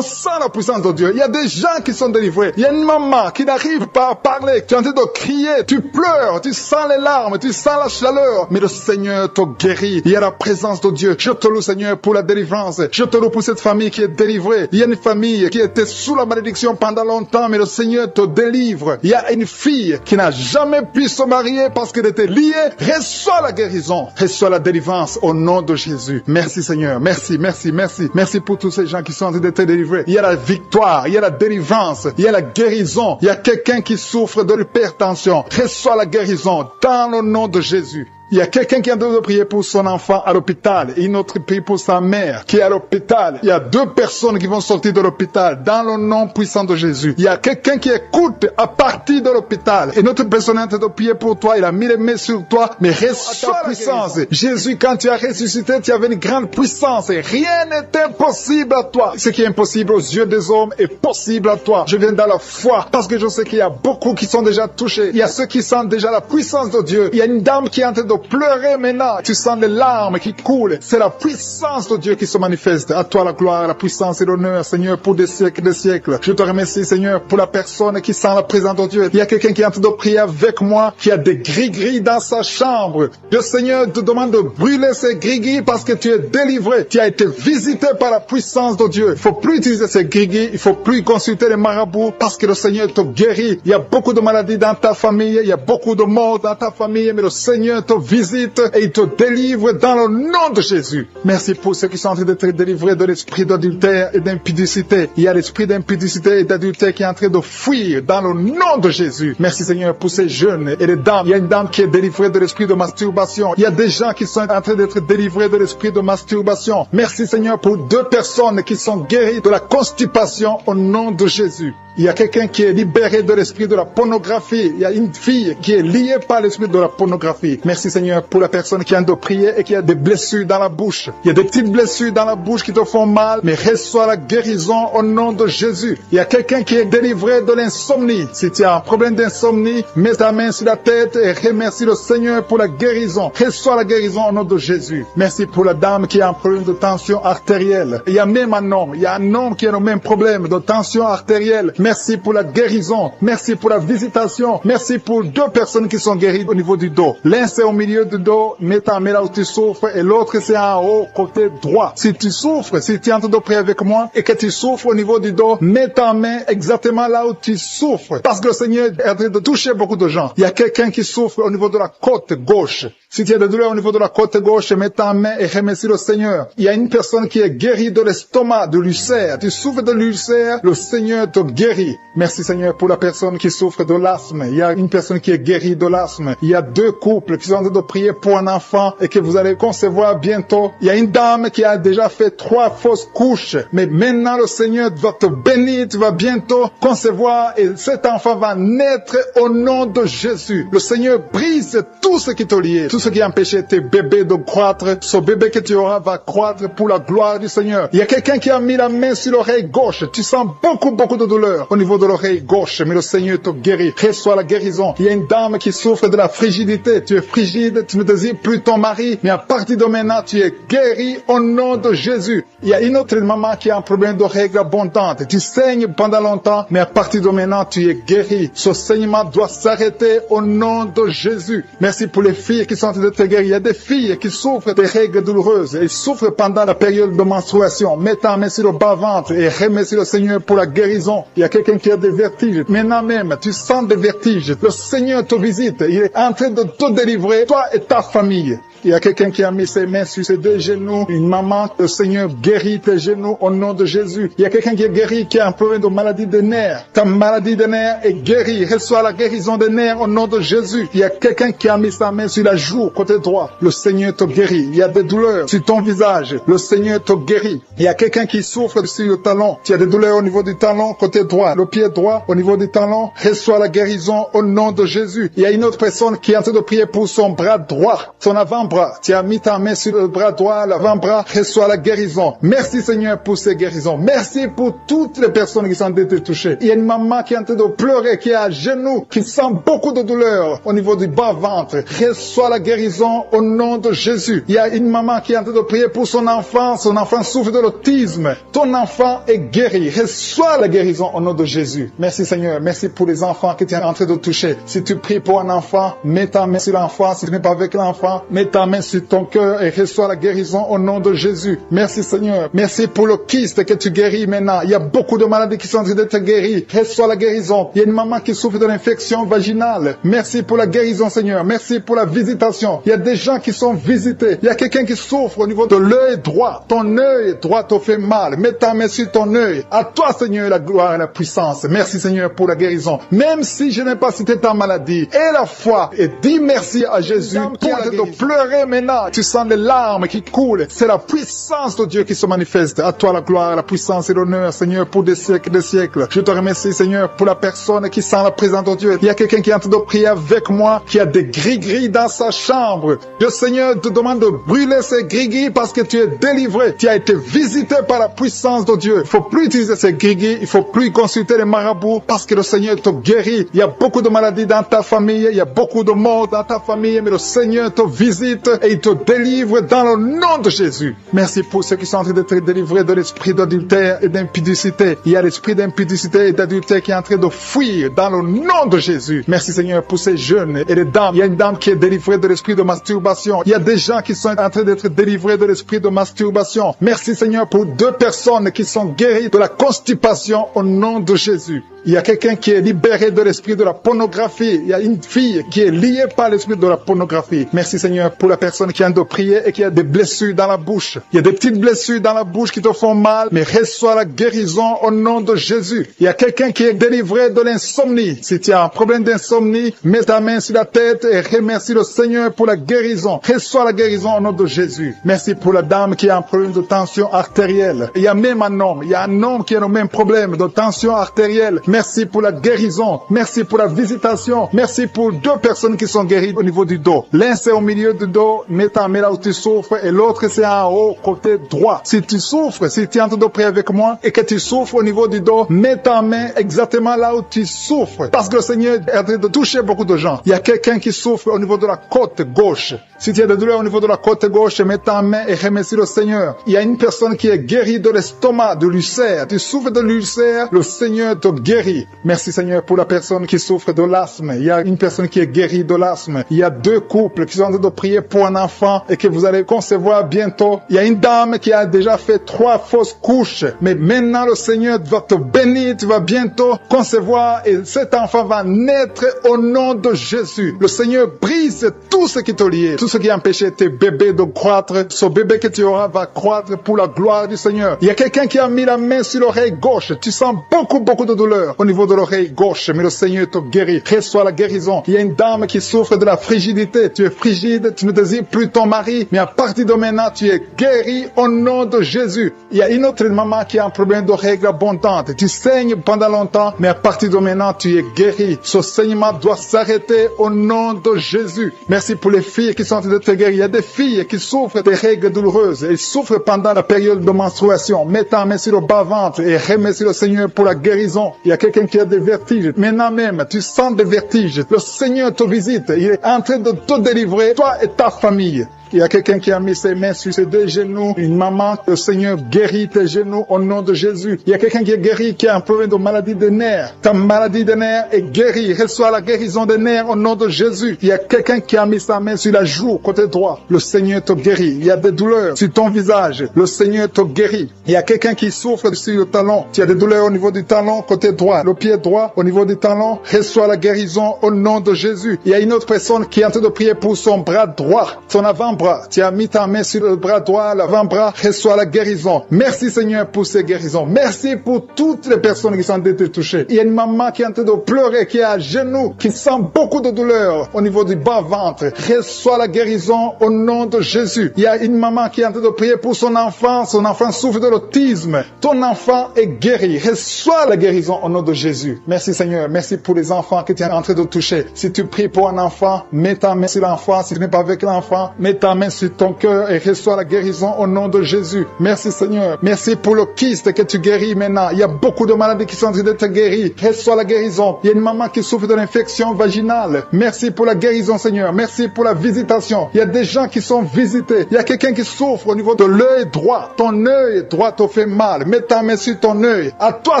sent la puissance de Dieu. Il y a des gens qui sont délivrés. Il y a une maman qui n'arrive pas à parler. Tu es en train de crier. Tu pleures. Tu sens les larmes. Tu sens la chaleur. Mais le Seigneur te guérit. Il y a la présence de Dieu. Je te loue, Seigneur, pour la délivrance. Je te loue pour cette famille qui est délivrée. Il y a une famille qui était sous la malédiction pendant longtemps, mais le Seigneur te délivre. Il y a une fille qui n'a jamais pu se marier parce qu'elle était liée. Reçois la guérison. Reçois la délivrance au nom de Jésus. Merci, Seigneur. Merci, merci, merci. Merci pour tous ces gens qui sont en train d'être délivrés. Il y a la victoire. Il y a la délivrance. Il y a la guérison. Il y a quelqu'un qui souffre de l'hypertension. Reçois la guérison dans le nom de Jésus. Il y a quelqu'un qui est en train de prier pour son enfant à l'hôpital et une autre prie pour sa mère qui est à l'hôpital. Il y a 2 personnes qui vont sortir de l'hôpital dans le nom puissant de Jésus. Il y a quelqu'un qui écoute à partir de l'hôpital et notre personne est en train de prier pour toi. Il a mis les mains sur toi, mais reçois la puissance. Jésus, quand tu as ressuscité, tu avais une grande puissance et rien n'est impossible à toi. Ce qui est impossible aux yeux des hommes est possible à toi. Je viens dans la foi parce que je sais qu'il y a beaucoup qui sont déjà touchés. Il y a ceux qui sentent déjà la puissance de Dieu. Il y a une dame qui est en train de pleurer maintenant. Tu sens les larmes qui coulent. C'est la puissance de Dieu qui se manifeste. À toi la gloire, la puissance et l'honneur, Seigneur, pour des siècles et des siècles. Je te remercie, Seigneur, pour la personne qui sent la présence de Dieu. Il y a quelqu'un qui est en train de prier avec moi, qui a des gris-gris dans sa chambre. Le Seigneur te demande de brûler ces gris-gris parce que tu es délivré. Tu as été visité par la puissance de Dieu. Il faut plus utiliser ces gris-gris. Il faut plus consulter les marabouts parce que le Seigneur te guérit. Il y a beaucoup de maladies dans ta famille. Il y a beaucoup de morts dans ta famille, mais le Seigneur te visite et il te délivre dans le nom de Jésus. Merci pour ceux qui sont en train d'être délivrés de l'esprit d'adultère et d'impudicité. Il y a l'esprit d'impudicité et d'adultère qui est en train de fuir dans le nom de Jésus. Merci Seigneur pour ces jeunes et les dames. Il y a une dame qui est délivrée de l'esprit de masturbation. Il y a des gens qui sont en train d'être délivrés de l'esprit de masturbation. Merci Seigneur pour 2 personnes qui sont guéries de la constipation au nom de Jésus. Il y a quelqu'un qui est libéré de l'esprit de la pornographie. Il y a une fille qui est liée par l'esprit de la pornographie. Merci Seigneur pour la personne qui a de prier et qui a des blessures dans la bouche. Il y a des petites blessures dans la bouche qui te font mal, mais reçois la guérison au nom de Jésus. Il y a quelqu'un qui est délivré de l'insomnie. Si tu as un problème d'insomnie, mets ta main sur la tête et remercie le Seigneur pour la guérison. Reçois la guérison au nom de Jésus. Merci pour la dame qui a un problème de tension artérielle. Il y a même un homme. Il y a un homme qui a le même problème de tension artérielle. Merci pour la guérison. Merci pour la visitation. Merci pour 2 personnes qui sont guéries au niveau du dos. L'un c'est au milieu du dos, mets ta main là où tu souffres, et l'autre c'est en haut, côté droit. Si tu souffres, si tu es en train de prier avec moi et que tu souffres au niveau du dos, mets ta main exactement là où tu souffres. Parce que le Seigneur est en train de toucher beaucoup de gens. Il y a quelqu'un qui souffre au niveau de la côte gauche. Si tu as des douleurs au niveau de la côte gauche, mets ta main et remercie le Seigneur. Il y a une personne qui est guérie de l'estomac, de l'ulcère. Tu souffres de l'ulcère, le Seigneur te guérit. Merci Seigneur pour la personne qui souffre de l'asthme. Il y a une personne qui est guérie de l'asthme. Il y a 2 couples qui sont en train de prier pour un enfant et que vous allez concevoir bientôt. Il y a une dame qui a déjà fait 3 fausses couches. Mais maintenant le Seigneur va te bénir. Tu vas bientôt concevoir et cet enfant va naître au nom de Jésus. Le Seigneur brise tout ce qui te liait. Tout ce qui empêchait tes bébés de croître. Ce bébé que tu auras va croître pour la gloire du Seigneur. Il y a quelqu'un qui a mis la main sur l'oreille gauche. Tu sens beaucoup de douleur au niveau de l'oreille gauche, mais le Seigneur te guérit. Reçois la guérison. Il y a une dame qui souffre de la frigidité. Tu es frigide, tu ne désires plus ton mari, mais à partir de maintenant, tu es guéri au nom de Jésus. Il y a une autre maman qui a un problème de règles abondantes. Tu saignes pendant longtemps, mais à partir de maintenant, tu es guéri. Ce saignement doit s'arrêter au nom de Jésus. Merci pour les filles qui sont en train de te guérir. Il y a des filles qui souffrent des règles douloureuses. Elles souffrent pendant la période de menstruation. Mets ta main sur le bas-ventre et remercie le Seigneur pour la guérison. Il y a quelqu'un qui a des vertiges. Maintenant même, tu sens des vertiges. Le Seigneur te visite. Il est en train de te délivrer, toi et ta famille. Il y a quelqu'un qui a mis ses mains sur ses 2 genoux. Une maman, le Seigneur guérit tes genoux au nom de Jésus. Il y a quelqu'un qui est guéri, qui a un problème de maladie des nerfs. Ta maladie des nerfs est guérie. Reçois la guérison des nerfs au nom de Jésus. Il y a quelqu'un qui a mis sa main sur la joue, côté droit. Le Seigneur te guérit. Il y a des douleurs sur ton visage. Le Seigneur te guérit. Il y a quelqu'un qui souffre sur le talon. Tu as des douleurs au niveau du talon, côté droit. Le pied droit, au niveau du talon. Reçois la guérison au nom de Jésus. Il y a une autre personne qui est en train de prier pour son bras droit. Son avant l'avant-bras. Tu as mis ta main sur le bras droit, l'avant-bras, reçois la guérison. Merci Seigneur pour ces guérisons. Merci pour toutes les personnes qui sont été touchées. Il y a une maman qui est en train de pleurer, qui est à genoux, qui sent beaucoup de douleur au niveau du bas-ventre. Reçois la guérison au nom de Jésus. Il y a une maman qui est en train de prier pour son enfant souffre de l'autisme. Ton enfant est guéri. Reçois la guérison au nom de Jésus. Merci Seigneur. Merci pour les enfants que tu es en train de toucher. Si tu pries pour un enfant, mets ta main sur l'enfant. Si tu n'es pas avec l'enfant, mets ta main sur ton cœur et reçois la guérison au nom de Jésus. Merci Seigneur. Merci pour le kyste que tu guéris maintenant. Il y a beaucoup de maladies qui sont en train d'être guéries. Reçois la guérison. Il y a une maman qui souffre de l'infection vaginale. Merci pour la guérison Seigneur. Merci pour la visitation. Il y a des gens qui sont visités. Il y a quelqu'un qui souffre au niveau de l'œil droit. Ton œil droit te fait mal. Mets ta main sur ton œil. À toi Seigneur la gloire et la puissance. Merci Seigneur pour la guérison. Même si je n'ai pas cité ta maladie, et la foi, et dis merci à Jésus pour de pleurer maintenant. Tu sens les larmes qui coulent. C'est la puissance de Dieu qui se manifeste. À toi la gloire, la puissance et l'honneur Seigneur pour des siècles et des siècles. Je te remercie Seigneur pour la personne qui sent la présence de Dieu. Il y a quelqu'un qui est en train de prier avec moi, qui a des gris-gris dans sa chambre. Le Seigneur te demande de brûler ces gris-gris parce que tu es délivré. Tu as été visité par la puissance de Dieu. Il ne faut plus utiliser ces gris-gris. Il ne faut plus consulter les marabouts parce que le Seigneur te guérit. Il y a beaucoup de maladies dans ta famille. Il y a beaucoup de morts dans ta famille. Mais le Seigneur te visite et il te délivre dans le nom de Jésus. Merci pour ceux qui sont en train d'être délivrés de l'esprit d'adultère et d'impudicité. Il y a l'esprit d'impudicité et d'adultère qui est en train de fuir dans le nom de Jésus. Merci Seigneur pour ces jeunes et les dames. Il y a une dame qui est délivrée de l'esprit de masturbation. Il y a des gens qui sont en train d'être délivrés de l'esprit de masturbation. Merci Seigneur pour 2 personnes qui sont guéries de la constipation au nom de Jésus. Il y a quelqu'un qui est libéré de l'esprit de la pornographie. Il y a une fille qui est liée par l'esprit de la pornographie. Merci Seigneur pour la personne qui vient de prier et qui a des blessures dans la bouche. Il y a des petites blessures dans la bouche qui te font mal, mais reçois la guérison au nom de Jésus. Il y a quelqu'un qui est délivré de l'insomnie. Si tu as un problème d'insomnie, mets ta main sur la tête et remercie le Seigneur pour la guérison. Reçois la guérison au nom de Jésus. Merci pour la dame qui a un problème de tension artérielle. Il y a même un homme. Il y a un homme qui a le même problème de tension artérielle. Merci pour la guérison. Merci pour la visitation. Merci pour 2 personnes qui sont guéries au niveau du dos. L'un c'est au milieu du dos, mets ta main là où tu souffres, et l'autre c'est en haut, côté droit. Si tu souffres, si tu es en train de prier avec moi et que tu souffres au niveau du dos, mets ta main exactement là où tu souffres. Parce que le Seigneur est en train de toucher beaucoup de gens. Il y a quelqu'un qui souffre au niveau de la côte gauche. Si tu as des douleurs au niveau de la côte gauche, mets ta main et remercie le Seigneur. Il y a une personne qui est guérie de l'estomac, de l'ulcère. Tu souffres de l'ulcère, le Seigneur te guérit. Merci Seigneur pour la personne qui souffre de l'asthme. Il y a une personne qui est guérie de l'asthme. Il y a 2 couples qui sont en train de prier pour un enfant et que vous allez concevoir bientôt. Il y a une dame qui a déjà fait 3 fausses couches. Mais maintenant le Seigneur va te bénir. Tu vas bientôt concevoir et cet enfant va naître au nom de Jésus. Le Seigneur brise tout ce qui te lie. Tout ce qui empêchait tes bébés de croître. Ce bébé que tu auras va croître pour la gloire du Seigneur. Il y a quelqu'un qui a mis la main sur l'oreille gauche. Tu sens beaucoup de douleur au niveau de l'oreille gauche, mais le Seigneur te guérit. Reçois la guérison. Il y a une dame qui souffre de la frigidité. Tu es frigide, tu ne désires plus ton mari, mais à partir de maintenant, tu es guéri au nom de Jésus. Il y a une autre maman qui a un problème de règles abondantes. Tu saignes pendant longtemps, mais à partir de maintenant, tu es guéri. Ce saignement doit s'arrêter au nom de Jésus. Merci pour les filles qui sont en train de te guérir. Il y a des filles qui souffrent des règles douloureuses. Elles souffrent pendant la période de menstruation. Mets ta main sur le bas-ventre et remercie le Seigneur pour la guérison. Il y a quelqu'un qui a des vertiges. Maintenant même, tu sens des vertiges. Le Seigneur te visite. Il est en train de te délivrer, toi et ta famille. Il y a quelqu'un qui a mis ses mains sur ses 2 genoux. Une maman, le Seigneur guérit tes genoux au nom de Jésus. Il y a quelqu'un qui est guéri, qui a un problème de maladie des nerfs. Ta maladie des nerfs est guérie. Reçois la guérison des nerfs au nom de Jésus. Il y a quelqu'un qui a mis sa main sur la joue, côté droit. Le Seigneur te guérit. Il y a des douleurs sur ton visage. Le Seigneur te guérit. Il y a quelqu'un qui souffre sur le talon. Tu as des douleurs au niveau du talon, côté droit. Le pied droit, au niveau du talon. Reçois la guérison au nom de Jésus. Il y a une autre personne qui est en train de prier pour son bras droit, son avant-bras. Tu as mis ta main sur le bras droit, l'avant-bras, reçois la guérison. Merci Seigneur pour ces guérisons. Merci pour toutes les personnes qui sont été touchées. Il y a une maman qui est en train de pleurer, qui est à genoux, qui sent beaucoup de douleur au niveau du bas-ventre. Reçois la guérison au nom de Jésus. Il y a une maman qui est en train de prier pour son enfant souffre de l'autisme. Ton enfant est guéri. Reçois la guérison au nom nom de Jésus. Merci Seigneur. Merci pour les enfants que tu es en train de toucher. Si tu pries pour un enfant, mets ta main sur l'enfant. Si tu n'es pas avec l'enfant, mets ta main sur ton cœur et reçois la guérison au nom de Jésus. Merci Seigneur. Merci pour le kyste que tu guéris maintenant. Il y a beaucoup de maladies qui sont en train d'être guéries. Reçois la guérison. Il y a une maman qui souffre de l'infection vaginale. Merci pour la guérison Seigneur. Merci pour la visitation. Il y a des gens qui sont visités. Il y a quelqu'un qui souffre au niveau de l'œil droit. Ton œil droit te fait mal. Mets ta main sur ton œil. À toi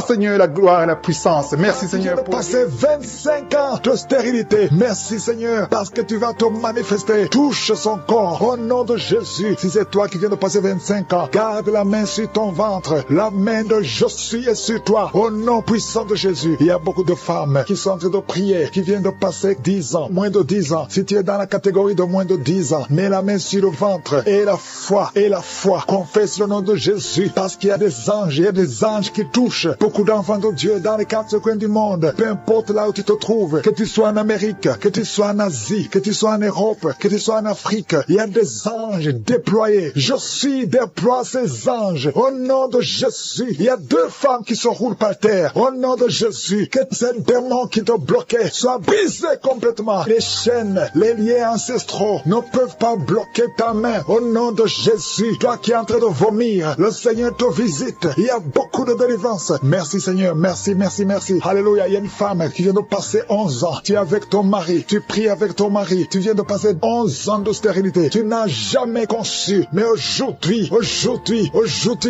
Seigneur la gloire et la puissance. Merci Seigneur pour passer 25 ans de stérilité. Merci Seigneur parce que tu vas te manifester. Touche son corps au nom de Jésus. Si c'est toi qui viens de passer 25 ans, garde la main sur ton ventre. La main de Jésus est sur toi. Au nom puissant de Jésus. Il y a beaucoup de femmes qui sont en train de prier, qui viennent de passer 10 ans, moins de 10 ans. Si tu es dans la catégorie de moins de 10 ans, mets la main sur le ventre et la foi, confesse le nom de Jésus parce qu'il y a des anges, il y a des anges qui touchent beaucoup d'enfants de Dieu dans les 4 coins du monde. Peu importe là où tu te trouves, que tu sois en Amérique, que tu sois en Asie, que tu sois en Europe, que tu sois en Afrique, il y a des anges déployés. Jésus déploie ses anges au nom de Jésus. Il y a 2 femmes qui se roulent par terre au nom de Jésus. Que ces démons qui te bloquaient soient brisés complètement. Les chaînes, les liens ancestraux ne peuvent pas bloquer ta main au nom de Jésus. Toi qui es en train de vomir, le Seigneur te visite. Il y a beaucoup de délivrance. Merci Seigneur, merci, merci, merci. Alléluia. Il y a une femme qui vient de passer 11 ans. Tu es avec ton mari, tu pries avec ton mari. Tu viens de passer 11 ans de stérilité. Tu n'as jamais conçu. Mais aujourd'hui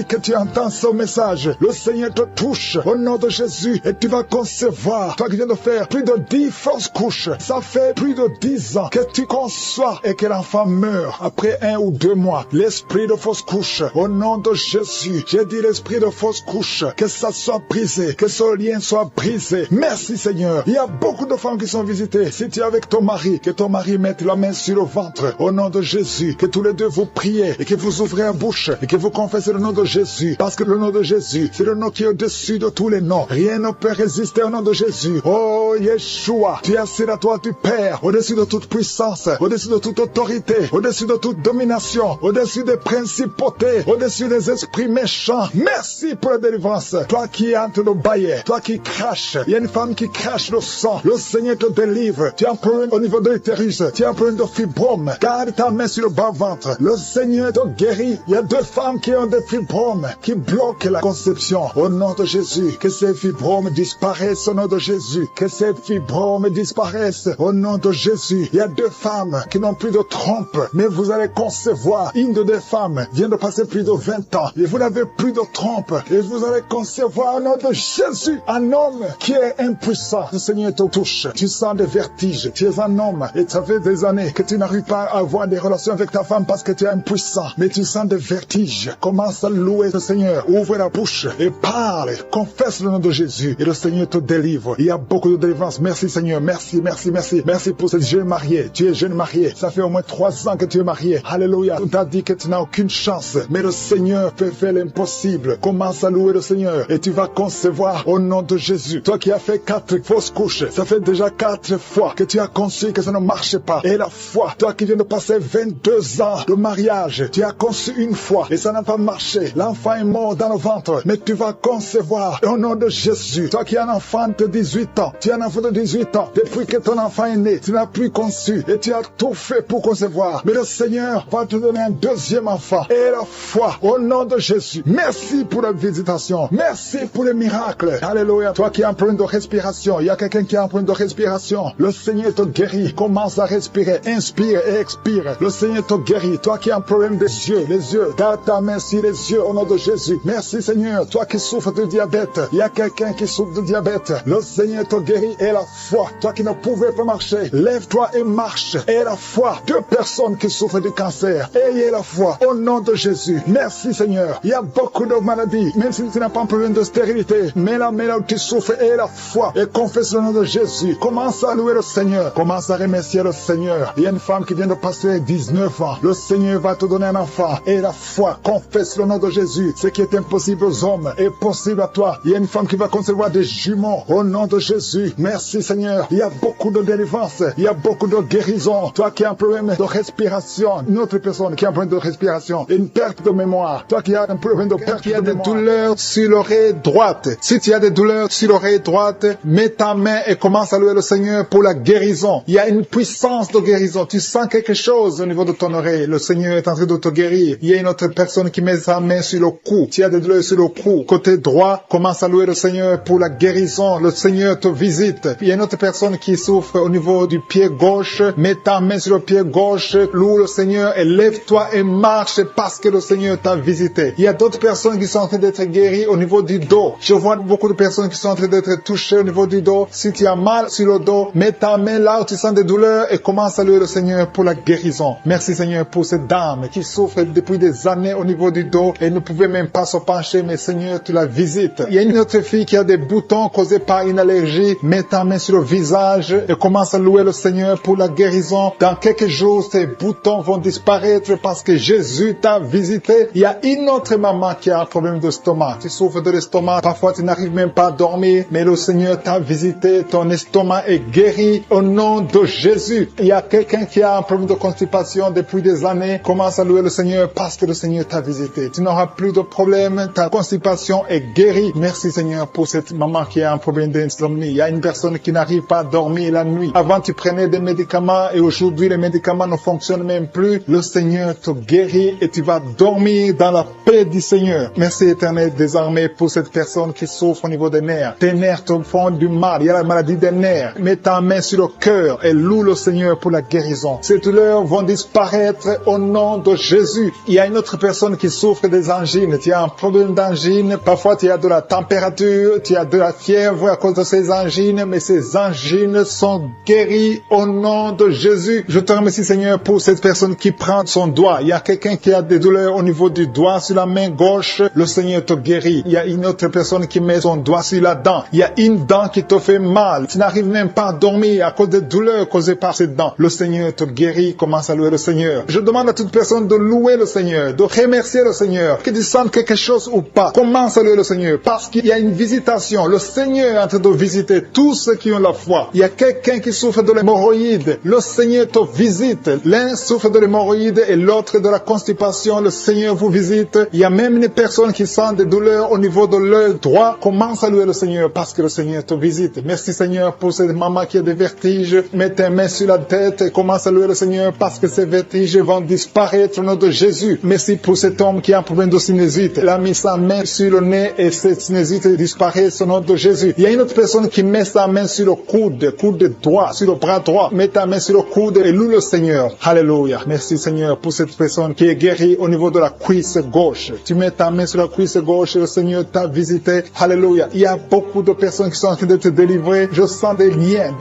que tu entends ce message, le Seigneur te touche au nom de Jésus et tu vas concevoir. Toi qui viens de faire plus de 10 fausses couches, ça fait plus de 10 ans que tu conçois et que l'enfant meurt après 1 ou 2 mois. L'esprit de fausse couche, au nom de Jésus, j'ai dit l'esprit de fausse couche, que ça soit brisé, que ce lien soit brisé. Merci Seigneur. Il y a beaucoup de femmes qui sont visitées. Si tu es avec ton mari, que ton mari mette la main sur le ventre, au nom de Jésus, que tous les deux vous priez et que vous ouvrez la bouche et que vous confessez le nom de Jésus, parce que le nom de Jésus, c'est le nom qui est au-dessus de tous les noms. Rien ne peut résister au nom de Jésus. Oh Yeshua, tu es sénateur du Père, au-dessus de toute puissance, au-dessus de toute autorité, au-dessus de toute domination, au-dessus des principautés, au-dessus des esprits méchants. Merci pour la délivrance. Toi qui es en train de bailler, toi qui craches, il y a une femme qui crache le sang. Le Seigneur te délivre. Tu as un problème au niveau de l'utérus, tu as un problème de fibrome. Garde ta main sur le bas-ventre. Le Seigneur te guérit. Il y a 2 femmes qui ont des fibromes qui bloquent la conception. Au nom de Jésus, que ces fibromes disparaissent au nom de Jésus. Que ces fibromes disparaissent au nom de Jésus. Il y a 2 femmes qui n'ont plus de trompe, mais vous allez concevoir. Une de 2 femmes vient de passer plus de 20 ans et vous n'avez plus de trompe et vous allez concevoir au nom de Jésus un homme qui est impuissant. Le Seigneur te touche. Tu sens des vertiges. Tu es un homme et ça fait des années que tu n'arrives pas à avoir des relations avec ta femme parce que tu es impuissant, mais tu sens des vertiges. Commence à louer le Seigneur. Ouvre la bouche et parle. Confesse le nom de Jésus et le Seigneur te délivre. Il y a beaucoup de délivrance. Merci Seigneur. Merci, merci, merci. Merci pour cette jeune mariée. Tu es jeune mariée. Ça fait au moins 3 ans que tu es mariée. Alléluia. On t'a dit que tu n'as aucune chance, mais le Seigneur peut faire l'impossible. Commence à louer le Seigneur et tu vas concevoir au nom de Jésus. Toi qui as fait 4 fausses couches, ça fait déjà 4 fois que tu as conçu que ça ne marchait pas. Et la foi, toi qui viens de passer 22 ans de mariage, tu as conçu une fois et ça n'a pas marché. L'enfant est mort dans le ventre, mais tu vas concevoir au nom de Jésus. Toi qui as un enfant de 18 ans, tu as un enfant de 18 ans, depuis que ton enfant est né, tu n'as plus conçu et tu as tout fait pour concevoir. Mais le Seigneur va te donner un 2e enfant. Et la foi au nom de Jésus. Merci pour la visitation. Merci pour les miracles. Alléluia. Toi qui as un problème de respiration, il y a quelqu'un qui a un problème de respiration. Le Seigneur te guérit. Commence à respirer. Inspire et expire. Le Seigneur te guérit. Toi qui as un problème des yeux, les yeux, garde ta main sur les yeux au nom de Jésus. Merci Seigneur. Toi qui souffres de diabète, il y a quelqu'un qui souffre de diabète. Le Seigneur te guérit et la foi. Toi qui ne pouvais pas marcher, lève-toi et marche. Et la foi. 2 personnes qui souffrent du cancer. Ayez la foi au nom de Jésus. Merci Seigneur. Il y a beaucoup de maladies. Même si tu n'as pas un problème de stérilité, mais là où tu souffres, et la foi. Et confesse le nom de Jésus. Commence à louer le Seigneur. Commence à remercier le Seigneur. Il y a une femme qui vient de passer 19 ans. Le Seigneur va te donner un enfant. Et la foi. Confesse le nom de Jésus. Ce qui est impossible aux hommes est possible à toi. Il y a une femme qui va concevoir des jumeaux au nom de Jésus. Merci Seigneur. Il y a beaucoup de délivrance. Il y a beaucoup de guérison. Toi qui as un problème de respiration, une autre personne qui a un problème de respiration, une perte de mémoire. Toi qui as un problème de perte de mémoire, des douleurs sur l'oreille droite. Si tu as des douleurs sur l'oreille droite, mets ta main et commence à louer le Seigneur pour la guérison. Il y a une puissance de guérison. Tu sens quelque chose au niveau de ton oreille. Le Seigneur est en train de te guérir. Il y a une autre personne qui met sa main sur le cou. Tu as des douleurs sur le cou. Côté droit, commence à louer le Seigneur pour la guérison. Le Seigneur te visite. Il y a une autre personne qui souffre au niveau du pied gauche. Mets ta main sur le pied gauche. Loue le Seigneur et lève-toi et marche parce que le Seigneur t'a visité. Il y a d'autres personnes qui sont en train d'être guéries au niveau du dos. Je vois beaucoup de personnes qui sont en train d'être touchées au niveau du dos. Si tu as mal sur le dos, mets ta main là où tu sens des douleurs et commence à louer le Seigneur pour la guérison. Merci Seigneur pour cette dame qui souffre depuis des années au niveau du dos et ne pouvait même pas se pencher, mais Seigneur, tu la visites. Il y a une autre fille qui a des boutons causés par une allergie. Mets ta main sur le visage et commence à louer le Seigneur pour la guérison. Dans quelques jours, ces boutons vont disparaître parce que Jésus t'a visité. Il y a une autre maman qui a un problème d'estomac. Tu souffres de l'estomac. Parfois, tu n'arrives même pas à dormir, mais le Seigneur t'a visité. Ton estomac est guéri au nom de Jésus. Il y a quelqu'un qui a un problème de constipation depuis des années. Commence à louer le Seigneur parce que le Seigneur t'a visité. Tu n'auras plus de problème. Ta constipation est guérie. Merci Seigneur pour cette maman qui a un problème d'insomnie. Il y a une personne qui n'arrive pas à dormir la nuit. Avant, tu prenais des médicaments et aujourd'hui, les médicaments ne fonctionnent même plus. Le Seigneur te guérit et tu vas dormir dans la paix du Seigneur. Merci Éternel désormais pour cette personne qui souffre au niveau des nerfs. Tes nerfs te font du mal. Il y a la maladie des nerfs. Mets ta main sur le cœur et loue le Seigneur pour la guérison. Ces douleurs vont disparaître au nom de Jésus. Il y a une autre personne qui souffre des angines. Tu as un problème d'angine. Parfois, tu as de la température, tu as de la fièvre à cause de ces angines, mais ces angines sont guéries au nom de Jésus. Je te remercie Seigneur pour cette personne qui prend son doigt. Il y a quelqu'un qui a des douleurs au niveau du doigt sur la main gauche. Le Seigneur te guérit. Il y a une autre personne qui met son doigt sur la dent. Il y a une dent qui te fait mal. Tu n'arrives même pas à dormir à cause des douleurs causées par cette dent. Le Seigneur te guérit. Commence à louer le Seigneur. Je demande à toute personne de louer le Seigneur, de remercier le Seigneur. Que tu sentes quelque chose ou pas, commence à louer le Seigneur parce qu'il y a une visitation. Le Seigneur est en train de visiter tous ceux qui ont la foi. Il y a quelqu'un qui souffre de l'hémorroïde. Le Seigneur te visite. L'un souffre de l'hémorroïde et l'autre de la constipation. Le Seigneur vous visite. Il y a même une personne qui sent des douleurs au niveau de l'œil droit. Commence à louer le Seigneur parce que le Seigneur te visite. Merci Seigneur pour cette maman qui a des vertiges. Mets tes mains sur la tête et commence à louer le Seigneur parce que ces vertiges vont disparaître au nom de Jésus. Merci pour cet homme qui a un problème de sinusite. Il a mis sa main sur le nez et cette sinusite disparaît au nom de Jésus. Il y a une autre personne qui met sa main sur le coude droit, sur le bras droit. Mets ta main sur le coude et loue le Seigneur. Alléluia. Merci Seigneur pour cette personne qui est guérie au niveau de la cuisse gauche. Tu mets ta main sur la cuisse gauche et le Seigneur t'a visité. Alléluia. Il y a beaucoup de personnes qui sont en train d'être délivrées. Je sens des liens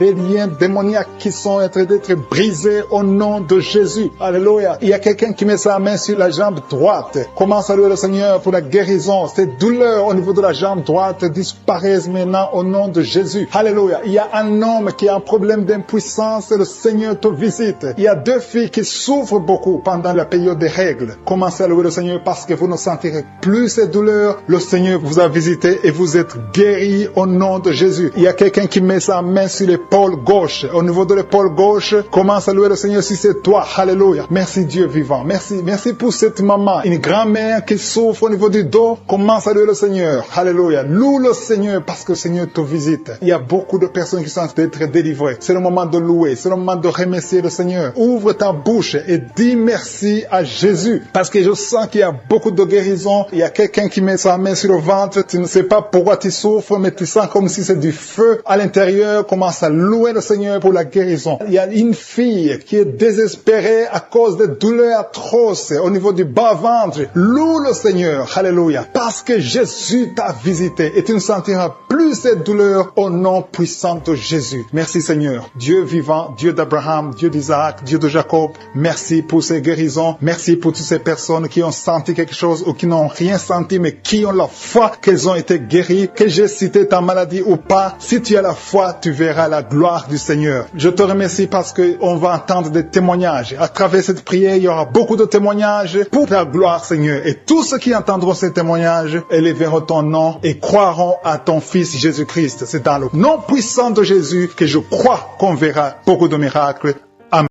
démoniaques qui sont en train d'être brisés au nom de Jésus. Alléluia. Il y a quelqu'un qui met sa main sur la jambe droite. Commence à louer le Seigneur pour la guérison. Ces douleurs au niveau de la jambe droite disparaissent maintenant au nom de Jésus. Alléluia. Il y a un homme qui a un problème d'impuissance et le Seigneur te visite. Il y a deux filles qui souffrent beaucoup pendant la période des règles. Commencez à louer le Seigneur parce que vous ne sentirez plus ces douleurs. Le Seigneur vous a visité et vous êtes guéris au nom de Jésus. Il y a quelqu'un qui met sa main sur l'épaule gauche. Au niveau de l'épaule gauche, commence à louer le Seigneur si c'est toi. Alléluia. Merci Dieu vivant. Merci pour cette maman, une grand-mère qui souffre au niveau du dos. Commence à louer le Seigneur. Alléluia. Loue le Seigneur parce que le Seigneur te visite. Il y a beaucoup de personnes qui sont en train d'être délivrées. C'est le moment de louer. C'est le moment de remercier le Seigneur. Ouvre ta bouche et dis merci à Jésus. Parce que je sens qu'il y a beaucoup de guérison. Il y a quelqu'un qui met sa main sur le ventre. Tu ne sais pas pourquoi tu souffres, mais tu sens comme si c'est du feu à l'intérieur. Commence à louer le Seigneur pour la guérison. Il y a une fille qui est désespérée à cause des douleurs atroces au niveau du bas-ventre. Loue le Seigneur. Alléluia. Parce que Jésus t'a visité et tu ne sentiras plus cette douleur au nom puissant de Jésus. Merci Seigneur. Dieu vivant, Dieu d'Abraham, Dieu d'Isaac, Dieu de Jacob. Merci pour ces guérisons. Merci pour toutes ces personnes qui ont senti quelque chose ou qui n'ont rien senti mais qui ont la foi qu'elles ont été guéries. Que j'ai cité ta maladie ou pas, si tu as la foi, tu verras la gloire du Seigneur. Je te remercie parce qu'on va entendre des témoignages. À travers cette prière, il y aura beaucoup de témoignages pour ta gloire, Seigneur. Et tous ceux qui entendront ces témoignages élèveront ton nom et croiront à ton Fils Jésus-Christ. C'est dans le nom puissant de Jésus que je crois qu'on verra beaucoup de miracles.